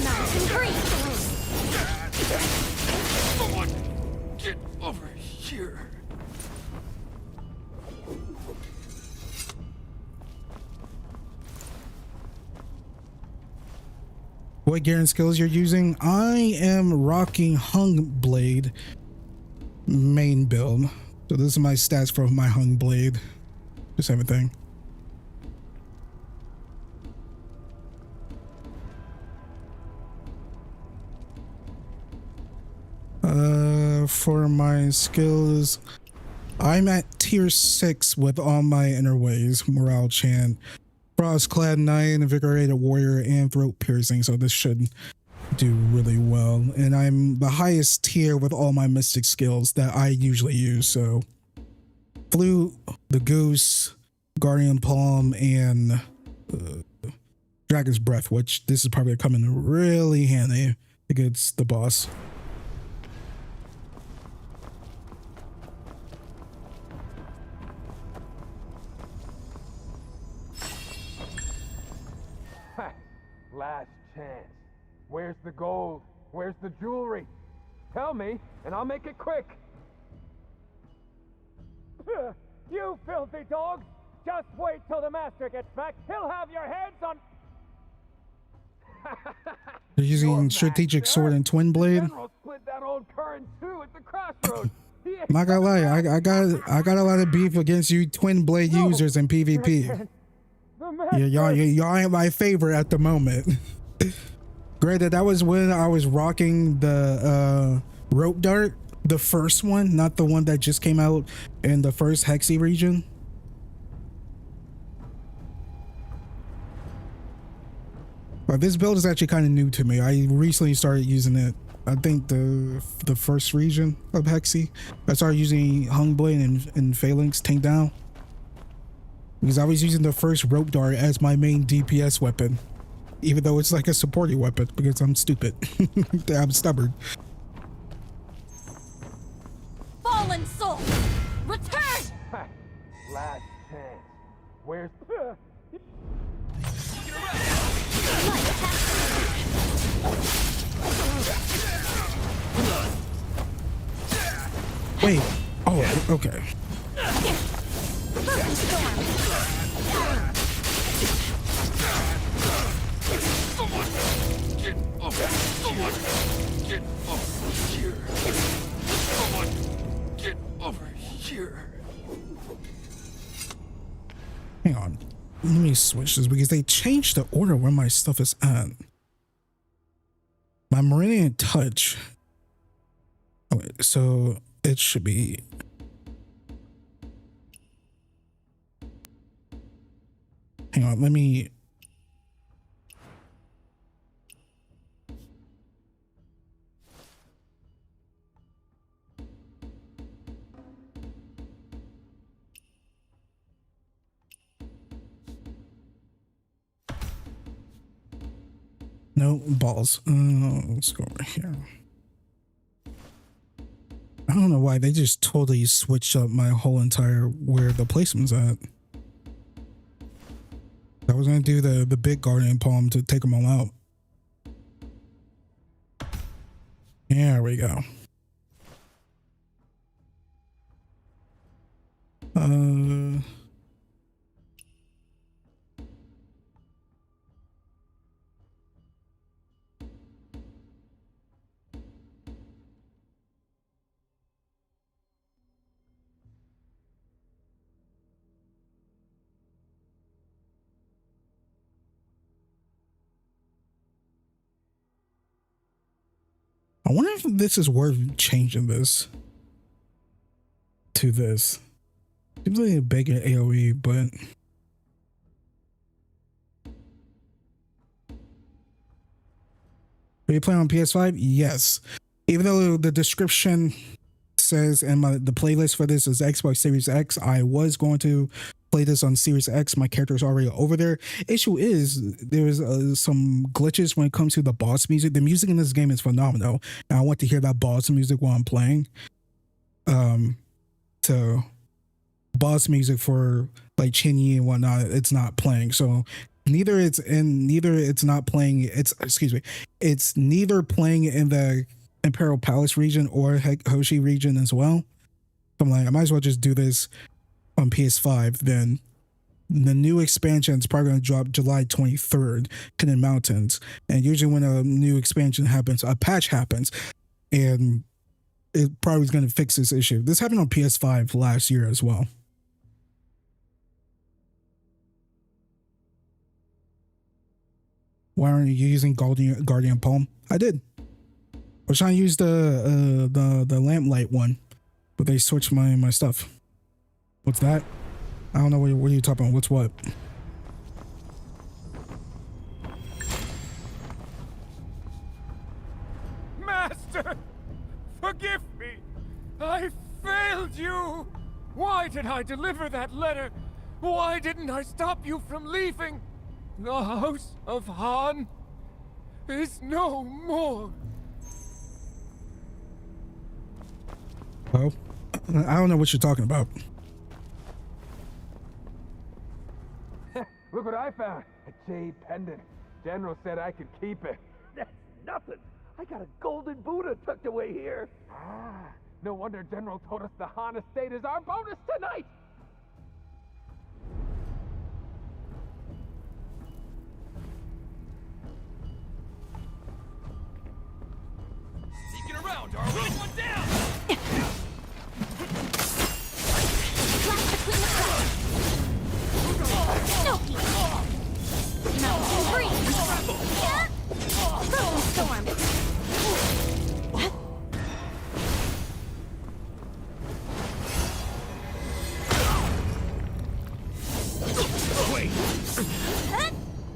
Nice and green! Someone get over here. What gear and skills you're using? I am rocking Hung Blade main build. So this is my stats for my Hung Blade. Just everything. For my skills, I'm at tier 6 with all my interways, Morale Chant, Frostclad Knight, Invigorated Warrior, and Throat Piercing, so this should do really well. And I'm the highest tier with all my mystic skills that I usually use, so Flute, the Goose, Guardian Palm, and Dragon's Breath, which this is probably coming really handy against the boss. Last chance. Where's the gold? Where's the jewelry? Tell me, and I'll make it quick. You filthy dogs! Just wait till the master gets back. He'll have your heads on... They're using strategic sword and twin blade. Split that old current too at the crossroads. I'm not gonna lie, I got a lot of beef against you twin blade users in PvP. Yeah, y'all ain't my favorite at the moment. Granted, that was when I was rocking the rope dart, the first one, not the one that just came out in the first Hexy region. But this build is actually kind of new to me. I recently started using it. I think the first region of Hexy. I started using Hung Blade and Phalanx Tank Down, because I was using the first rope dart as my main DPS weapon, even though it's like a supporting weapon, because I'm stupid. I'm stubborn. Fallen soul! Return! Last chance. Where's... Wait. Oh, okay. Someone get over here. Someone get over here. Hang on. Let me switch this because they changed the order where my stuff is at. My Meridian Touch. Okay, so it should be... Hang on, let me... No, balls. Let's go over here. I don't know why they just totally switched up my whole entire where the placement's at. I was gonna do the big Guardian Palm to take them all out. There we go. I wonder if this is worth changing this to this. Seems like a bigger AoE, but are you playing on PS5? Yes. Even though the description says and the playlist for this is Xbox Series X, I was going to play this on Series X. My character is already over there. Issue is there's some glitches when it comes to the boss music. The music in this game is phenomenal, and I want to hear that boss music while I'm playing. boss music for like Chinyi and whatnot, it's not playing. So neither it's not playing. It's neither playing in the Imperial Palace region or Hoshi region as well. So I'm like, I might as well just do this on PS5. Then the new expansion is probably going to drop July 23rd, Hidden Mountains. And usually when a new expansion happens, a patch happens, and it probably is going to fix this issue. This happened on PS5 last year as well. Why aren't you using Guardian Palm? I did. I was trying to use the lamplight one, but they switched my stuff. What's that? I don't know what are you talking about. What's what? Master! Forgive me! I failed you! Why did I deliver that letter? Why didn't I stop you from leaving? The House of Han is no more. Oh, I don't know what you're talking about. Look what I found. A jade pendant. General said I could keep it. That's nothing. I got a golden Buddha tucked away here. Ah, no wonder General told us the Han estate is our bonus tonight. Sneaking around, are we? One down!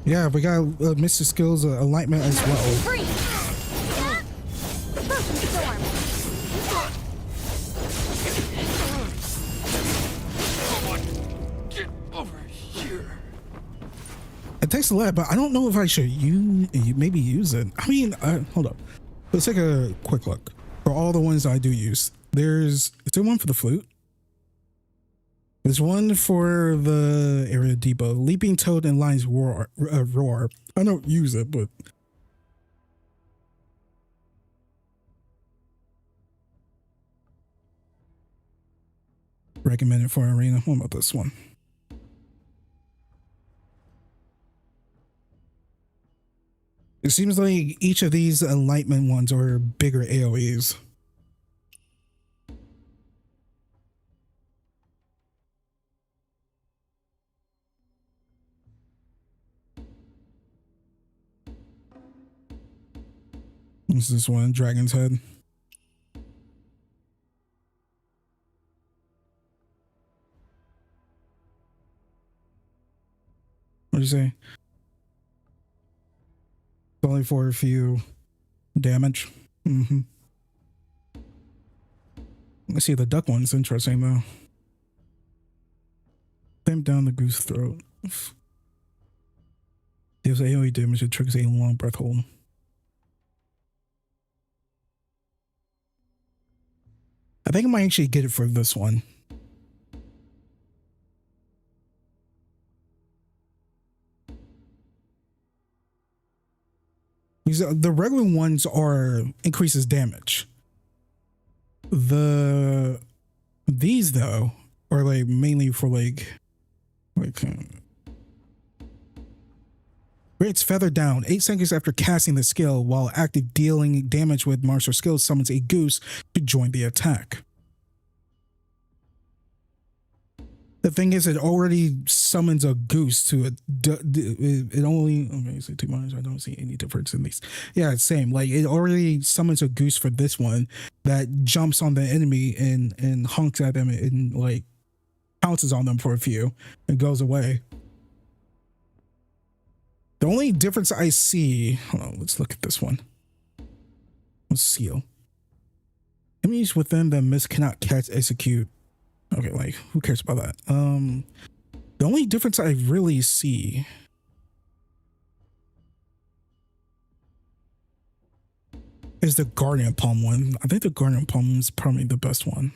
Yeah, we got Mr. Skill's alignment as well. Get over here. It takes a lot, but I don't know if I should maybe use it. I mean, hold up. Let's take a quick look. For all the ones I do use, is there one for the flute? There's one for the area depot. Leaping Toad and Lion's Roar. I don't use it, but recommend it for arena. What about this one? It seems like each of these enlightenment ones are bigger AoEs. What's this one? Dragon's Head. What'd you say? It's only for a few damage. Mm-hmm. Let's see, the duck one's interesting though. Clamp down the goose throat. Deals AoE damage that triggers a long breath hold. I think I might actually get it for this one. The regular ones are increases damage. These though are like mainly for like Grants feather down 8 seconds after casting the skill, while active dealing damage with martial skills summons a goose to join the attack. The thing is, it already summons a goose to it. It only, okay, so 2 minus, I don't see any difference in these. Yeah, it's same. Like, it already summons a goose for this one that jumps on the enemy and honks at them and like pounces on them for a few and goes away. The only difference I see, hold on, let's look at this one. Let's seal. Enemies within the mist cannot catch, execute. Okay, like, who cares about that? The only difference I really see is the Guardian Palm one. I think the Guardian Palm is probably the best one.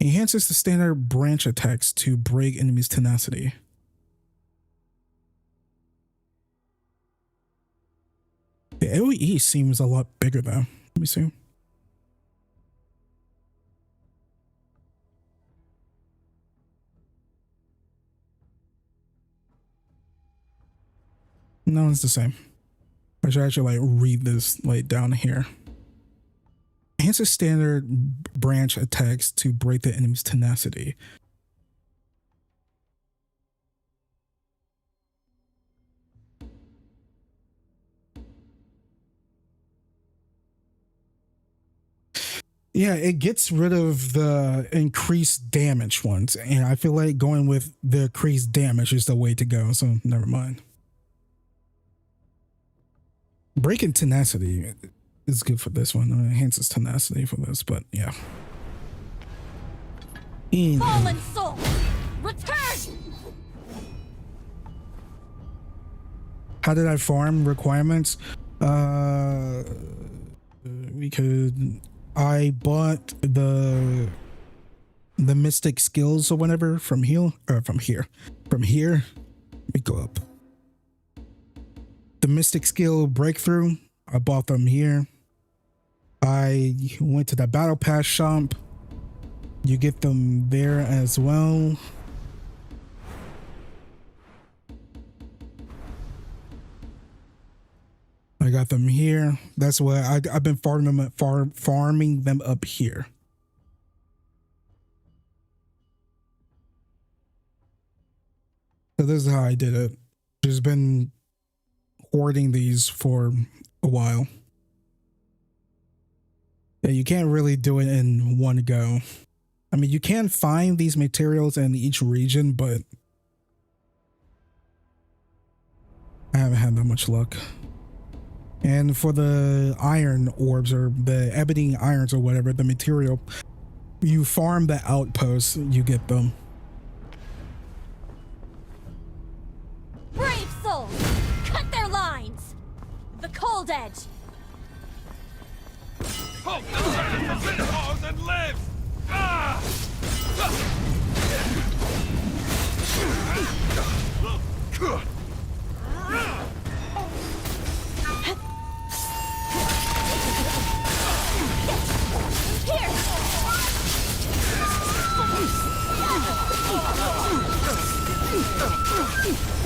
Enhances the standard branch attacks to break enemies' tenacity. The AoE seems a lot bigger though. Let me see. No, it's the same. I should actually like read this like down here. Enhances standard branch attacks to break the enemy's tenacity. Yeah, it gets rid of the increased damage ones, and I feel like going with the increased damage is the way to go, so never mind. Breaking tenacity is good for this one. It enhances tenacity for this, but yeah. Fallen soul, return! How did I farm requirements? I bought the mystic skills or whatever from here. Let me go up. The mystic skill breakthrough, I bought them here. I went to the battle pass shop. You get them there as well. I got them here. That's what I've been farming them up here. So this is how I did it. Just been hoarding these for a while. Yeah, you can't really do it in one go. I mean, you can find these materials in each region, but I haven't had that much luck. And for the iron orbs or the ebony irons or whatever, the material, you farm the outposts, you get them. Brave souls, cut their lines! The cold edge! Hope the servant falls and lives! Ah! Here!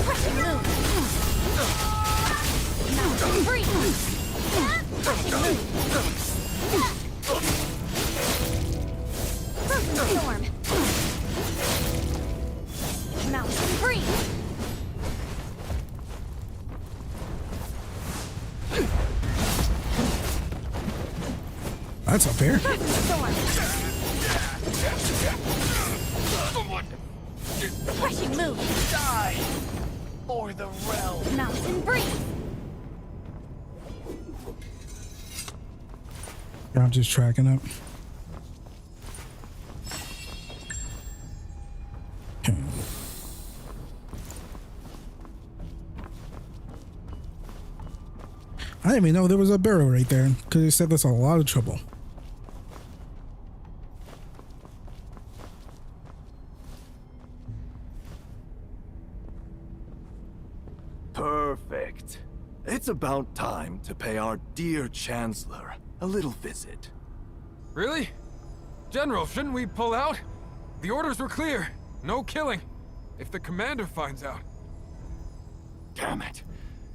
Crushing move! Mountain breeze! Crushing move! Frozen storm! Mountain breeze! That's up here. Crushing move. Die for the realm. Mountain breeze. I'm just tracking up. Okay. I didn't even know there was a barrel right there because it saved us a lot of trouble. Perfect. It's about time to pay our dear Chancellor a little visit. Really? General, shouldn't we pull out? The orders were clear. No killing. If the commander finds out. Damn it.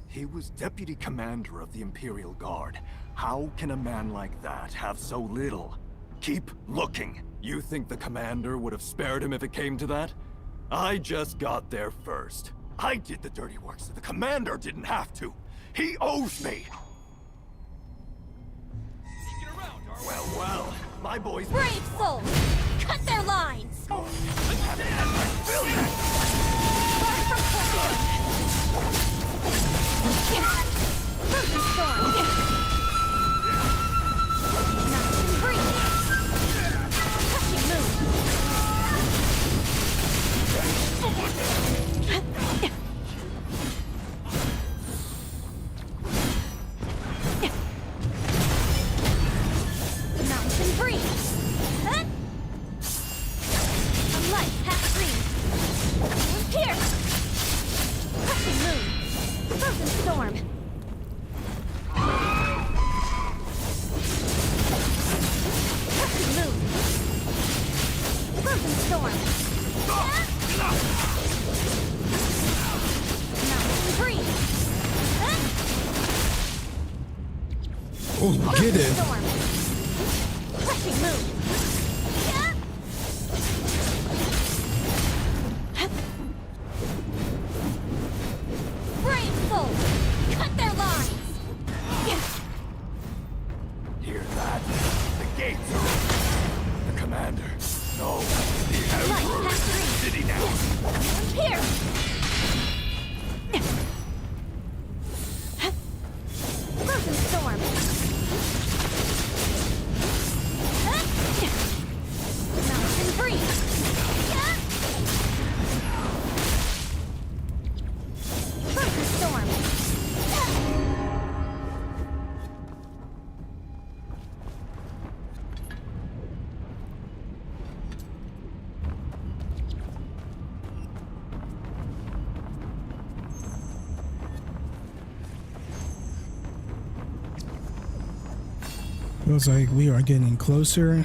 He was deputy commander of the Imperial Guard. How can a man like that have so little? Keep looking. You think the commander would have spared him if it came to that? I just got there first. I did the dirty work so the commander didn't have to. He owes me. Well, well, my boys... Brave souls, cut their lines. I haven't had my fill yet. Frozen storm. Mountain breeze. Crushing move. Mountain breeze. Get it. Storm. Crushing move. Brave soul. Cut their lines. Hear that? The gates are open. The commander. No, the Emperor is in the city now. Here. Frozen storm. Mountain breeze. Frozen storm. Feels like we are getting closer.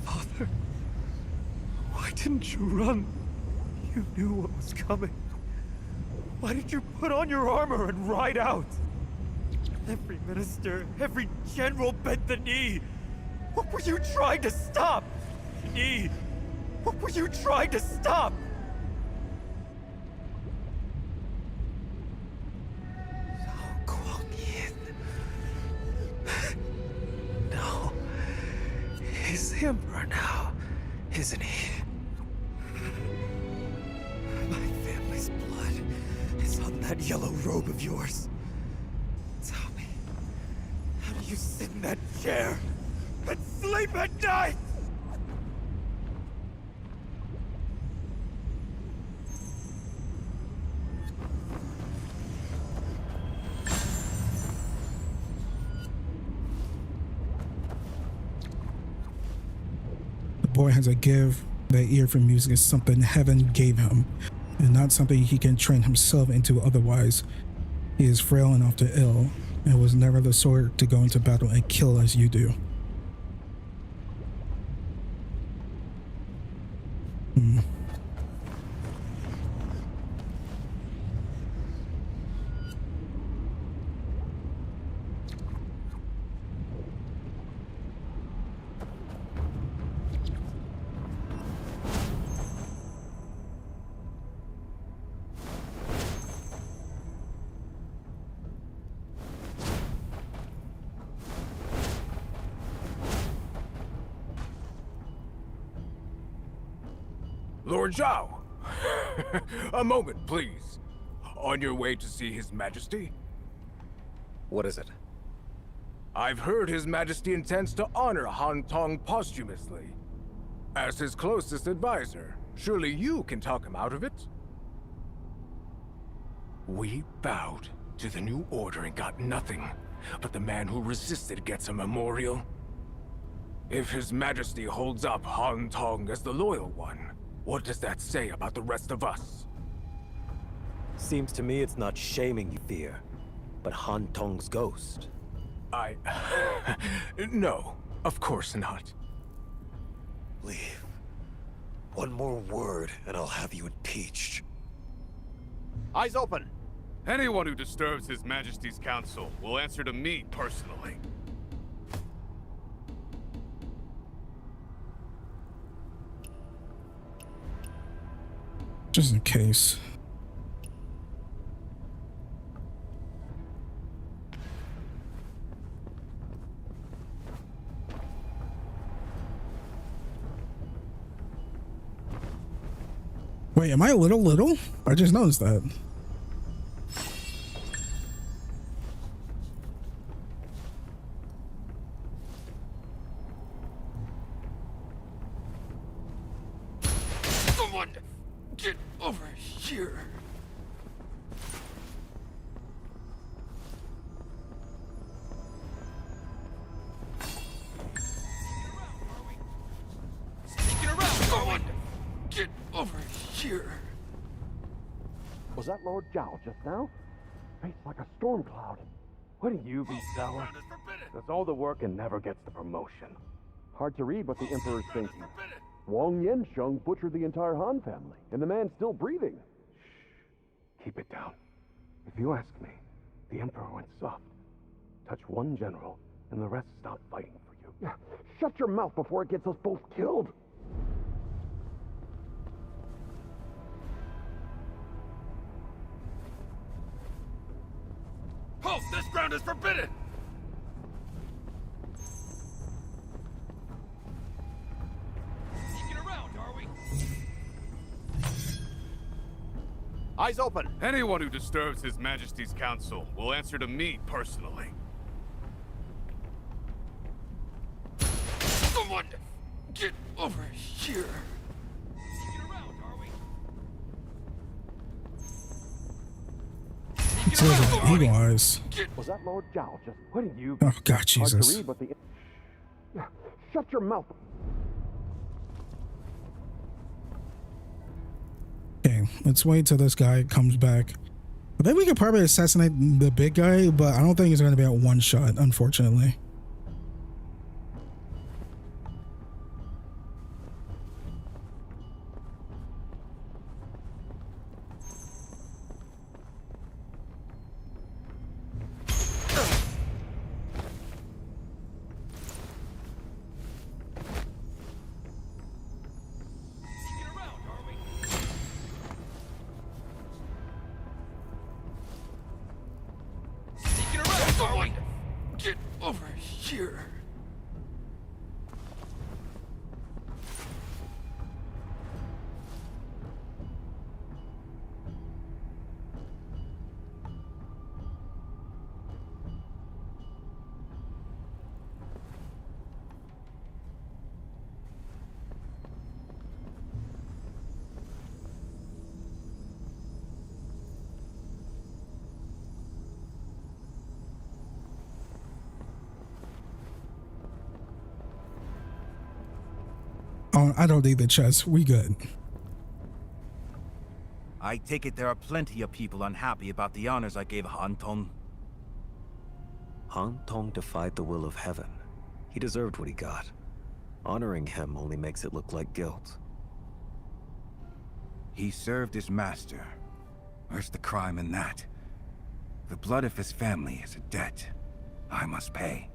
Father, why didn't you run? You knew what was coming. Why did you put on your armor and ride out? Every minister, every general bent the knee. What were you trying to stop? Knee, what were you trying to stop? No. He's the Emperor now, isn't he? My family's blood is on that yellow robe of yours. Tell me, how do you sit in that chair and sleep at night? Boy has a gift. That ear for music is something heaven gave him, and not something he can train himself into otherwise. He is frail and often ill, and was never the sort to go into battle and kill as you do. Lord Zhao! A moment, please. On your way to see His Majesty? What is it? I've heard His Majesty intends to honor Han Tong posthumously. As his closest advisor, surely you can talk him out of it? We bowed to the new order and got nothing, but the man who resisted gets a memorial. If His Majesty holds up Han Tong as the loyal one, what does that say about the rest of us? Seems to me it's not shaming you fear, but Han Tong's ghost. No, of course not. Leave. One more word and I'll have you impeached. Eyes open! Anyone who disturbs His Majesty's council will answer to me personally. Just in case. Wait, am I a little? I just noticed that. Someone, get over here. Sneaking around, someone, get over here. Was that Lord Zhao just now? Face like a storm cloud. Wouldn't you be sour? Does all the work and never gets the promotion. Hard to read what the Emperor's thinking. Wang Yansheng butchered the entire Han family, and the man's still breathing. Shh. Keep it down. If you ask me, the Emperor went soft. Touch one general, and the rest stop fighting for you. Shut your mouth before it gets us both killed! Halt! This ground is forbidden! Sneaking around, are we? Eyes open! Anyone who disturbs His Majesty's council will answer to me personally. Someone! Get over here! Sneaking around, are we? So the eagle eyes. Was that Lord Zhao just putting you? Oh God, Hard to Jesus. read, but shut your mouth. Okay, let's wait till this guy comes back. I think we could probably assassinate the big guy, but I don't think it's going to be a one shot, unfortunately. Someone! Get over here! Oh, I don't need the chest. We good. I take it there are plenty of people unhappy about the honors I gave Han Tong. Han Tong defied the will of heaven. He deserved what he got. Honoring him only makes it look like guilt. He served his master. Where's the crime in that? The blood of his family is a debt I must pay.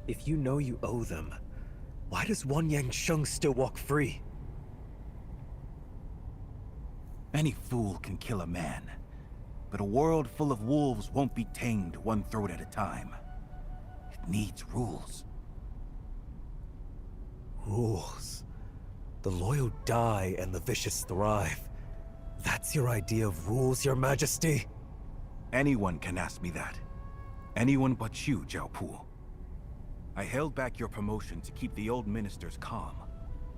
If you know you owe them, why does Wang Yangsheng still walk free? Any fool can kill a man, but a world full of wolves won't be tamed one throat at a time. It needs rules. Rules. The loyal die and the vicious thrive. That's your idea of rules, Your Majesty? Anyone can ask me that. Anyone but you, Zhao Pu. I held back your promotion to keep the old ministers calm.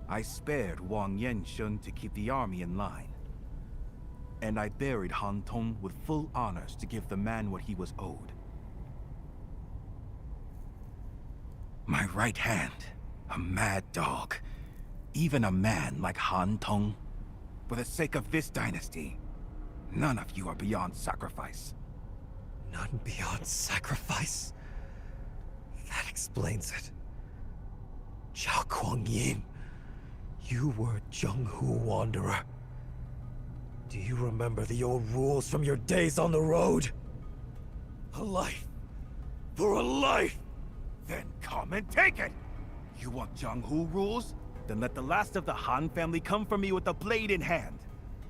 I spared Wang Yansheng to keep the army in line. And I buried Han Tong with full honors to give the man what he was owed. My right hand, a mad dog. Even a man like Han Tong. For the sake of this dynasty, none of you are beyond sacrifice. None beyond sacrifice? That explains it. Zhao Guangyin, you were Zhenghu Wanderer. Do you remember the old rules from your days on the road? A life for a life! Then come and take it! You want Zhenghu rules? Then let the last of the Han family come for me with a blade in hand.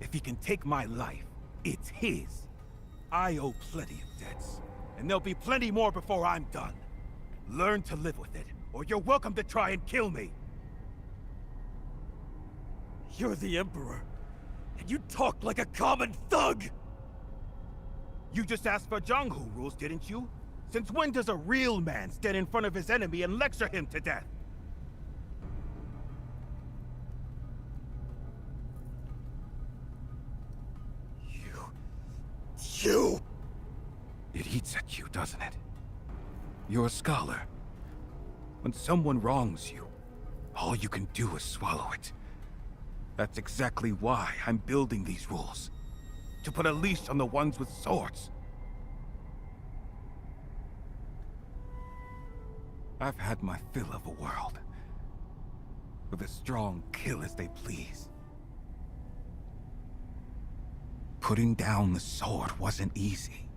If he can take my life, it's his. I owe plenty of debts, and there'll be plenty more before I'm done. Learn to live with it, or you're welcome to try and kill me. You're the Emperor, and you talk like a common thug! You just asked for Zhenghu rules, didn't you? Since when does a real man stand in front of his enemy and lecture him to death? You! It eats at you, doesn't it? You're a scholar. When someone wrongs you, all you can do is swallow it. That's exactly why I'm building these rules. To put a leash on the ones with swords. I've had my fill of a world. Where the strong kill as they please. Putting down the sword wasn't easy.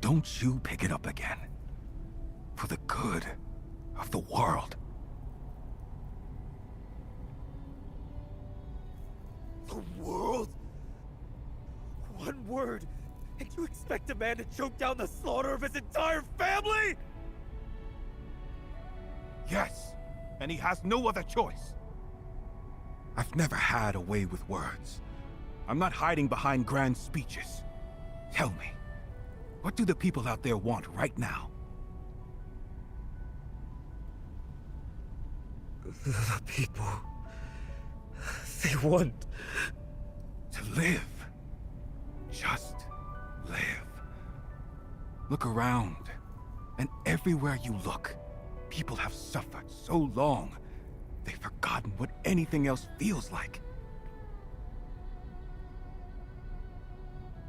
Don't you pick it up again. For the good of the world. The world? One word, and you expect a man to choke down the slaughter of his entire family? Yes, and he has no other choice. I've never had a way with words. I'm not hiding behind grand speeches. Tell me, what do the people out there want right now? The people... they want... to live. Just live. Look around, and everywhere you look, people have suffered so long, they've forgotten what anything else feels like.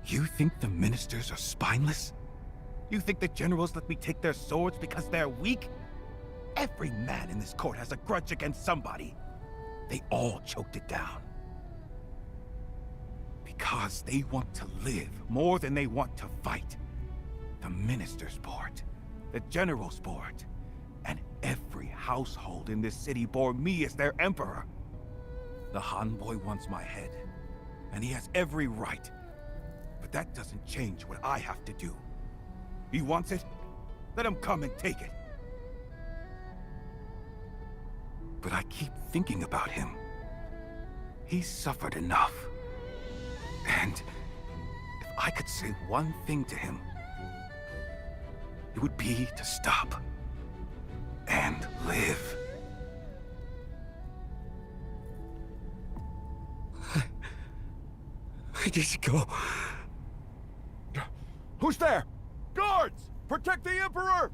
You think the ministers are spineless? You think the generals let me take their swords because they're weak? Every man in this court has a grudge against somebody. They all choked it down. Because they want to live more than they want to fight. The minister's board, the general's board, and every household in this city bore me as their emperor. The Han boy wants my head, and he has every right. But that doesn't change what I have to do. He wants it, let him come and take it. But I keep thinking about him. He's suffered enough. And if I could say one thing to him, it would be to stop and live. I need to go. Who's there? Guards! Protect the Emperor!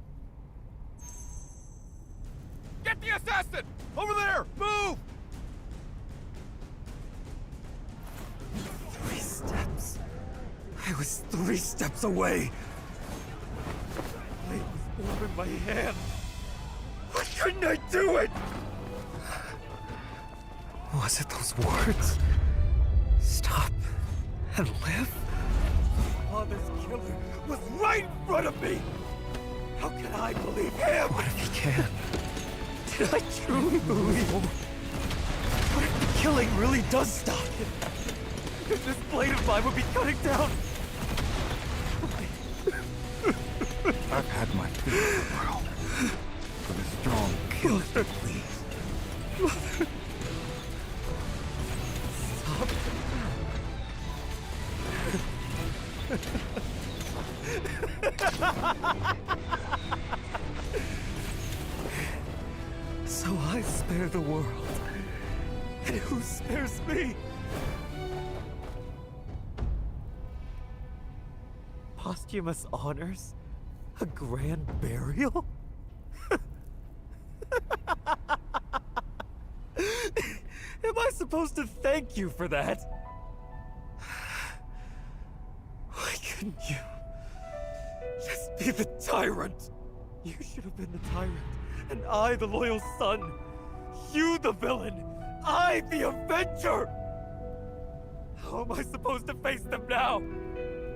Get the assassin! Over there! Move! 3 steps. I was 3 steps away. Blade was warm in my hand. Why couldn't I do it? Was it those words? Stop and live? Father's killer was right in front of me! How can I believe him? What if he can? Did I truly believe him? What if the killing really does stop? If this blade of mine would be cutting down... I've had my fill of the world. For the strong kills to please. Mother... Stop. So I spare the world. And who spares me? Posthumous honors? A grand burial? Am I supposed to thank you for that? Why couldn't you just be the tyrant? You should have been the tyrant, and I the loyal son. You the villain, I the avenger! How am I supposed to face them now?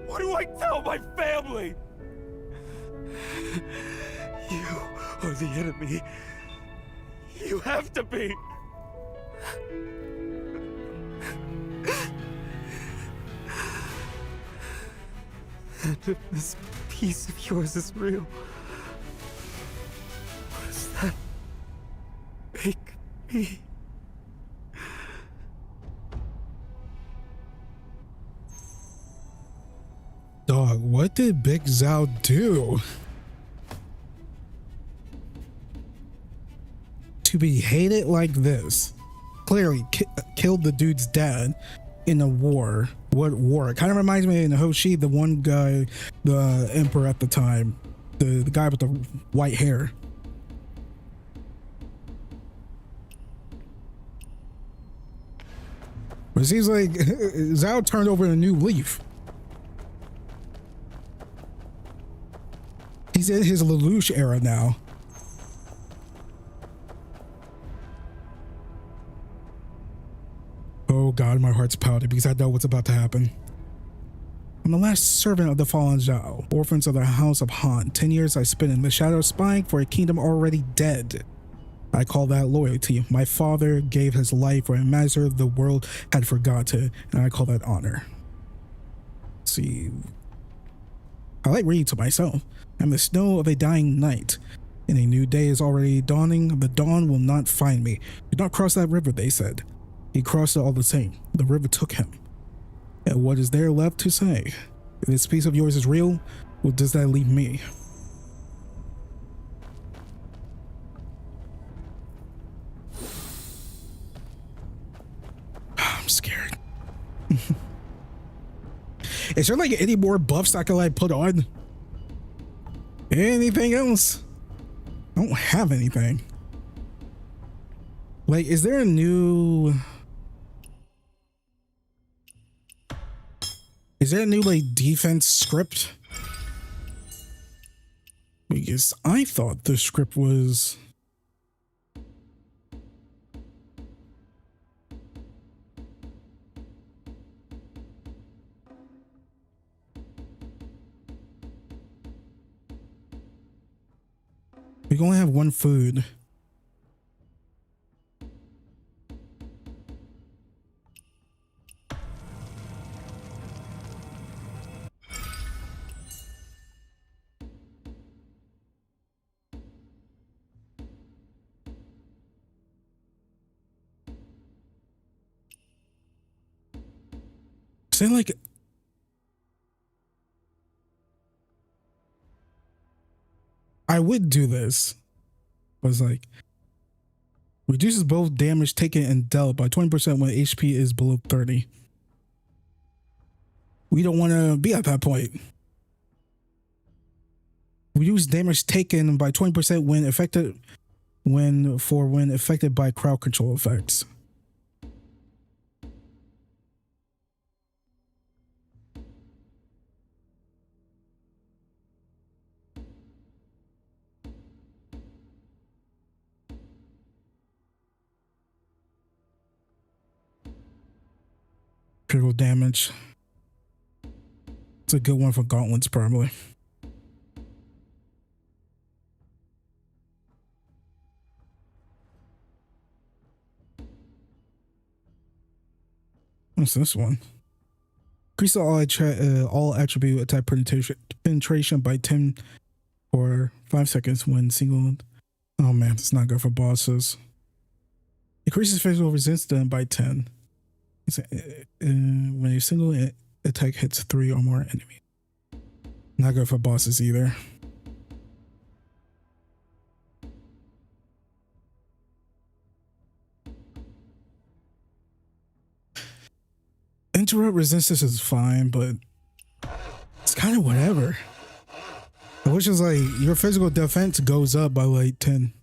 What do I tell my family? You are the enemy. You have to be. And if this piece of yours is real, what does that make me? Dog, what did Big Zhao do? To be hated like this. Clearly killed the dude's dad in a war. What war? It kind of reminds me of Hoshi, the one guy, the emperor at the time, the guy with the white hair. But it seems like Zhao turned over a new leaf. He's in his Lelouch era now. Oh God, my heart's pounding because I know what's about to happen. I'm the last servant of the fallen Zhao, orphans of the House of Han. 10 years I spent in the shadows spying for a kingdom already dead. I call that loyalty. My father gave his life for a master the world had forgotten, and I call that honor. See, I like reading to myself. I'm the snow of a dying night, and a new day is already dawning. The dawn will not find me. Do not cross that river, they said. He crossed it all the same. The river took him. And what is there left to say? If this piece of yours is real, what does that leave me? I'm scared. Is there like any more buffs I can like put on? Anything else? I don't have anything. Like, is there a new... Is there a new like defense script? Because I thought the script was... We can only have one food. Say like... I would do this. Was like reduces both damage taken and dealt by 20% when HP is below 30. We don't want to be at that point. Reduce damage taken by 20% when affected by crowd control effects. Critical damage. It's a good one for gauntlets, probably. What's this one? Increase all attribute attack penetration by 10 for 5 seconds when single. Oh man, it's not good for bosses. Increases physical resistance by 10. When a single attack hits 3 or more enemies. Not good for bosses either. Interrupt resistance is fine, but it's kind of whatever. Which is like your physical defense goes up by like 10.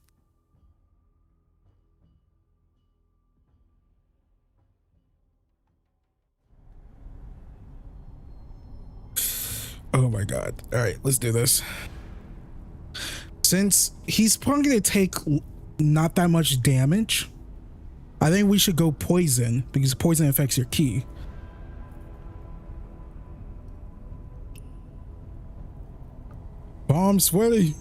Oh my god. All right, let's do this. Since he's probably going to take not that much damage, I think we should go poison because poison affects your ki. Bomb sweaty.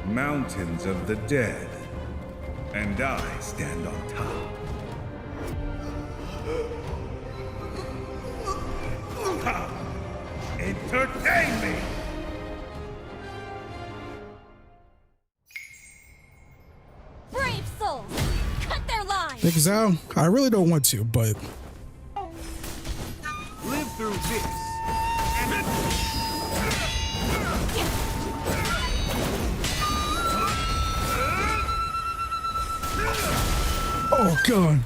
Mountains of the dead, and I stand on top. Entertain me! Brave souls! Cut their lines! Thank you, Zhao. I really don't want to, but... Live through this! Oh god.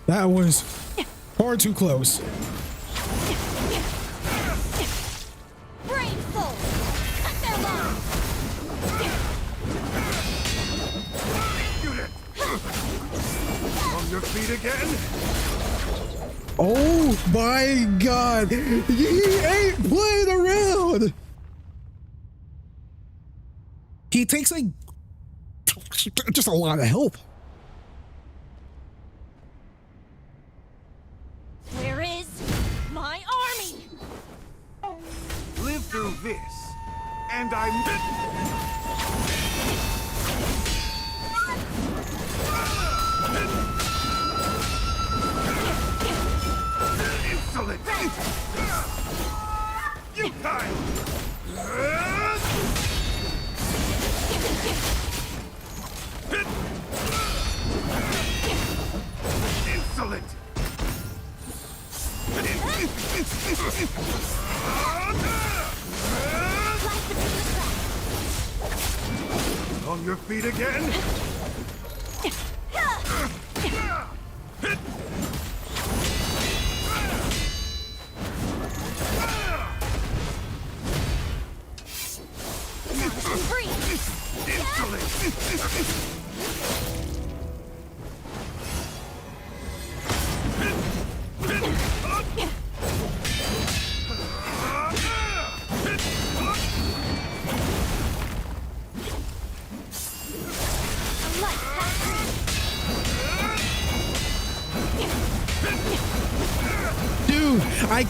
That was far too close. Brave souls! Cut their lines! On your feet again? Oh my god! He ain't playing around! He takes like just a lot of help. Where is my army? Live through this, and I insolent! You kind! Insolent! On your feet again?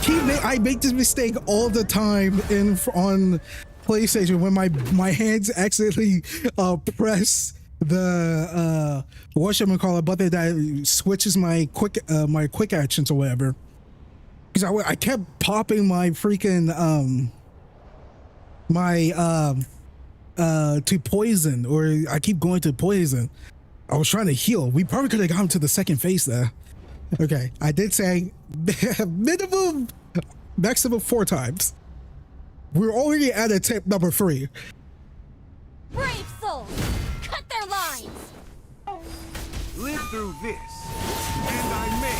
Dude, I make this mistake all the time on PlayStation when my hands accidentally press the whatchamacallit button that switches my quick actions or whatever. Because I kept popping my freaking to poison, or I keep going to poison. I was trying to heal. We probably could have gotten to the second phase there. Okay, I did say maximum 4 times. We're already at attempt number 3. Brave souls! Cut their lines! live through this, and I may.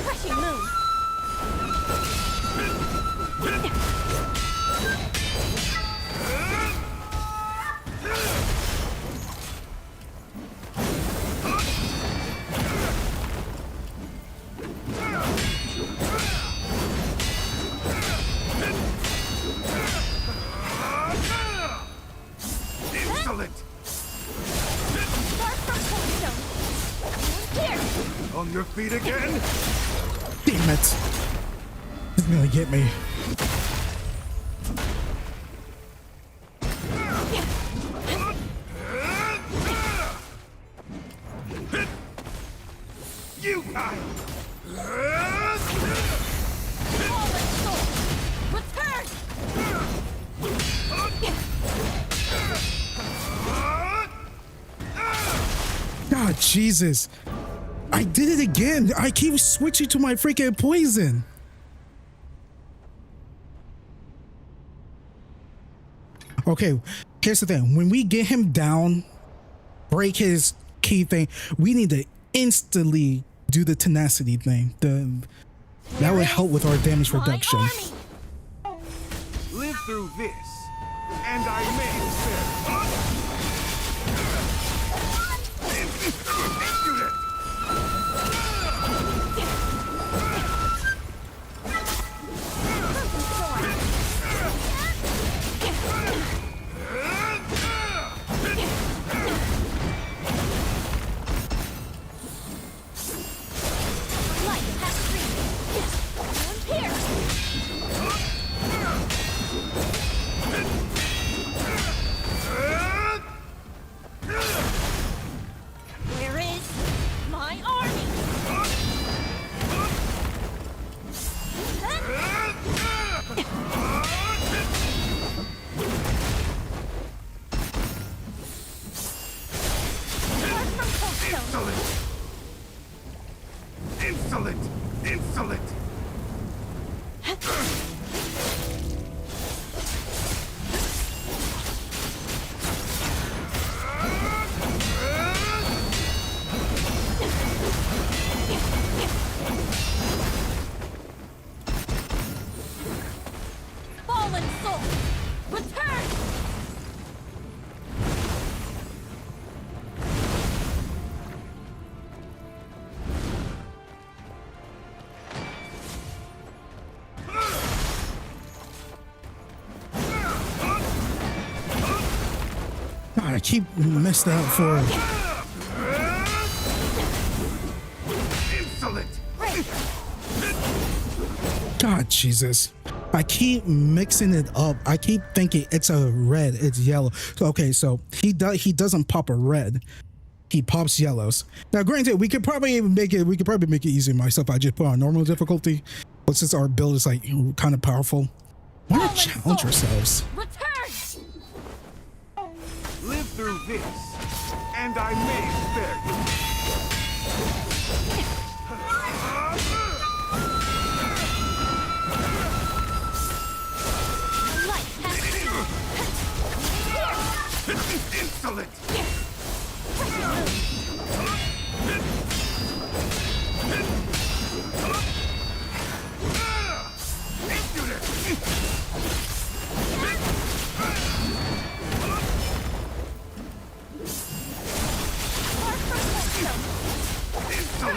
Crushing moon! Insolent! On your feet again? Damn it! It's gonna get me. You guys! Return! God, Jesus. I did it again. I keep switching to my freaking poison. Okay, here's the thing. When we get him down, break his key thing, we need to instantly do the tenacity thing. That would help with our damage reduction. Live through this, and I may spare. Where is my army? Insolent! Insolent! I keep missed out for. Insolent! God, Jesus. I keep mixing it up. I keep thinking it's a red, it's yellow. So, okay, so he doesn't pop a red. He pops yellows. Now, granted, we could probably make it easier myself. I just put on normal difficulty. But since our build is like kind of powerful, why not challenge ourselves? Return! Live through this, and I may spare you. Insolent!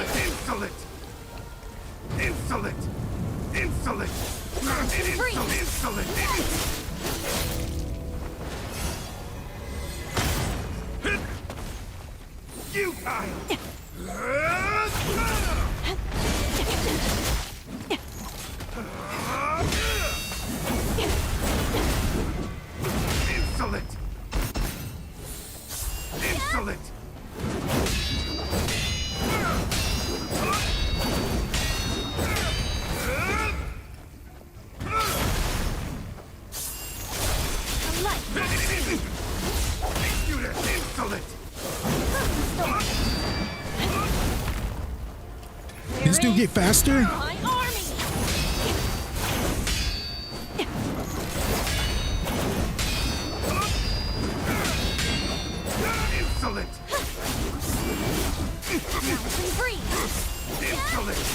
Insolent! Insolent! Insolent! Insolent! Insolent! Futile! Insolent! Insolent! This dude get faster? Insolent! Insolent!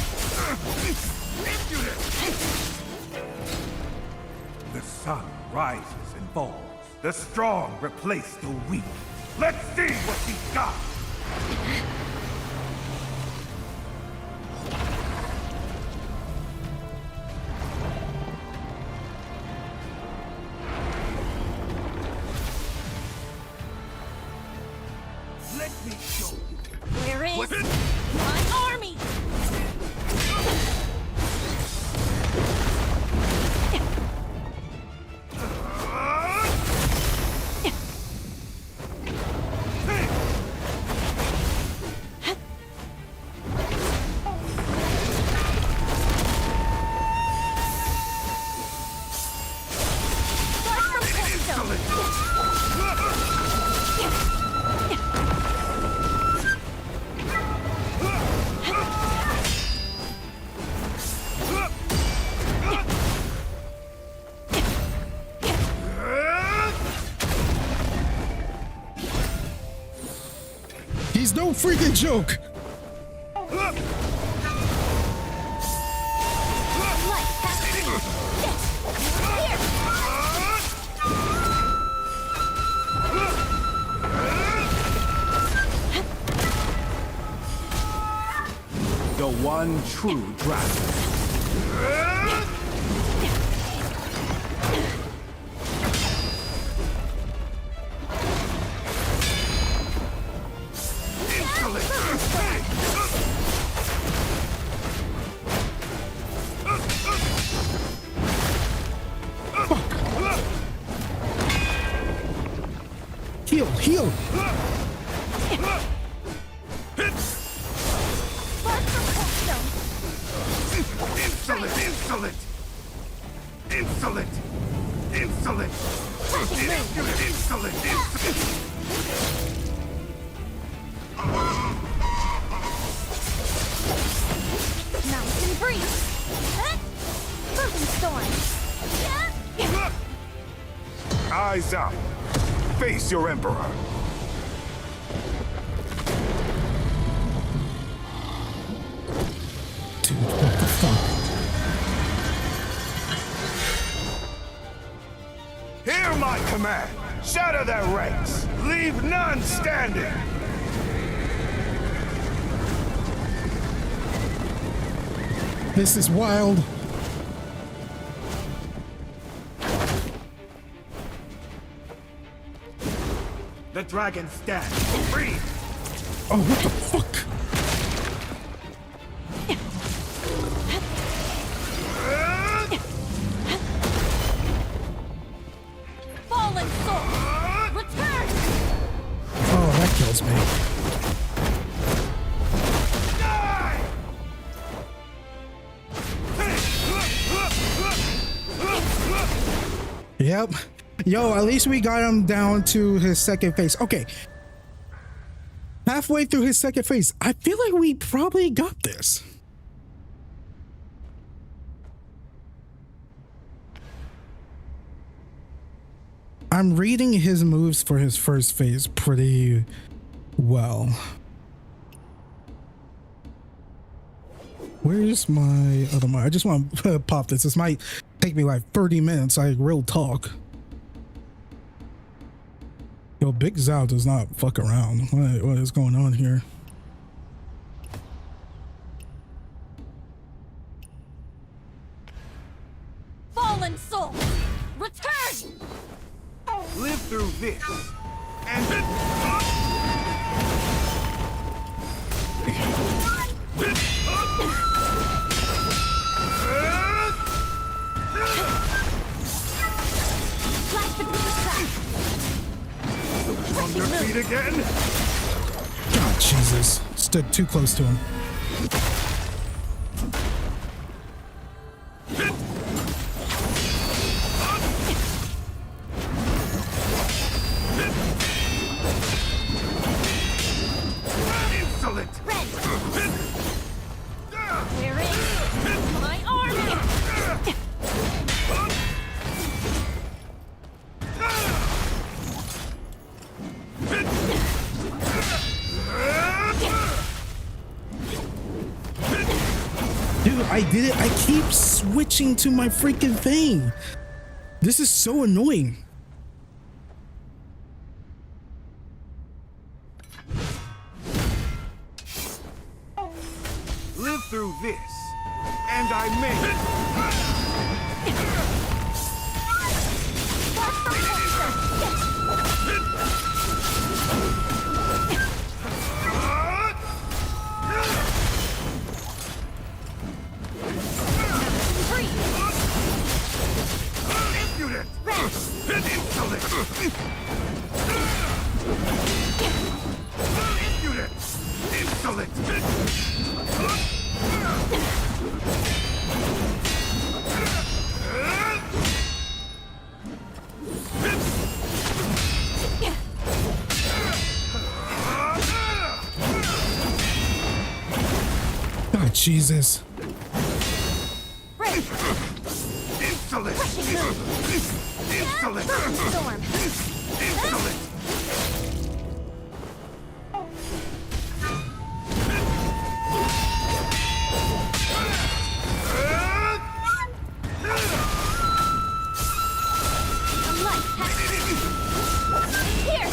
The sun rises and falls. The strong replace the weak. Let's see what he's got! Let me show you. Where is my army? He's no freaking joke. The one true dragon. Heal, heal. Insolent! Insolent! Insolent! Insolent! Insolent! Insolent! Mountain breeze. Frozen storm. Eyes up! Face your emperor! Dude, what the fuck? Hear my command! Shatter their ranks! Leave none standing! This is wild. The dragon stands free. Oh, what the fuck? Fallen soul, return! Oh, that kills me. Yep. Yo, at least we got him down to his second phase. Okay. Halfway through his second phase, I feel like we probably got this. I'm reading his moves for his first phase pretty well. Where's my other mic? I just want to pop this. This might take me like 30 minutes, like real talk. Yo, Big Zhao does not fuck around. What is going on here? Fallen soul, return! Live through this, and on your feet again. God, Jesus. Stood too close to him. Insolent! Where is my army? Dude, I did it. I keep switching to my freaking thing. This is so annoying. Live through this, and I may. Impudent! Insolent! Impudent! Insolent! God, Jesus. Insolent! Insolent! Storm. Insolent! Here!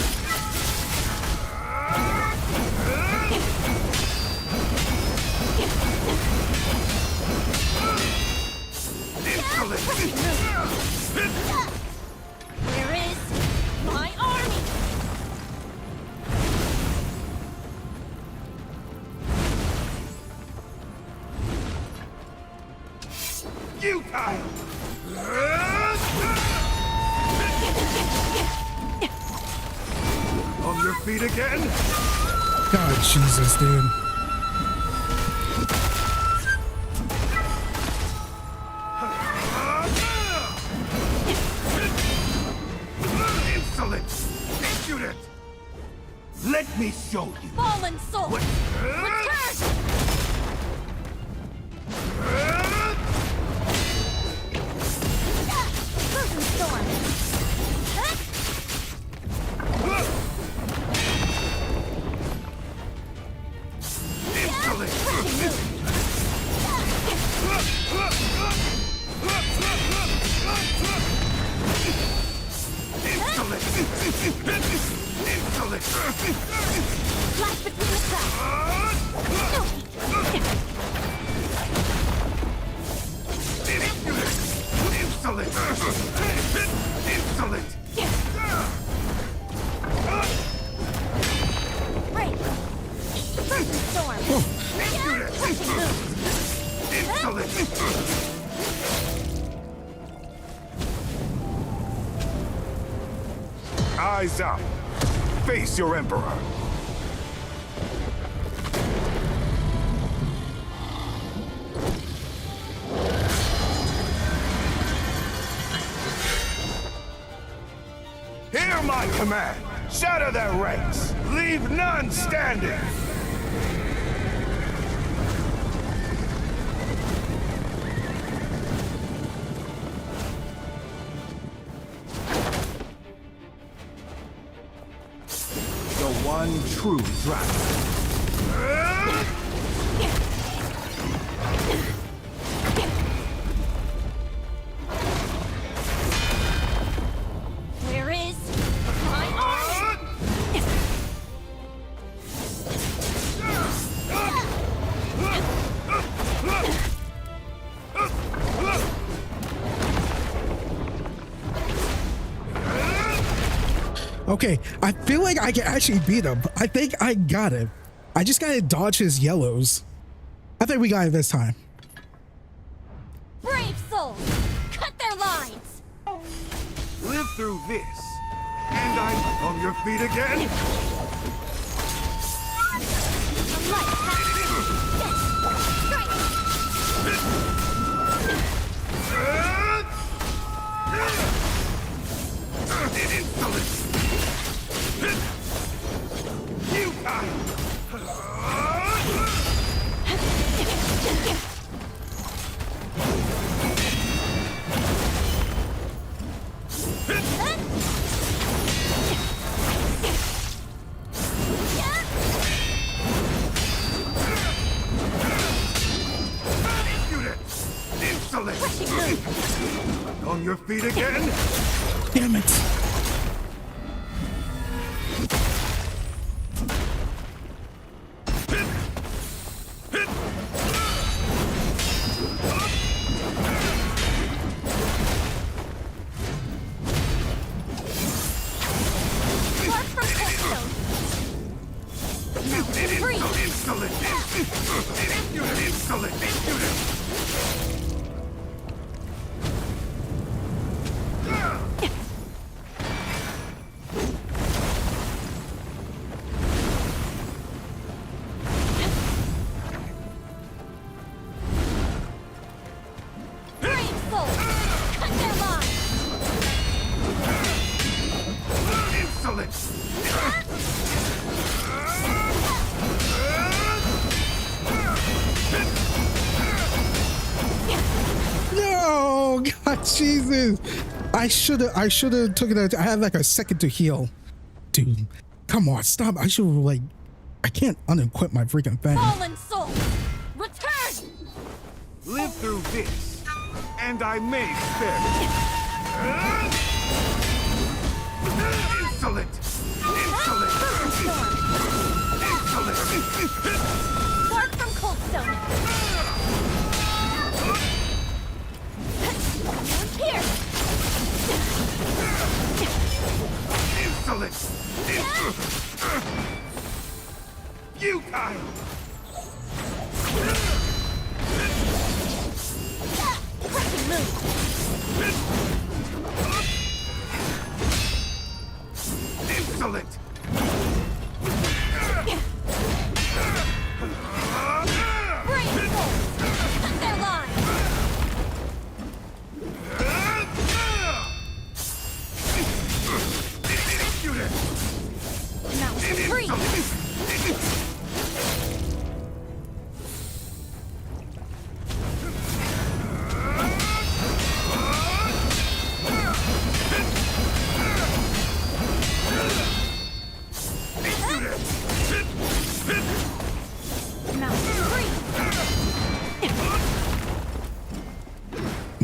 Where is my army? Futile! On your feet again? God, Jesus, dude. Insolent! Impudent! Let me show you! Fallen soul! Return! Frozen storm! Insolent! Insolent! Insolent! Flash between the cracks! Impudent! Insolent! Insolent! Eyes up. Face your Emperor. Hear my command. Shatter their ranks. Leave none standing. One true dragon. Where is my arm? Okay, I feel like I can actually beat him. I think I got him. I just gotta dodge his yellows. I think we got it this time. Brave souls! Cut their lines! Live through this, and I'm on your feet again. You on your feet again? Damn it. No, God, Jesus! I should have took it. I had like a second to heal, dude. Come on, stop! I should like. I can't unequip my freaking thing. Fallen soul, return! Live through this, and I may spare you. Insolent! Insolent! Insolent! Bark from Coldstone! Here! Insolent! You kind! Insolent! Cut their line! Mountain free! Come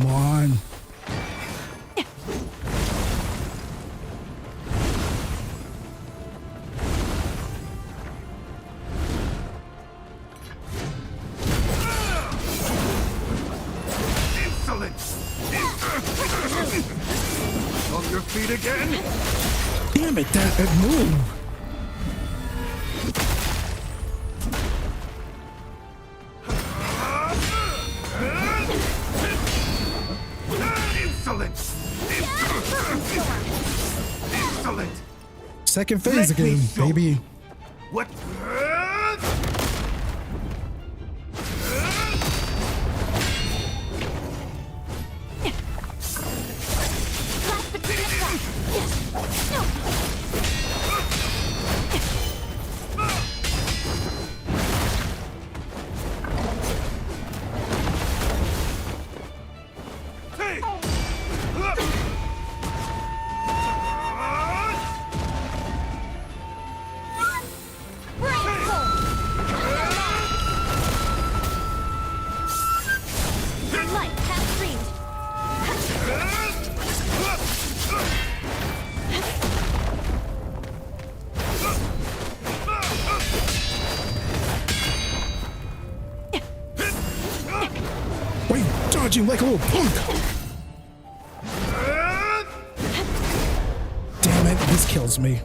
on. Insolent! On your feet again? Damn it, that move. second phase Let me again, show baby. you. What? Why are you dodging like a little punk? Damn it, this kills me.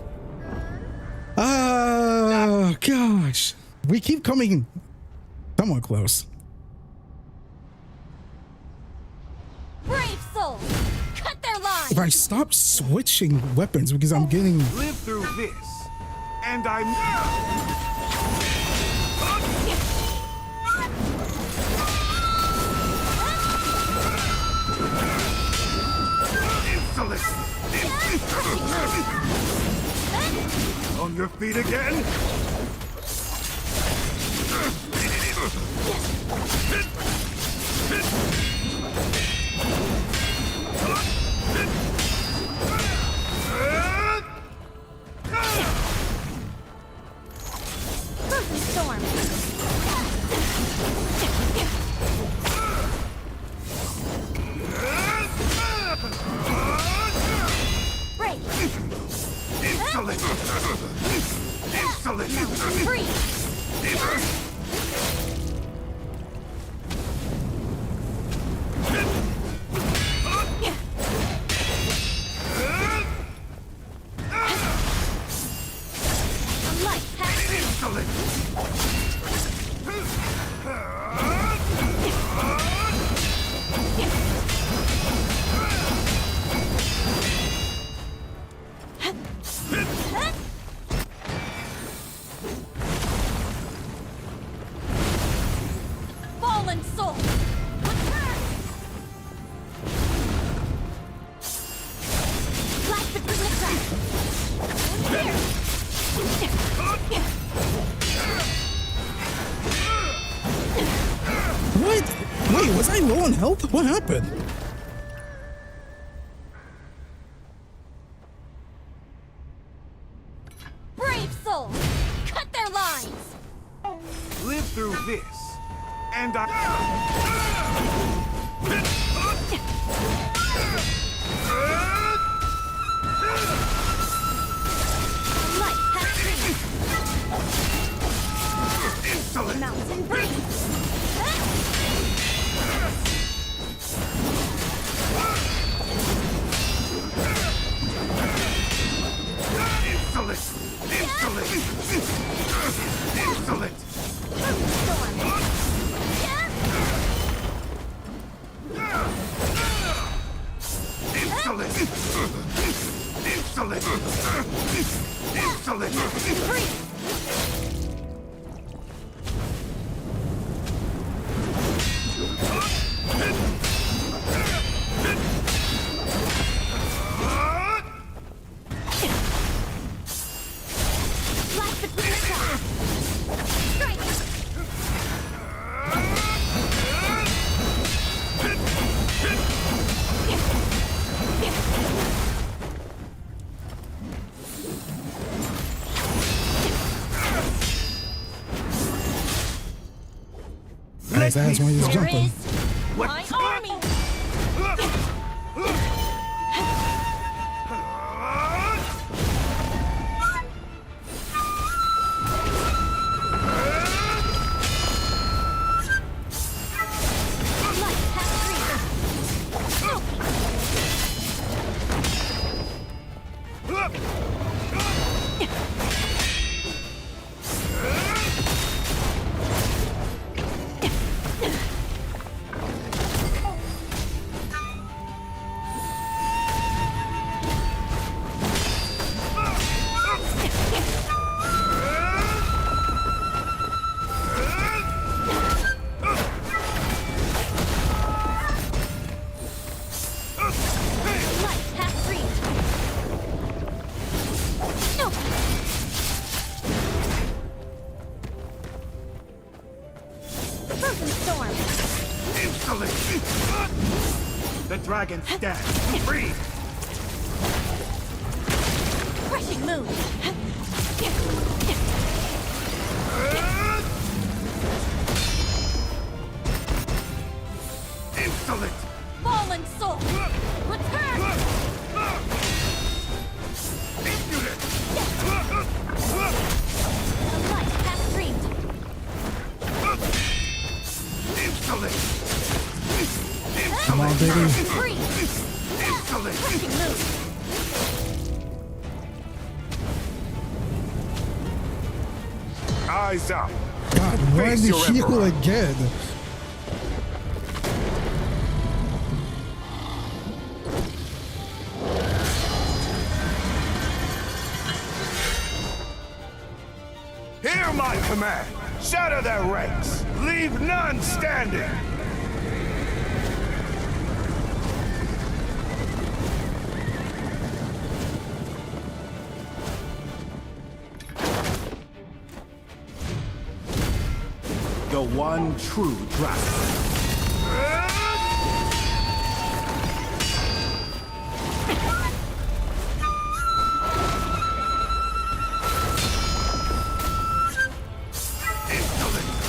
Oh, gosh. We keep coming somewhat close. Brave souls! Cut their lines! If I stop switching weapons because I'm getting... Live through this, and I'm... On your feet again? Storm! Break! Insolent! Insolent! Freeze! Light has fallen soul! Blast between the cracks! What? Wait, was I low on health? What happened? Brave souls! Cut their lines! Live through this, and I... Light has Insolent! mountain breeze! Insolent! Insolent! Insolent! Insolent! Insolent! Insolent! Blast between the cracks! Strike! Nice ass when he's jumping. My army! The dragon stands. Free! Crushing moon. Insolent! Fallen soul. Return. Impudent! The light has streamed. Insolent! Come on, baby. Free. Insolent! Crushing moon. Eyes up. God, why Face did your you emperor. again? Hear my command. Shatter their ranks. Leave none standing. The one true dragon.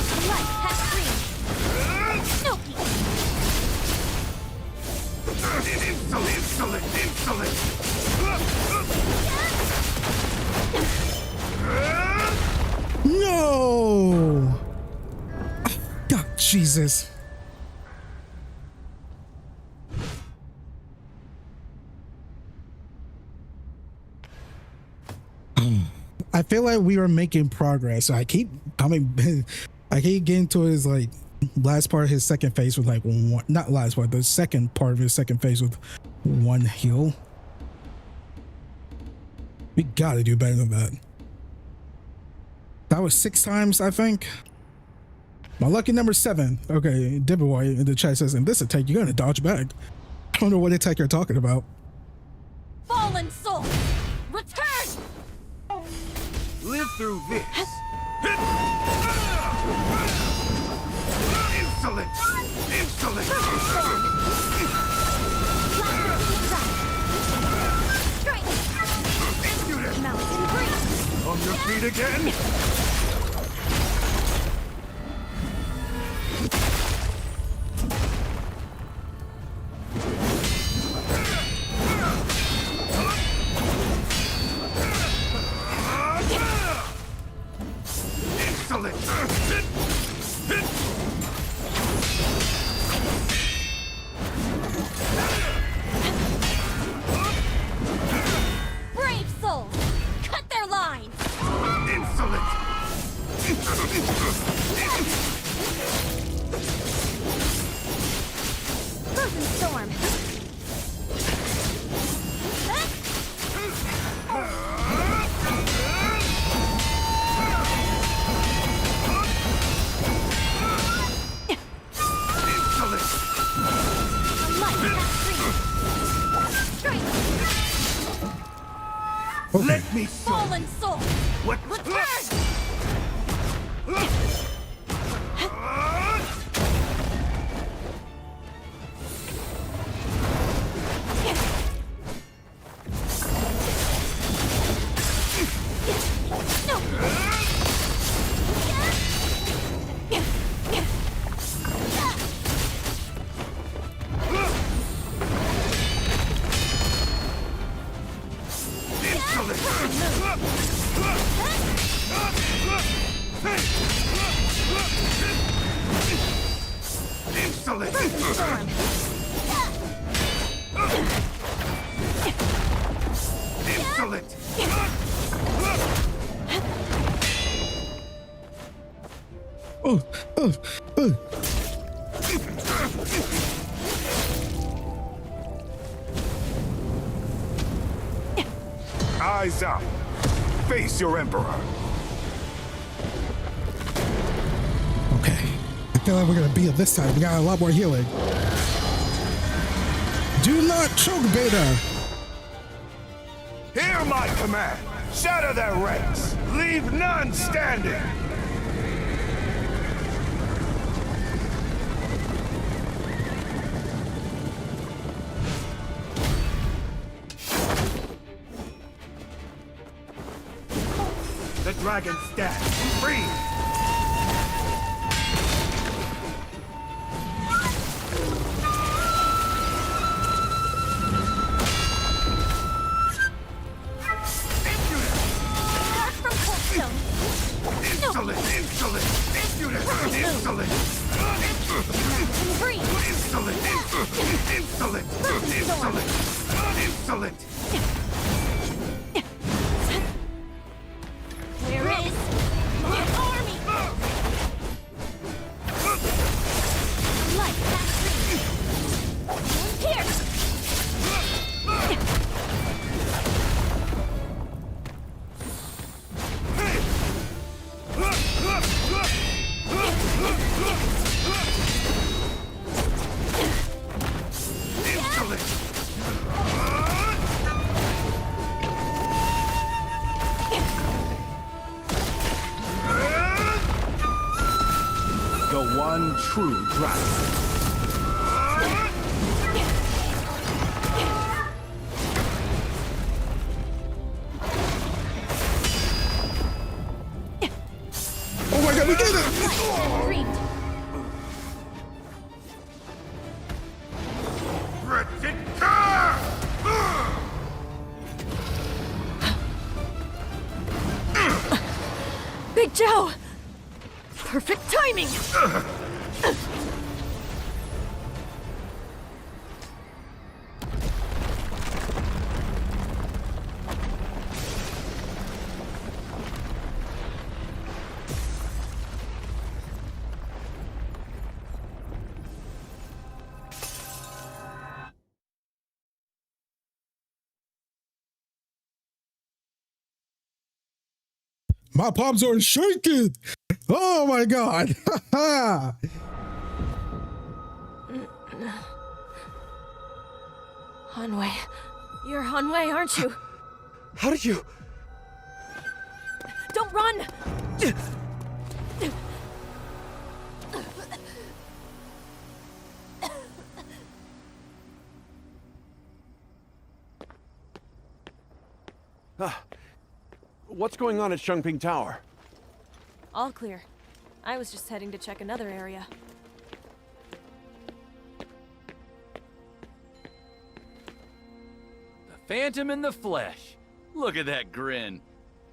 The light has streamed. Snoopy. Insolent! No! God, Jesus. I feel like we are making progress. I keep coming, I keep getting to his like last part of his second phase with like one, not last part, the second part of his second phase with one heal. We gotta do better than that. That was 6 times, I think. My lucky number 7. Okay, Dibboy in the chat says, in this attack, you're gonna dodge back. I don't know what attack you're talking about. Fallen soul. Return. Live through this. Insolent! Insolent! Impudent! Mountain breeze. On your feet again? Insolent! Brave souls. Cut their lines. Insolent! Frozen storm. Okay. Let me show. Fallen soul. What? Return. Eyes up. Face your emperor. Okay. I feel like we're gonna beat it this time. We got a lot more healing. Do not choke, Beta. Hear my command. Shatter their ranks. Leave none standing. dragon stand. Freeze! Insolent! Insolent! Impudent! Insolent! Insolent! Insolent! Insolent! Insolent! Where is my army? Light that tree! Here! The one true dragon. Oh my god, we did it! Big Zhao! Perfect timing! My palms are shaking! Oh my god! Hanwei. You're Hanwei, aren't you? How did you... Don't run! What's going on at Shengping Tower? All clear. I was just heading to check another area. The Phantom in the flesh. Look at that grin.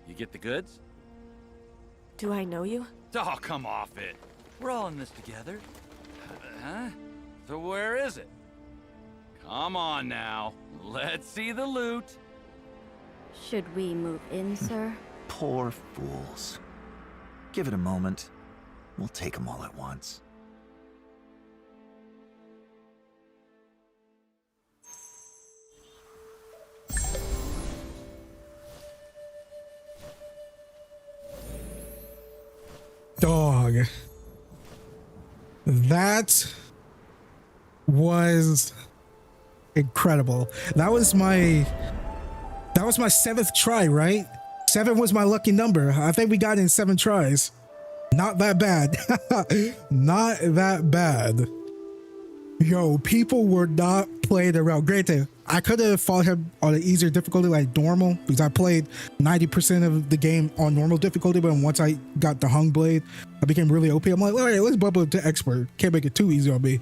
You get the goods? Do I know you? Oh, come off it. We're all in this together. Huh? So where is it? Come on now. Let's see the loot. Should we move in, sir? Poor fools. Give it a moment. We'll take them all at once. Dog. That was incredible. That was my 7th try, right? 7 was my lucky number. I think we got in 7 tries. Not that bad. Not that bad. Yo, people were not playing around. Granted, I could have fought him on an easier difficulty like normal, because I played 90% of the game on normal difficulty, but once I got the hung blade, I became really OP. I'm like, all right, let's bump it to expert. Can't make it too easy on me.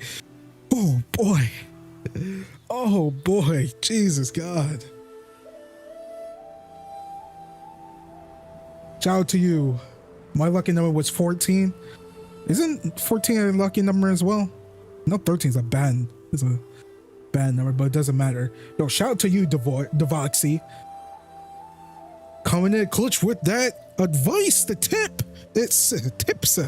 Oh boy. Oh boy. Jesus God. Shout out to you. My lucky number was 14. Isn't 14 a lucky number as well? No, 13 is a bad number, but it doesn't matter. Yo, shout out to you, Devoxy. Coming in clutch with that advice, the tip. It's tips.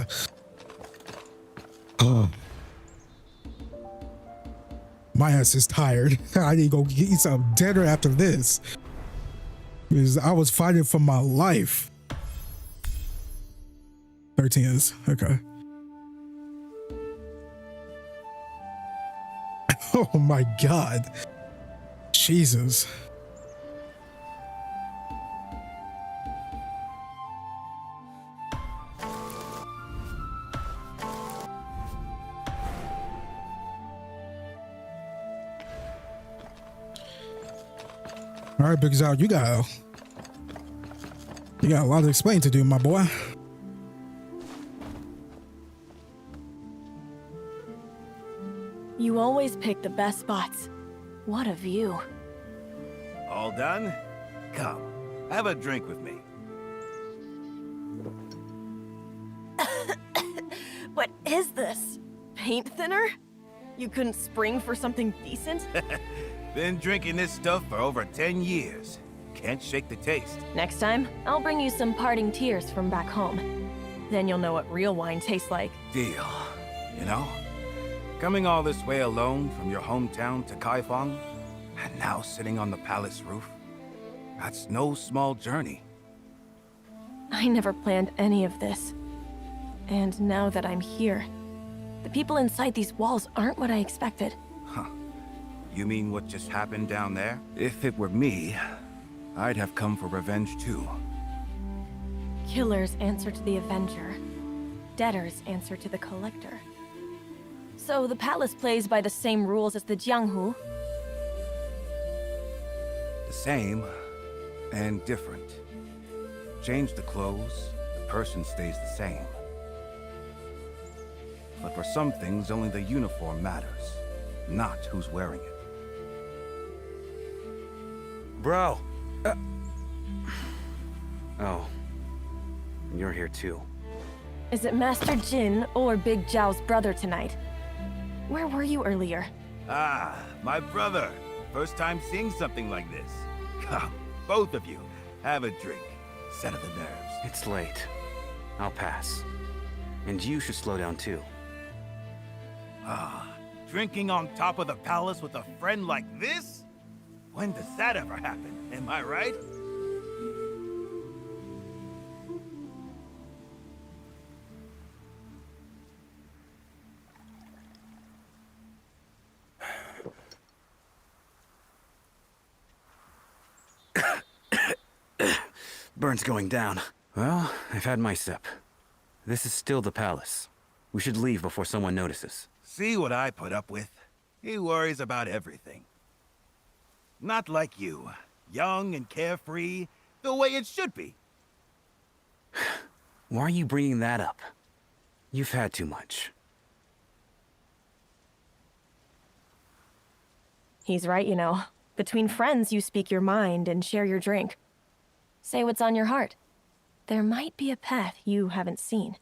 My ass is tired. I need to go get some dinner after this, because I was fighting for my life. 13 is okay. Oh my God. Jesus. All right, Big Zhao, you got got a lot to explain to do, my boy. You always pick the best spots. What a view. All done? Come, have a drink with me. What is this? Paint thinner? You couldn't spring for something decent? Been drinking this stuff for over 10 years. Can't shake the taste. Next time, I'll bring you some parting tears from back home. Then you'll know what real wine tastes like. Deal. You know, coming all this way alone from your hometown to Kaifeng, and now sitting on the palace roof, that's no small journey. I never planned any of this. And now that I'm here, the people inside these walls aren't what I expected. Huh. You mean what just happened down there? If it were me, I'd have come for revenge too. Killers answer to the Avenger. Debtors answer to the Collector. So the palace plays by the same rules as the Jianghu? The same and different. Change the clothes, the person stays the same. But for some things, only the uniform matters, not who's wearing it. Bro! Oh. You're here too. Is it Master Jin or Big Zhao's brother tonight? Where were you earlier? Ah, my brother. First time seeing something like this. Come, both of you, have a drink. Settle the nerves. It's late. I'll pass. And you should slow down too. Ah, drinking on top of the palace with a friend like this? When does that ever happen? Am I right? Burn's going down. Well, I've had my sip. This is still the palace. We should leave before someone notices. See what I put up with? He worries about everything. Not like you. Young and carefree, the way it should be. Why are you bringing that up? You've had too much. He's right, you know. Between friends, you speak your mind and share your drink. Say what's on your heart. There might be a path you haven't seen.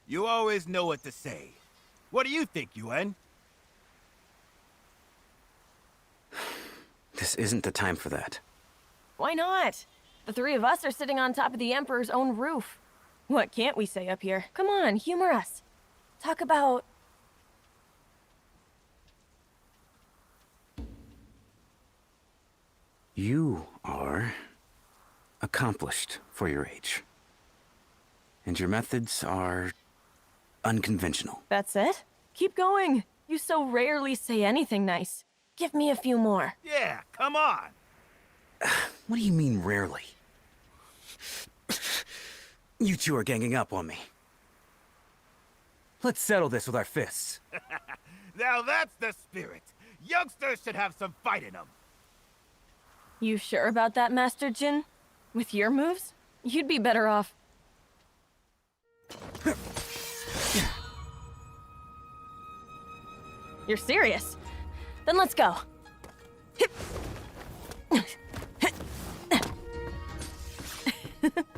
You always know what to say. What do you think, Yuan? This isn't the time for that. Why not? The three of us are sitting on top of the Emperor's own roof. What can't we say up here? Come on, humor us. Talk about... You are accomplished for your age. And your methods are unconventional. That's it? Keep going. You so rarely say anything nice. Give me a few more. Yeah, come on. What do you mean rarely? You two are ganging up on me. Let's settle this with our fists. Now that's the spirit. Youngsters should have some fight in them. You sure about that, Master Jin? With your moves, you'd be better off. You're serious? Then let's go.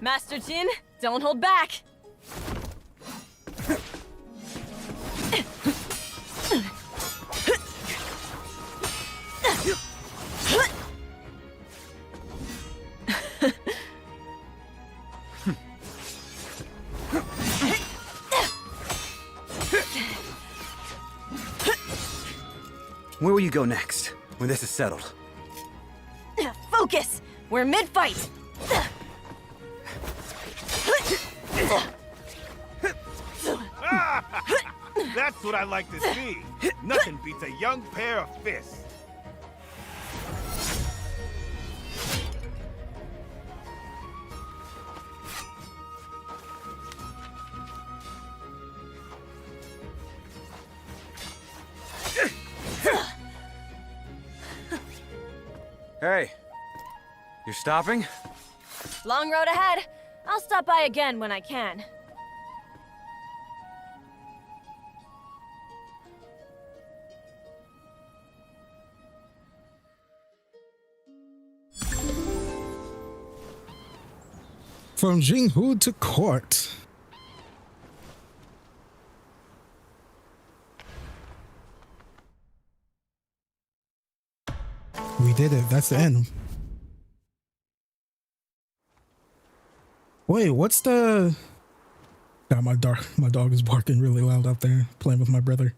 Master Jin, don't hold back. Where will you go next, when this is settled? Focus! We're mid-fight! That's what I like to see. Nothing beats a young pair of fists. Hey, You're stopping? Long road ahead. I'll stop by again when I can. From Jinghu to court. We did it. That's the end. Wait, what's the... God, my dog is barking really loud out there, playing with my brother.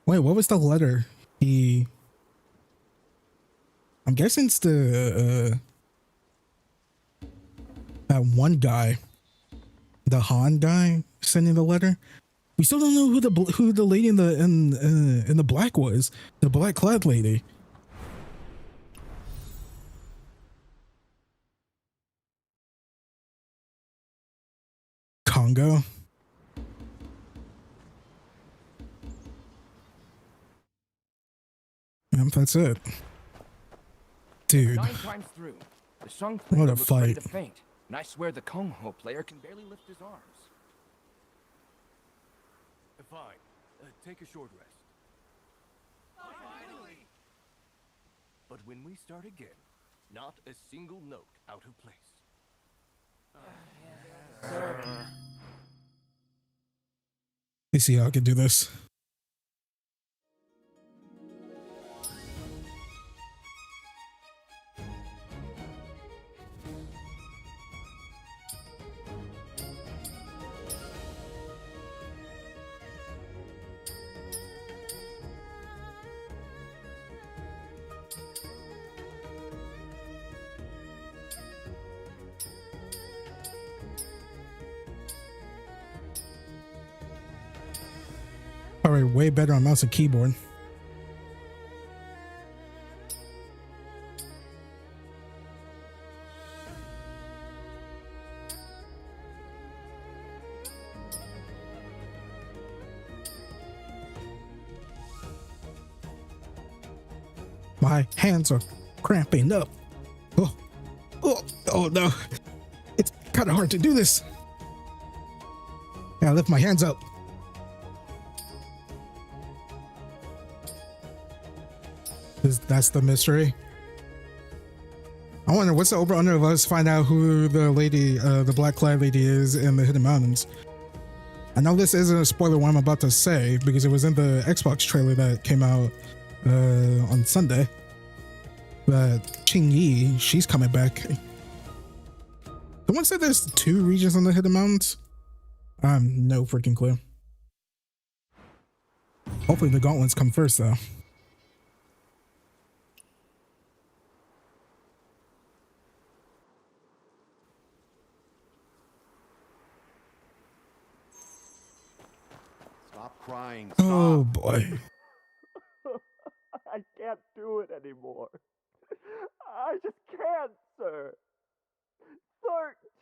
Wait, what was the letter? I'm guessing it's the... that one guy, the Han guy, sending the letter. We still don't know who the lady in the black was, the black clad lady. Congo. Yep, that's it, dude. 9 times through, the Shang What player a looks ready fight. to faint, and I swear the Kung Ho player can barely lift his arms. Fine. Take a short rest. Finally! But when we start again, not a single note out of place. Let's see how I can do this. Alright, way better on mouse and keyboard. My hands are cramping up. Oh no. It's kind of hard to do this. Gotta lift my hands up. That's the mystery. I wonder what's the over under of us find out who the lady, the black clad lady is in the Hidden Mountains. I know this isn't a spoiler what I'm about to say because it was in the Xbox trailer that came out on Sunday. But Qing Yi, she's coming back. Someone said there's 2 regions in the Hidden Mountains. No freaking clue. Hopefully the gauntlets come first though. Stop crying. Oh boy. I can't do it anymore. I just can't, sir.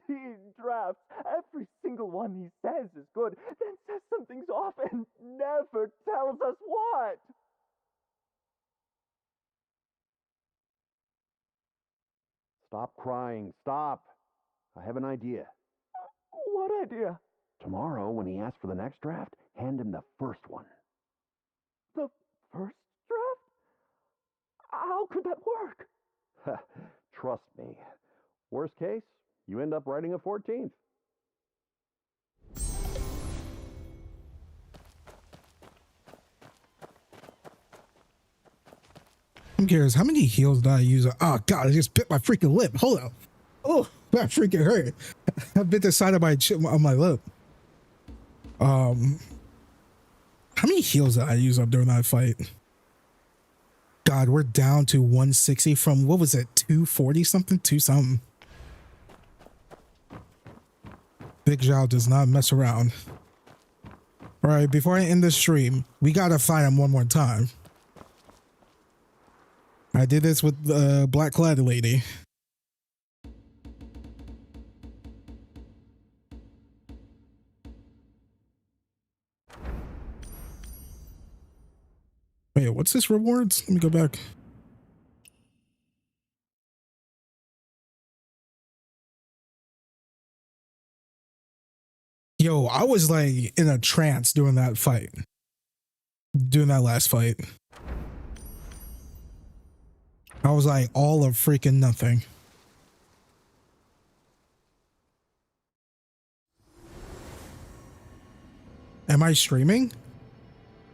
13 drafts. Every single one he says is good, then says something's off and never tells us what. Stop crying. Stop. I have an idea. What idea? Tomorrow, when he asks for the next draft, hand him the first one. The first draft? How could that work? Trust me. Worst case, you end up writing a 14th. I'm curious, how many heals did I use? Oh god, I just bit my freaking lip. Hold on. Oh, that freaking hurt. I bit the side of my chip on my lip. How many heals did I use up during that fight? God, we're down to 160 from, what was it, 240 something? 2 something. Big Zhao does not mess around. Alright, before I end the stream, we gotta fight him one more time. I did this with the black clad lady. Wait, what's this rewards? Let me go back. Yo, I was like in a trance during that fight. Doing that last fight. I was like all of freaking nothing. Am I streaming?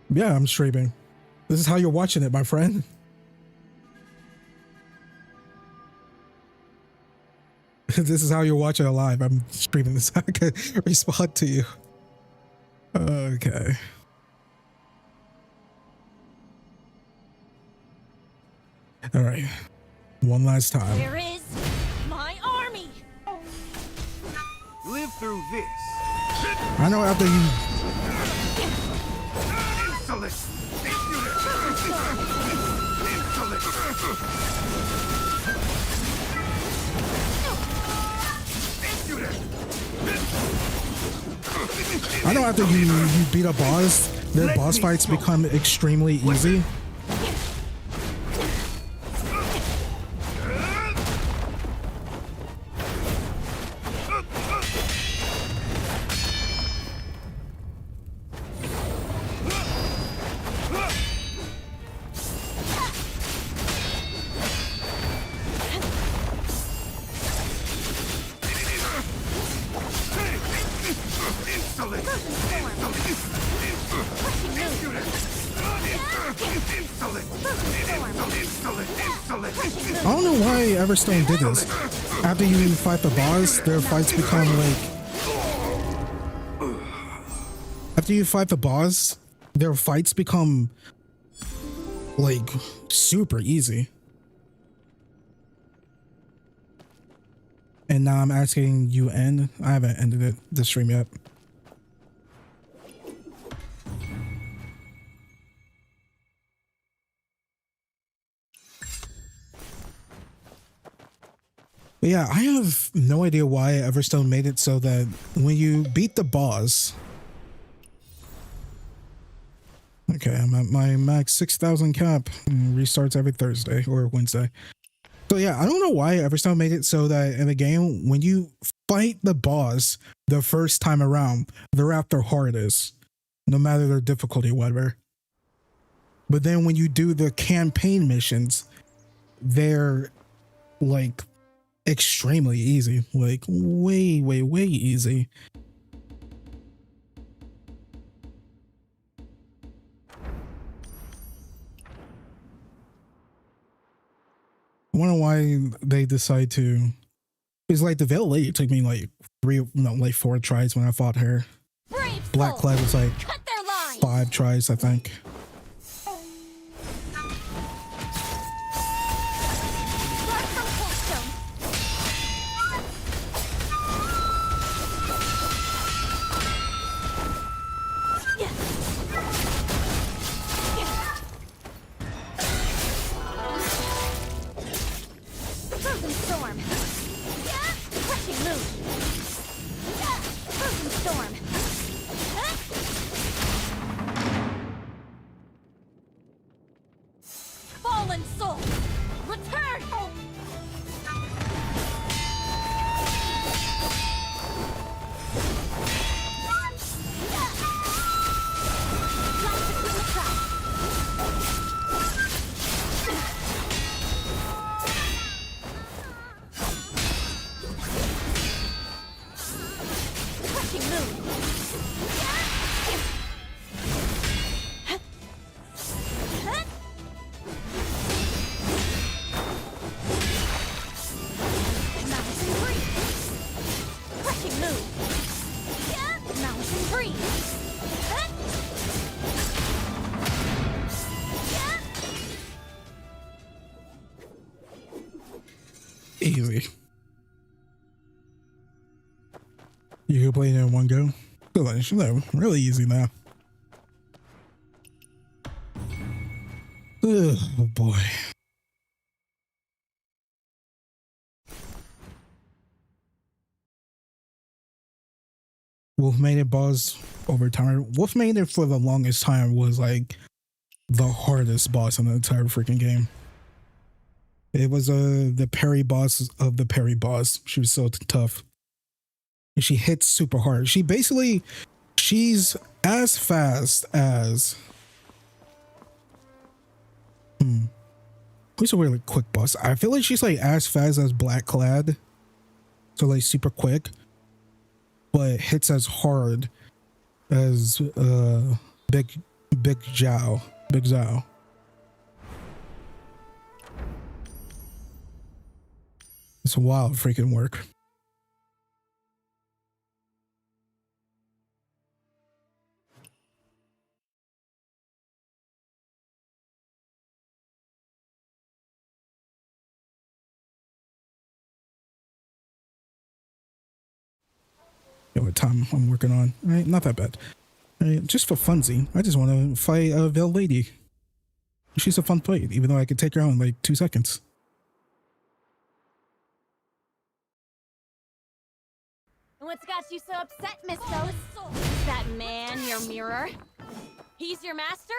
Yeah, I'm streaming. This is how you're watching it, my friend. This is how you're watching it live. I'm streaming this. I can respond to you. Okay. All right. One last time. Where is my army? Live through this. I know after you. Insolent! I know after you beat a boss, their boss fights become extremely easy. I don't know why Everstone did this. After you fight the boss, their fights become like... After you fight the boss, their fights become like super easy. And now I'm asking you end. I haven't ended the stream yet. But yeah, I have no idea why Everstone made it so that when you beat the boss... Okay, I'm at my max 6,000 cap. Restarts every Thursday or Wednesday. So yeah, I don't know why Everstone made it so that in the game, when you fight the boss the first time around, they're at their hardest, no matter their difficulty, whatever. But then when you do the campaign missions, they're like extremely easy, like way, way, way easy. I wonder why they decide to. It's like the Veil Lady took me like 4 tries when I fought her. Black Cloud was like 5 tries, I think. Easy. You can play it in one go. No, really easy now. Oh boy. Wolfmaiden boss over time. Wolfmaiden for the longest time was like the hardest boss in the entire freaking game. It was the parry boss of the parry boss. She was so tough. and she hits super hard. She's as fast as who's a really quick boss? I feel like she's like as fast as Blackclad, so like super quick, but hits as hard as Big Zhao. It's wild freaking work. What time I'm working on? All right, not that bad. All right, just for funsy, I just want to fight a Veil Lady. She's a fun fight, even though I could take her out in like 2 seconds. What's got you so upset, Miss Rose? That man, your mirror? He's your master?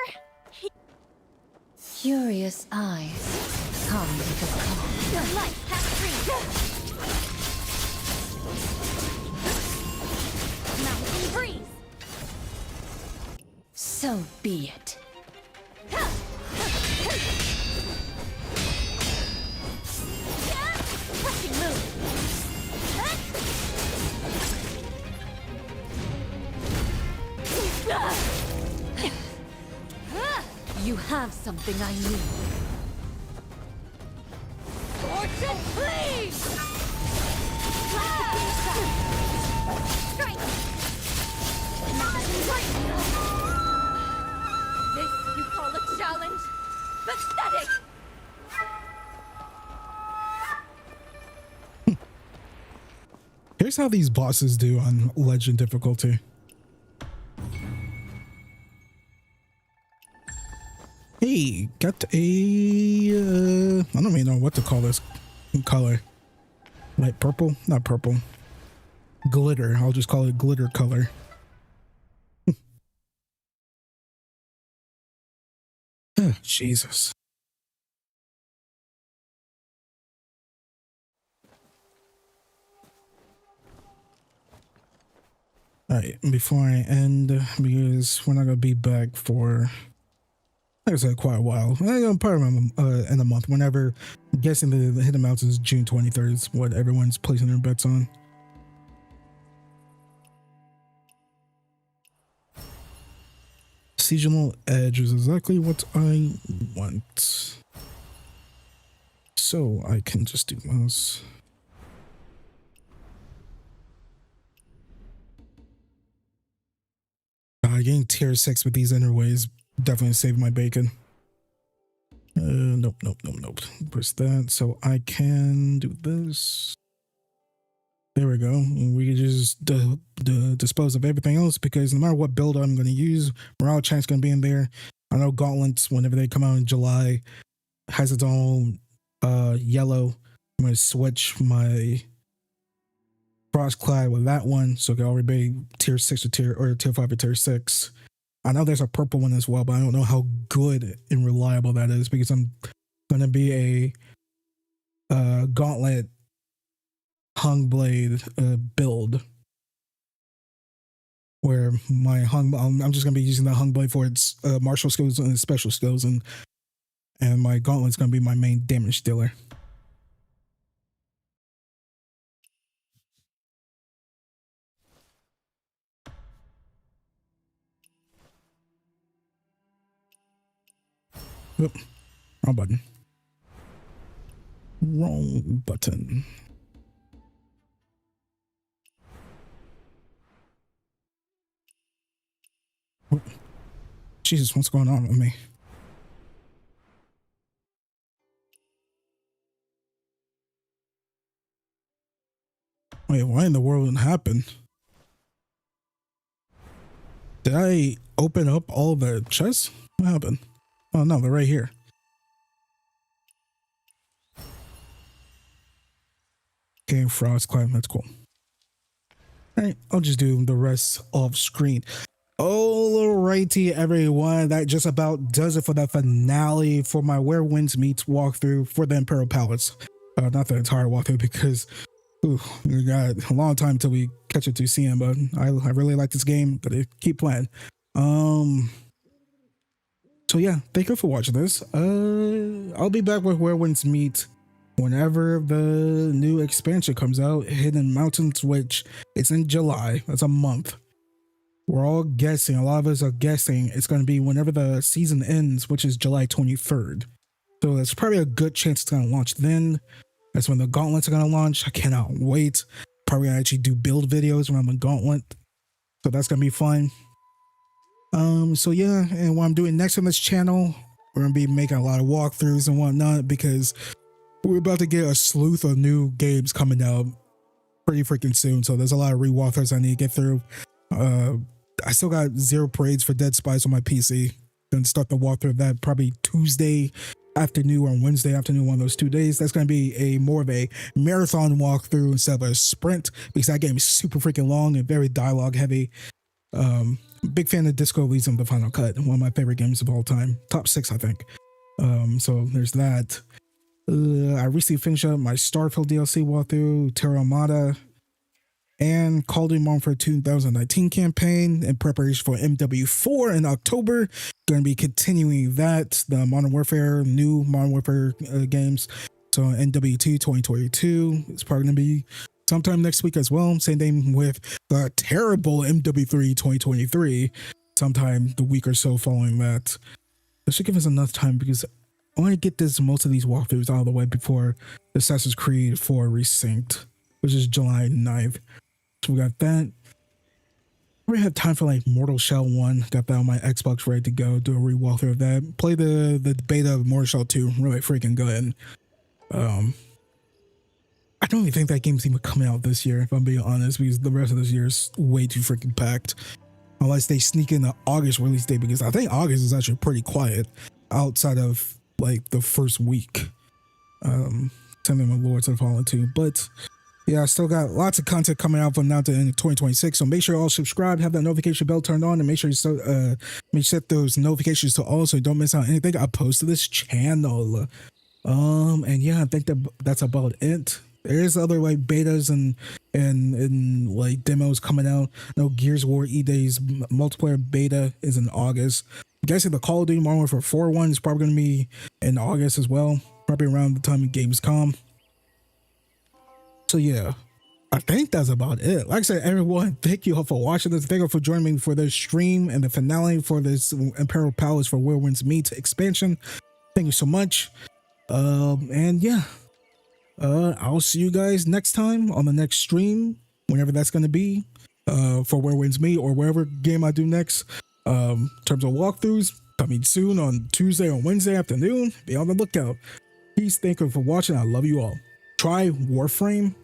Curious eyes come with a call. Your life has free. Mountain breeze. So be it. Crushing move. You have something I need. Fortune, please! Strike! This you call a challenge? Pathetic! Here's how these bosses do on Legend difficulty. Hey, got a I don't even know what to call this color. Like purple? Not purple. Glitter. I'll just call it glitter color. Jesus. Alright, before I end, because we're not gonna be back for, like I said, quite a while. Probably in a month. Whenever, I'm guessing the Hidden Mountains June 23rd is what everyone's placing their bets on. Seasonal Edge is exactly what I want. So I can just do this. Getting tier 6 with these interways definitely saved my bacon. Nope. Press that so I can do this. There we go. We can just dispose of everything else, because no matter what build I'm going to use, Morale Chank's going to be in there. I know Gauntlets, whenever they come out in July, has its own yellow. I'm going to switch my Frostclad with that one, so it can already be tier 6 or tier 5 or tier 6. I know there's a purple one as well, but I don't know how good and reliable that is, because I'm going to be a Gauntlet hung blade build, where my I'm just going to be using the hung blade for its martial skills and its special skills, and my Gauntlet's going to be my main damage dealer. Oop, wrong button. Wrong button. Oop. Jesus, what's going on with me? Wait, why in the world happened? Did I open up all the chests? What happened? Oh no, they're right here. Okay, Frostclad, that's cool. Alright, I'll just do the rest off screen. Alrighty, everyone, that just about does it for the finale for my Where Winds Meet walkthrough for the Imperial Palace. Not the entire walkthrough, because Ooh, we got a long time until we catch up to CM, but I really like this game. Gotta keep playing. So yeah, thank you for watching this. I'll be back with Where Winds Meet whenever the new expansion comes out, Hidden Mountains, which it's in July. That's a month. We're all guessing, a lot of us are guessing it's going to be whenever the season ends, which is July 23rd. So that's probably a good chance it's going to launch then. That's when the gauntlets are going to launch. I cannot wait. Probably gonna actually do build videos around the gauntlet. So that's going to be fun. So yeah, and what I'm doing next on this channel, we're going to be making a lot of walkthroughs and whatnot because we're about to get a slew of new games coming out pretty freaking soon. So there's a lot of re-walkthroughs I need to get through. I still got 0 parades for Dead Spies on my PC. Gonna start the walkthrough of that probably Tuesday afternoon or Wednesday afternoon, one of those 2 days. That's gonna be more of a marathon walkthrough instead of a sprint because that game is super freaking long and very dialogue heavy. Big fan of Disco Elysium: The Final Cut, one of my favorite games of all time, top 6 I think. So there's that. I recently finished up my Starfield DLC walkthrough, Terra Armada, and Call of Duty Modern Warfare 2019 campaign in preparation for MW4 in October. Going to be continuing that, the new Modern Warfare games. So MW2 2022 is probably going to be sometime next week as well. Same thing with the terrible MW3 2023, sometime the week or so following that. This should give us enough time because I want to get most of these walkthroughs out of the way before Assassin's Creed 4 Resynced, which is July 9th. So we got that. We have time for like Mortal Shell 1. Got that on my Xbox ready to go. Do a re-walkthrough of that. Play the beta of Mortal Shell 2. Really freaking good. I don't even think that game's even coming out this year, if I'm being honest, because the rest of this year is way too freaking packed. Unless they sneak in the August release date, because I think August is actually pretty quiet outside of like the first week. Something with Lords of Fallen 2. But yeah, I still got lots of content coming out from now to end of 2026. So make sure you all subscribe, have that notification bell turned on, and make sure you set those notifications to all so you don't miss out on anything I post to this channel. And yeah, I think that's about it. There's other like betas and like demos coming out. No, Gears of War E-Days multiplayer beta is in August. I'm guessing the Call of Duty Modern Warfare 4 one is probably going to be in August as well. Probably around the time of Gamescom. So yeah, I think that's about it. Like I said, everyone, thank you all for watching this. Thank you for joining me for this stream and the finale for this Imperial Palace for Where Winds Meet expansion. Thank you so much. And yeah, I'll see you guys next time on the next stream, whenever that's going to be, for Where Winds Meet or wherever game I do next. In terms of walkthroughs, coming soon on Tuesday or Wednesday afternoon. Be on the lookout. Peace. Thank you for watching. I love you all. Try Warframe.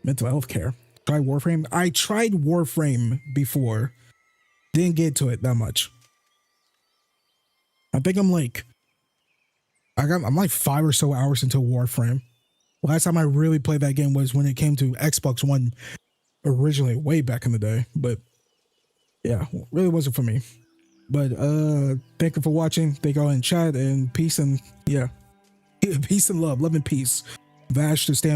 Mental health care. Try Warframe. I tried Warframe before. Didn't get to it that much. I think I'm like 5 or so hours into Warframe. Last time I really played that game was when it came to Xbox One originally, way back in the day. But yeah, really wasn't for me. But thank you for watching. Thank you all in chat, and peace, and yeah. Peace and love and peace. Vash to stand